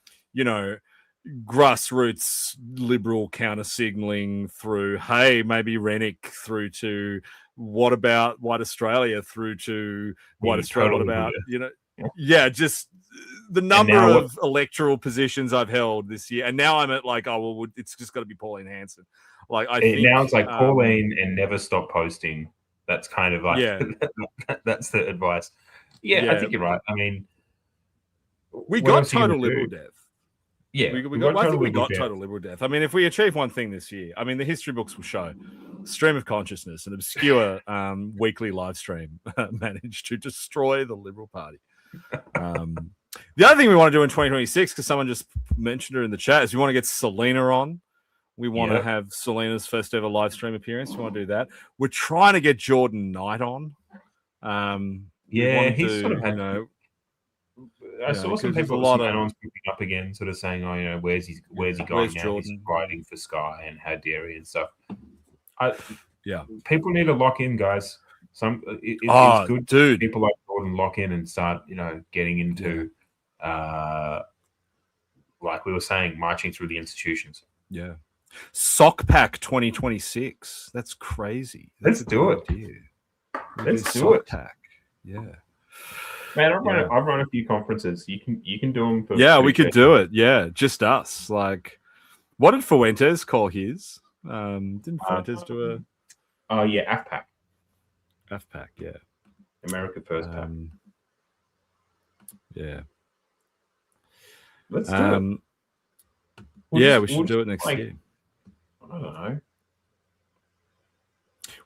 grassroots liberal counter signaling through, hey, maybe Rennick, through to what about white Australia, through to white Australia, what about, just the number of electoral positions I've held this year. And now I'm at like, it's just got to be Pauline Hanson. Like, I think now it's like Pauline and never stop posting. That's kind of like, that's the advice. Yeah, I think you're right. I mean, we got total liberal death. Yeah, we got total liberal death. I mean, if we achieve one thing this year, I mean, the history books will show stream of consciousness, an obscure weekly live stream managed to destroy the Liberal Party. The other thing we want to do in 2026, because someone just mentioned her in the chat, is we want to get Selena on. We want to have Selena's first ever live stream appearance. We want to do that. We're trying to get Jordan Knight on. He's sort of had, I saw some people picking up again, sort of saying, "Oh, where's he going now? Jordan? He's writing for Sky, and how dare he and stuff." People need to lock in, guys. It's good, dude. People like Jordan lock in and start, getting into, like we were saying, marching through the institutions. Yeah. Sock Pack 2026. That's crazy. Let's do it. Let's do it. Pack. Yeah. Man, I've run a few conferences. You can do them. We could do it. Yeah, just us. Like, what did Fuentes call his? Didn't Fuentes do a? Oh yeah, AFPAC. AFPAC, yeah. America First Pack. Yeah. Let's do it. We should do it next year. I don't know.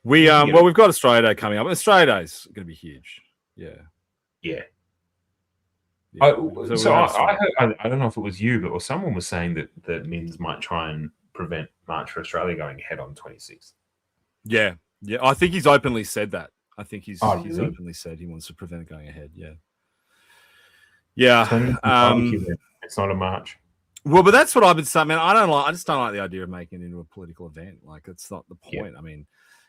We've got Australia Day coming up. Australia Day's going to be huge. Yeah. Yeah. I heard, I don't know if it was you, but someone was saying that Mins might try and prevent March for Australia going ahead on the 26th. Yeah. I think he's openly said that. I think he's openly said he wants to prevent it going ahead. Yeah. It's not a march. Well, but that's what I've been saying, man. I just don't like the idea of making it into a political event. Like, it's not the point. I mean,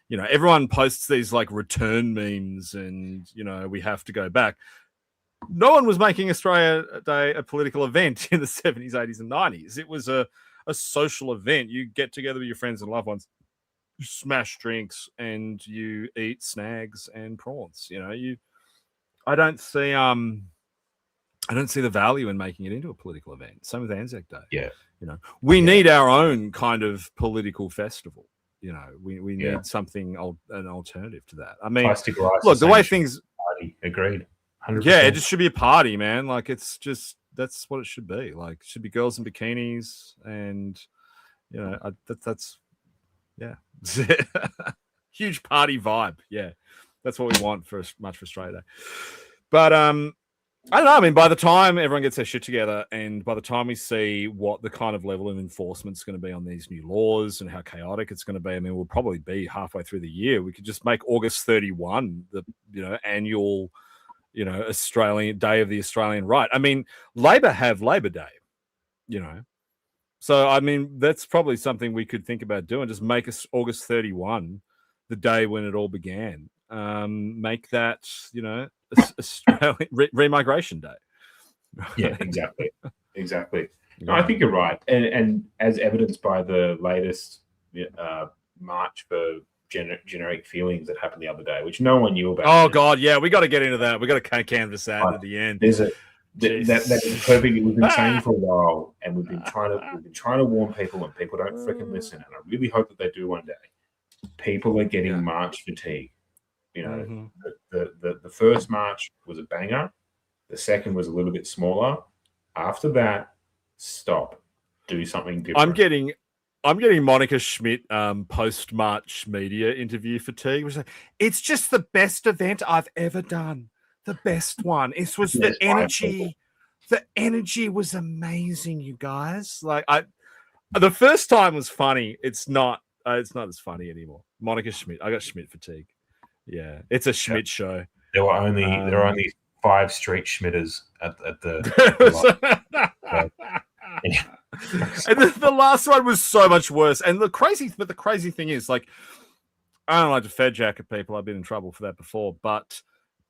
you know, everyone posts these like return memes and, you know, we have to go back. No one was making Australia Day a political event in the 70s, 80s, and 90s. It was a social event. You get together with your friends and loved ones, you smash drinks, and you eat snags and prawns. You know, I don't see the value in making it into a political event. Same with Anzac Day. Yeah. You know, we need our own kind of political festival. You know, we need something, an alternative to that. I mean, look, the way things... Party. Agreed. 100%. Yeah, it just should be a party, man. Like, it's just, that's what it should be. Like, it should be girls in bikinis and, you know, that's huge party vibe. Yeah, that's what we want for Australia Day. But I don't know. I mean, by the time everyone gets their shit together, and by the time we see what the kind of level of enforcement is going to be on these new laws and how chaotic it's going to be, I mean, we'll probably be halfway through the year. We could just make August 31 the annual, Australian Day of the Australian Right. I mean, Labor have Labor Day, So, I mean, that's probably something we could think about doing. Just make us August 31 the day when it all began. Make that, Australian re-migration day. Yeah, exactly. No, I think you're right. And as evidenced by the latest march for generic feelings that happened the other day, which no one knew about. Oh, God, yeah. We got to get into that. We got to canvass that at the end. There's that is perfect. We've been saying for a while, and we've been trying to warn people, and people don't freaking listen. And I really hope that they do one day. People are getting march fatigue. The first march was a banger. The second was a little bit smaller. After that, stop. Do something different. I'm getting Monica Schmidt post-march media interview fatigue. Which it's just the best event I've ever done. The best one. It was the energy. The energy was amazing, you guys. Like the first time was funny. It's not as funny anymore. Monica Schmidt. I got Schmidt fatigue. Yeah, it's a Schmidt show. There were only 5 street Schmitters at the and the last one was so much worse. And the crazy thing is, like, I don't like to fed jacket people. I've been in trouble for that before, but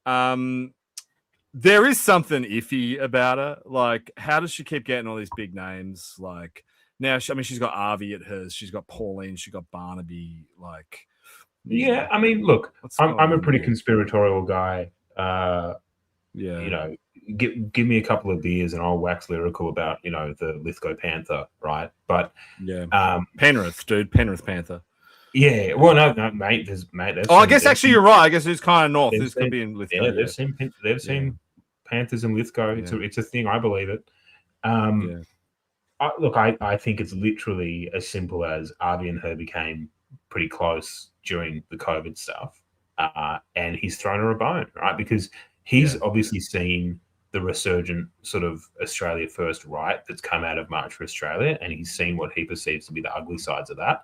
there is something iffy about her. Like, how does she keep getting all these big names? Like, now, she's got Avi at hers. She's got Pauline. She's got Barnaby. Like, yeah. I mean, look, I'm a pretty conspiratorial guy. Give me a couple of beers and I'll wax lyrical about the Lithgow Panther, right? But Penrith, dude, Penrith Panther. Yeah, well, no, mate. I guess actually you're right. I guess it's kind of north. This could be in Lithgow. Yeah, they've seen Panthers in Lithgow. It's a thing. I believe it. I think it's literally as simple as Avi and her became pretty close during the COVID stuff, and he's thrown her a bone, right? Because he's obviously seen the resurgent sort of Australia First right that's come out of March for Australia, and he's seen what he perceives to be the ugly sides of that.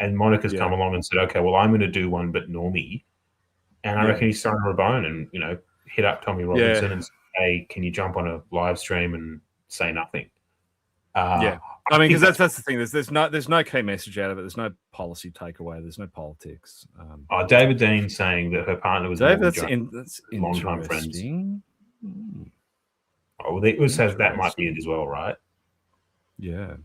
And Monica's come along and said, okay, well, I'm going to do one, but normie. And I reckon he's thrown her a bone and, hit up Tommy Robinson and say, hey, can you jump on a live stream and say nothing? I mean, because that's the thing. There's no key message out of it. There's no policy takeaway. There's no politics. David Dean saying that her partner was that's long-time friends. Well, that might be it as well, right? Yeah.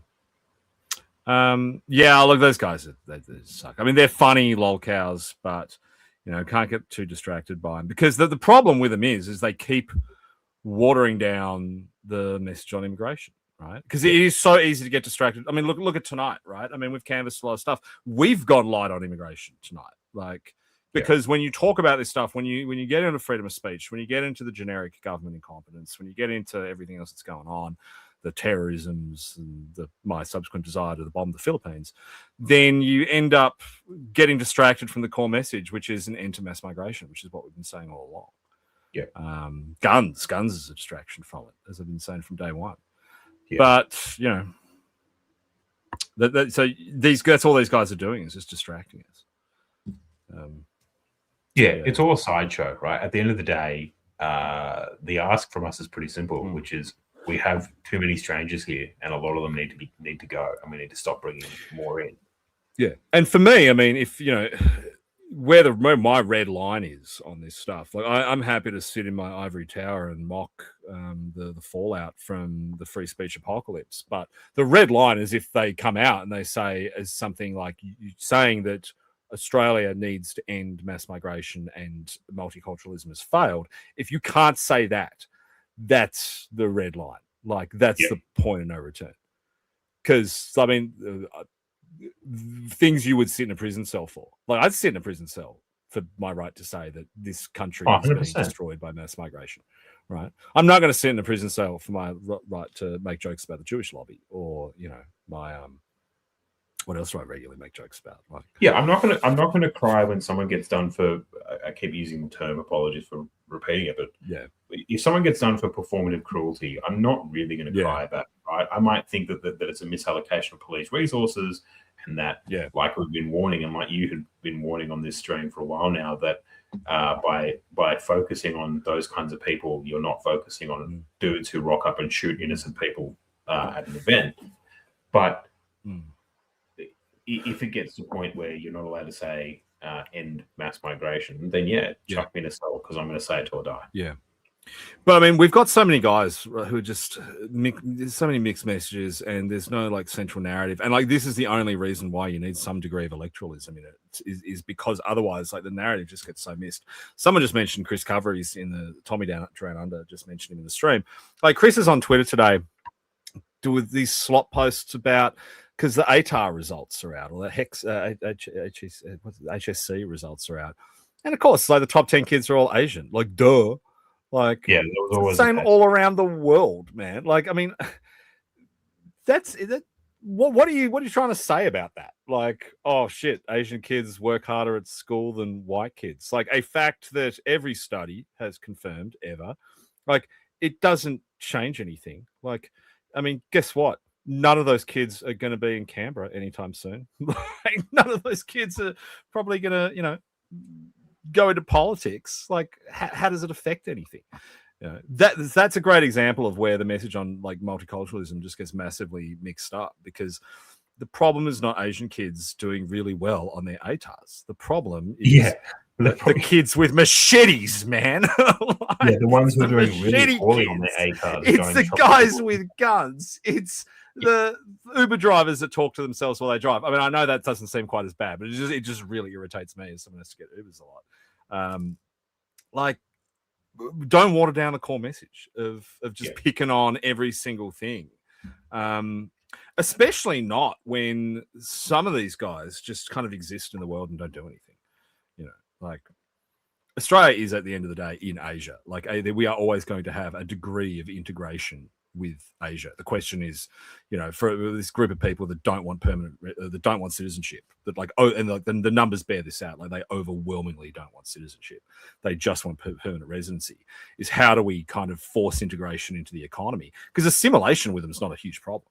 Look, those guys, they suck. I mean, they're funny lolcows, but, can't get too distracted by them. Because the problem with them is they keep watering down the message on immigration, right? Because it is so easy to get distracted. I mean, look at tonight, right? I mean, we've canvassed a lot of stuff. We've gone light on immigration tonight. Like, because when you talk about this stuff, when you get into freedom of speech, when you get into the generic government incompetence, when you get into everything else that's going on, the terrorisms and my subsequent desire to bomb the Philippines, then you end up getting distracted from the core message, which is an end to mass migration, which is what we've been saying all along. Yeah. Guns is a distraction from it, as I've been saying from day one. Yeah. But, so that's all these guys are doing is just distracting us. It's all a sideshow, right? At the end of the day, the ask from us is pretty simple, which is we have too many strangers here, and a lot of them need to go, and we need to stop bringing more in. Yeah, and for me, I mean, if where my red line is on this stuff. Like I'm happy to sit in my ivory tower and mock the fallout from the free speech apocalypse. But the red line is if they come out and they say as something like saying that Australia needs to end mass migration and multiculturalism has failed. If you can't say that, that's the red line. Like that's the point of no return. Because I mean, things you would sit in a prison cell for. Like I'd sit in a prison cell for my right to say that this country is being destroyed by mass migration. Right? I'm not going to sit in a prison cell for my right to make jokes about the Jewish lobby or my what else do I regularly make jokes about? Like, yeah, I'm not gonna cry when someone gets done for. I keep using the term. Apologies for repeating it, but yeah, if someone gets done for performative cruelty, I'm not really going to cry about it. Right? I might think that it's a misallocation of police resources, and that like we've been warning, and like you had been warning on this stream for a while now, that by focusing on those kinds of people, you're not focusing on dudes who rock up and shoot innocent people at an event, but. If it gets to the point where you're not allowed to say end mass migration, then chuck me in a cell because I'm going to say it till I die. Yeah. But I mean, we've got so many guys who just there's so many mixed messages, and there's no like central narrative. And like this is the only reason why you need some degree of electoralism in it is because otherwise, like the narrative just gets so missed. Someone just mentioned Chris Coveries in the Tommy Down Under, just mentioned him in the stream. Like Chris is on Twitter today with these slop posts about. Because the ATAR results are out, or the HSC results are out, and of course, like the top 10 kids are all Asian. Like, duh, like there was always the same all around the world, man. Like, I mean, that's that. What are you trying to say about that? Like, oh shit, Asian kids work harder at school than white kids. Like a fact that every study has confirmed ever. Like, it doesn't change anything. Like, I mean, guess what? None of those kids are going to be in Canberra anytime soon. Like, none of those kids are probably going to, go into politics. Like, how does it affect anything? That's a great example of where the message on like multiculturalism just gets massively mixed up, because the problem is not Asian kids doing really well on their ATARs. The problem is the kids with machetes, man. Like, the ones who are doing really poorly on their ATARs. It's the guys with guns. It's the Uber drivers that talk to themselves while they drive. I mean, I know that doesn't seem quite as bad, but it just really irritates me as someone has to get Ubers a lot. Like, don't water down the core message of just picking on every single thing. Especially not when some of these guys just kind of exist in the world and don't do anything. Like Australia is at the end of the day in Asia. Like we are always going to have a degree of integration with Asia. The question is, for this group of people that don't want that don't want citizenship, that the numbers bear this out. Like they overwhelmingly don't want citizenship. They just want permanent residency. Is how do we kind of force integration into the economy? Because assimilation with them is not a huge problem.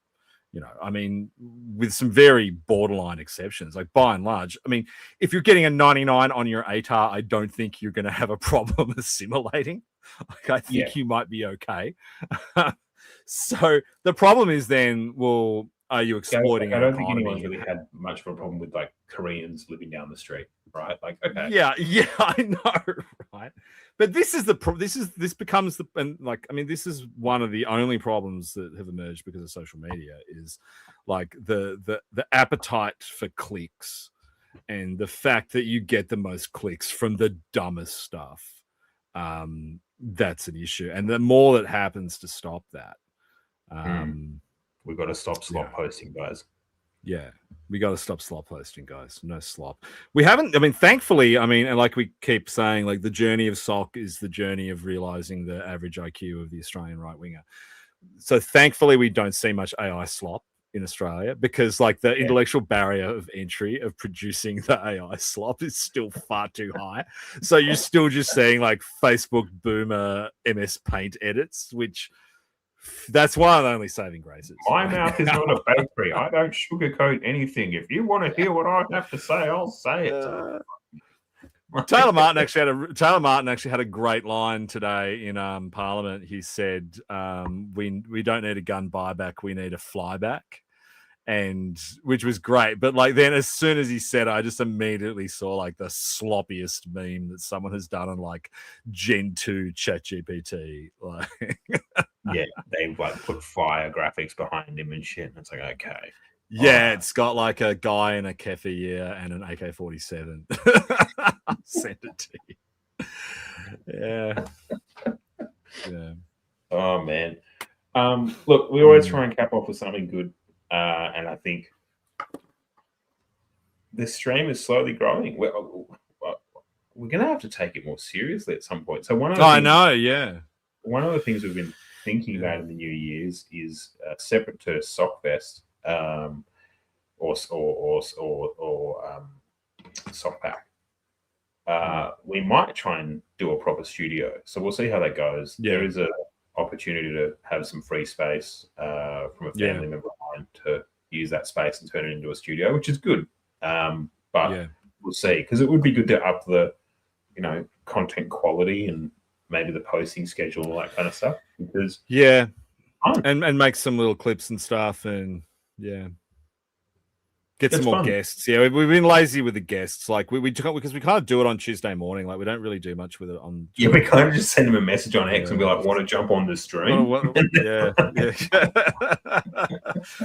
I mean, with some very borderline exceptions, like by and large, I mean, if you're getting a 99 on your ATAR, I don't think you're going to have a problem assimilating. Like, I think you might be okay. So the problem is then, well, are you exploiting? I don't think anyone's really had much of a problem with like Koreans living down the street, right? Like, okay, yeah, I know, right? But this is this becomes the, and like, I mean, this is one of the only problems that have emerged because of social media is like the appetite for clicks and the fact that you get the most clicks from the dumbest stuff. That's an issue, and the more that happens to stop that. We've got to stop slop posting, guys. Yeah, we got to stop slop posting, guys. No slop. We haven't, I mean, thankfully, I mean, and like we keep saying, like the journey of SOC is the journey of realizing the average IQ of the Australian right winger. So thankfully, we don't see much AI slop in Australia because like the intellectual barrier of entry of producing the AI slop is still far too high. So you're still just seeing like Facebook boomer MS Paint edits, which that's one of the only saving graces. My mouth is not a bakery. I don't sugarcoat anything. If you want to hear what I have to say, I'll say it. Taylor Martin actually had a great line today in Parliament. He said, "We don't need a gun buyback. We need a flyback." and which was great. But like then as soon as he said it, I just immediately saw like the sloppiest meme that someone has done on like Gen 2 ChatGPT. Like yeah, they like put fire graphics behind him and shit. And it's like, okay. Yeah, it's got like a guy in a kefir and an AK-47. I'll send it to you. Yeah. Yeah. Oh man. Look, we always try and cap off with something good. And I think this stream is slowly growing. We're going to have to take it more seriously at some point. So one of the one of the things we've been thinking about in the New Year's is separate to Sockfest or Sockpack. We might try and do a proper studio. So we'll see how that goes. Yeah. There is an opportunity to have some free space from a family member of mine to use that space and turn it into a studio, which is good. But we'll see, because it would be good to up the, content quality and maybe the posting schedule and all that kind of stuff. Because and make some little clips and stuff, and get some more guests. Yeah, we've been lazy with the guests. Like because we kind of do it on Tuesday morning. Like we don't really do much with it on. Yeah, we kind of just send them a message on X and be like, "Want to jump on the stream?"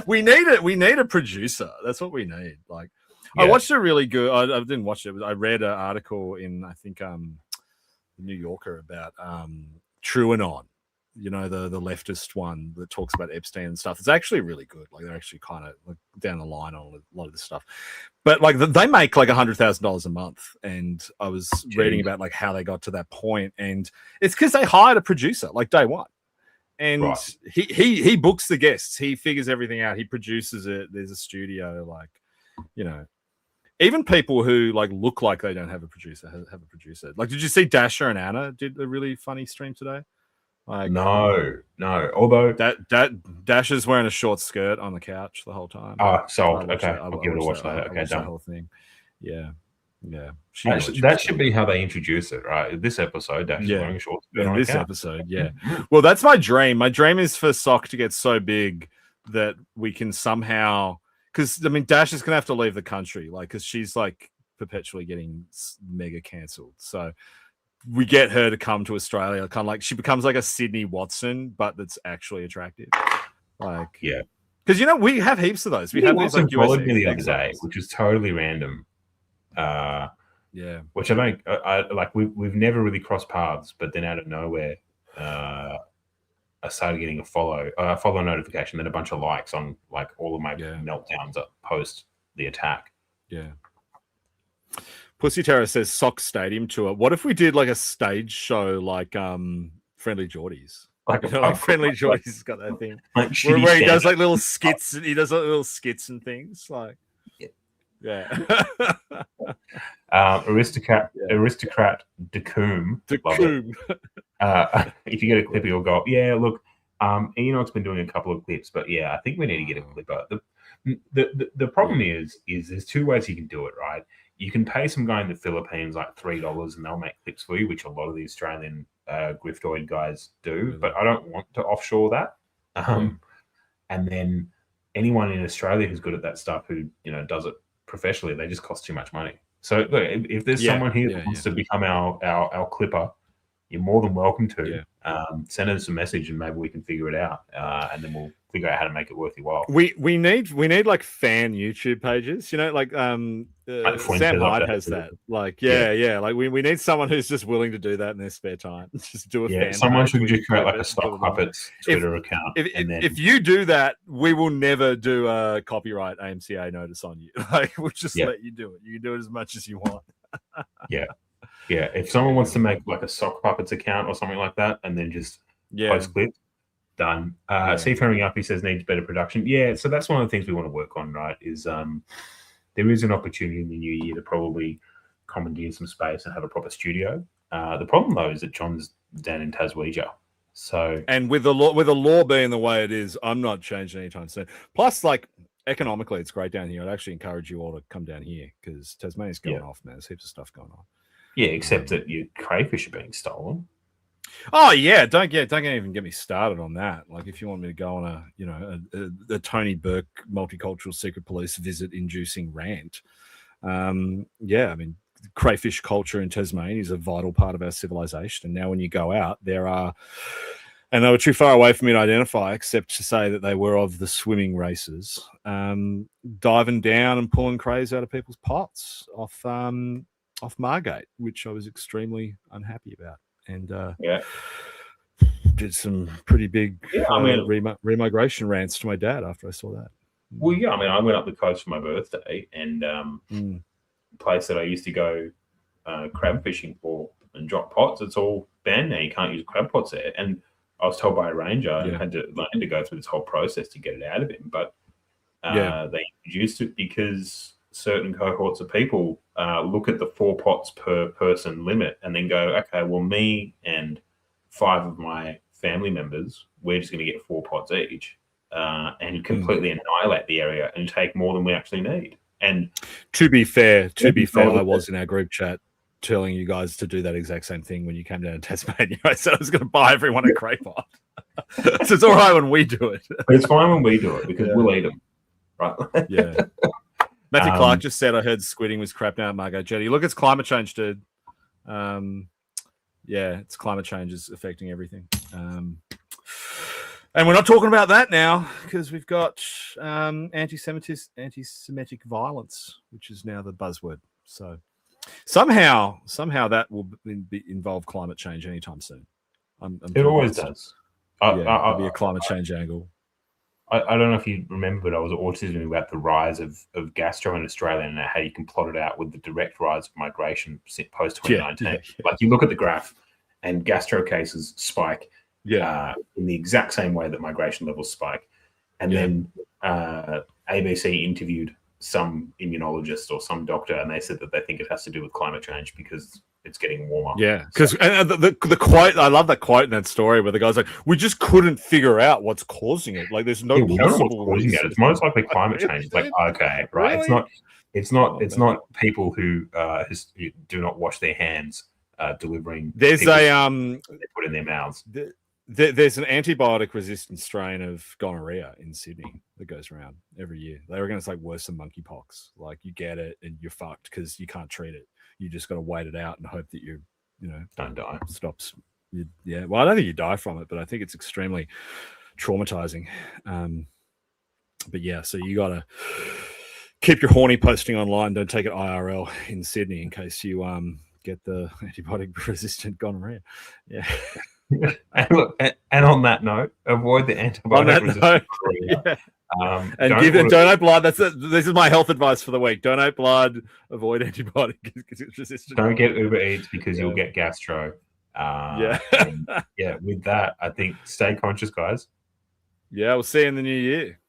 We need it. We need a producer. That's what we need. Like I watched a really good. I didn't watch it. I read an article in the New Yorker about TrueAnon. The leftist one that talks about Epstein and stuff. It's actually really good. Like they're actually kind of like down the line on a lot of this stuff. But like they make like $100,000 a month. And I was reading about like how they got to that point, and it's because they hired a producer like day one. And he books the guests. He figures everything out. He produces it. There's a studio, like, even people who like look like they don't have a producer have a producer. Like, did you see Dasher and Anna did a really funny stream today? Like, no. Although that Dasher's wearing a short skirt on the couch the whole time. Oh, sold. Okay, I'll give it a watch later. Okay, done. The whole thing. Yeah. That should be how they introduce it, right? This episode, Dasher's wearing a short skirt on the couch. Episode, yeah. Well, that's my dream. My dream is for Sock to get so big that we can somehow, because Dash is gonna have to leave the country, like, because she's like perpetually getting mega cancelled. So we get her to come to Australia, kind of like she becomes like a Sydney Watson, but that's actually attractive. Like, because we have heaps of those. We have these like followed me the other day, which is totally random. Which I like. We've never really crossed paths, but then out of nowhere, I started getting a follow notification, then a bunch of likes on like all of my meltdowns post the attack. Yeah. Pussy Terror says Sock Stadium tour. What if we did like a stage show like Friendly Geordies? Like Friendly Geordies has got that thing like where he does like little skits and and things like aristocrat Decoom. If you get a clip, you'll go, look, Enoch's been doing a couple of clips, but I think we need to get a clip out. The problem is there's two ways you can do it, right? You can pay some guy in the Philippines like $3 and they'll make clips for you, which a lot of the Australian griftoid guys do, but I don't want to offshore that. And then anyone in Australia who's good at that stuff who does it professionally, they just cost too much money. So look, if there's someone here that wants to become our clipper, you're more than welcome to. Send us a message and maybe we can figure it out, and then we'll figure out how to make it worth your while. We need like fan YouTube pages, like Sam Hyde has that. Like like we need someone who's just willing to do that in their spare time. Just do a fan. Someone should just create like a Stock Puppets Twitter account. If you do that, we will never do a copyright AMCA notice on you. Like we'll just let you do it. You can do it as much as you want. If someone wants to make like a Sock Puppets account or something like that, and then just post clips, done. Seafaring Up, he says, needs better production. So that's one of the things we want to work on, right? Is there is an opportunity in the new year to probably commandeer some space and have a proper studio. The problem though is that John's down in Taswegia. So, and with the law being the way it is, I'm not changing anytime soon. Plus, like economically, it's great down here. I'd actually encourage you all to come down here because Tasmania's going off, man. There's heaps of stuff going on. Yeah, except that your crayfish are being stolen. Oh yeah, don't even get me started on that. Like, if you want me to go on a Tony Burke multicultural secret police visit inducing rant, yeah, I mean, crayfish culture in Tasmania is a vital part of our civilization. And now when you go out, there are, and they were too far away for me to identify, except to say that they were of the swimming races, diving down and pulling crays out of people's pots off Margate, which I was extremely unhappy about. And did some pretty big remigration rants to my dad after I saw that. Well, yeah, I mean, I went up the coast for my birthday, and the place that I used to go crab fishing for and drop pots, it's all banned now. You can't use crab pots there. And I was told by a ranger I had to go through this whole process to get it out of him. But they introduced it because certain cohorts of people look at the 4 pots per person limit and then go, okay, well, me and 5 of my family members, we're just going to get 4 pots each and completely annihilate the area and take more than we actually need. And to be fair, I was in our group chat telling you guys to do that exact same thing when you came down to Tasmania. I said I was going to buy everyone a cray pot. So it's all right when we do it. But it's fine when we do it because we'll eat them, right? Yeah. Matthew Clark just said, I heard squidding was crap now at Margate Jetty. Look, it's climate change, dude. It's climate change is affecting everything. And we're not talking about that now because we've got anti-Semitic violence, which is now the buzzword. So somehow that will involve climate change anytime soon. It always does. There'll be a climate change angle. I don't know if you remember, but I was autism about the rise of gastro in Australia and how you can plot it out with the direct rise of migration post 2019. Like, you look at the graph and gastro cases spike in the exact same way that migration levels spike. And then ABC interviewed some immunologist or some doctor, and they said that they think it has to do with climate change because it's getting warmer. Yeah, because the quote, I love that quote in that story where the guy's like, "We just couldn't figure out what's causing it. Like, there's no possible reason. It's most likely climate change." It's like, okay, right? Really? It's not people who do not wash their hands delivering. There's they put in their mouths. There's an antibiotic-resistant strain of gonorrhea in Sydney that goes around every year. They reckon it's like worse than monkeypox. Like, you get it and you're fucked because you can't treat it. You just got to wait it out and hope that you don't die. Stops. Well, I don't think you die from it, but I think it's extremely traumatizing. But yeah, so you got to keep your horny posting online. Don't take it IRL in Sydney in case you get the antibiotic-resistant gonorrhea. Yeah. And look, and on that note, avoid the antibiotic-resistant gonorrhea. And donate blood. This is my health advice for the week. Donate blood. Avoid antibiotic resistance. Don't get Uber Eats because you'll get gastro. With that, I think stay conscious, guys. Yeah, we'll see you in the new year.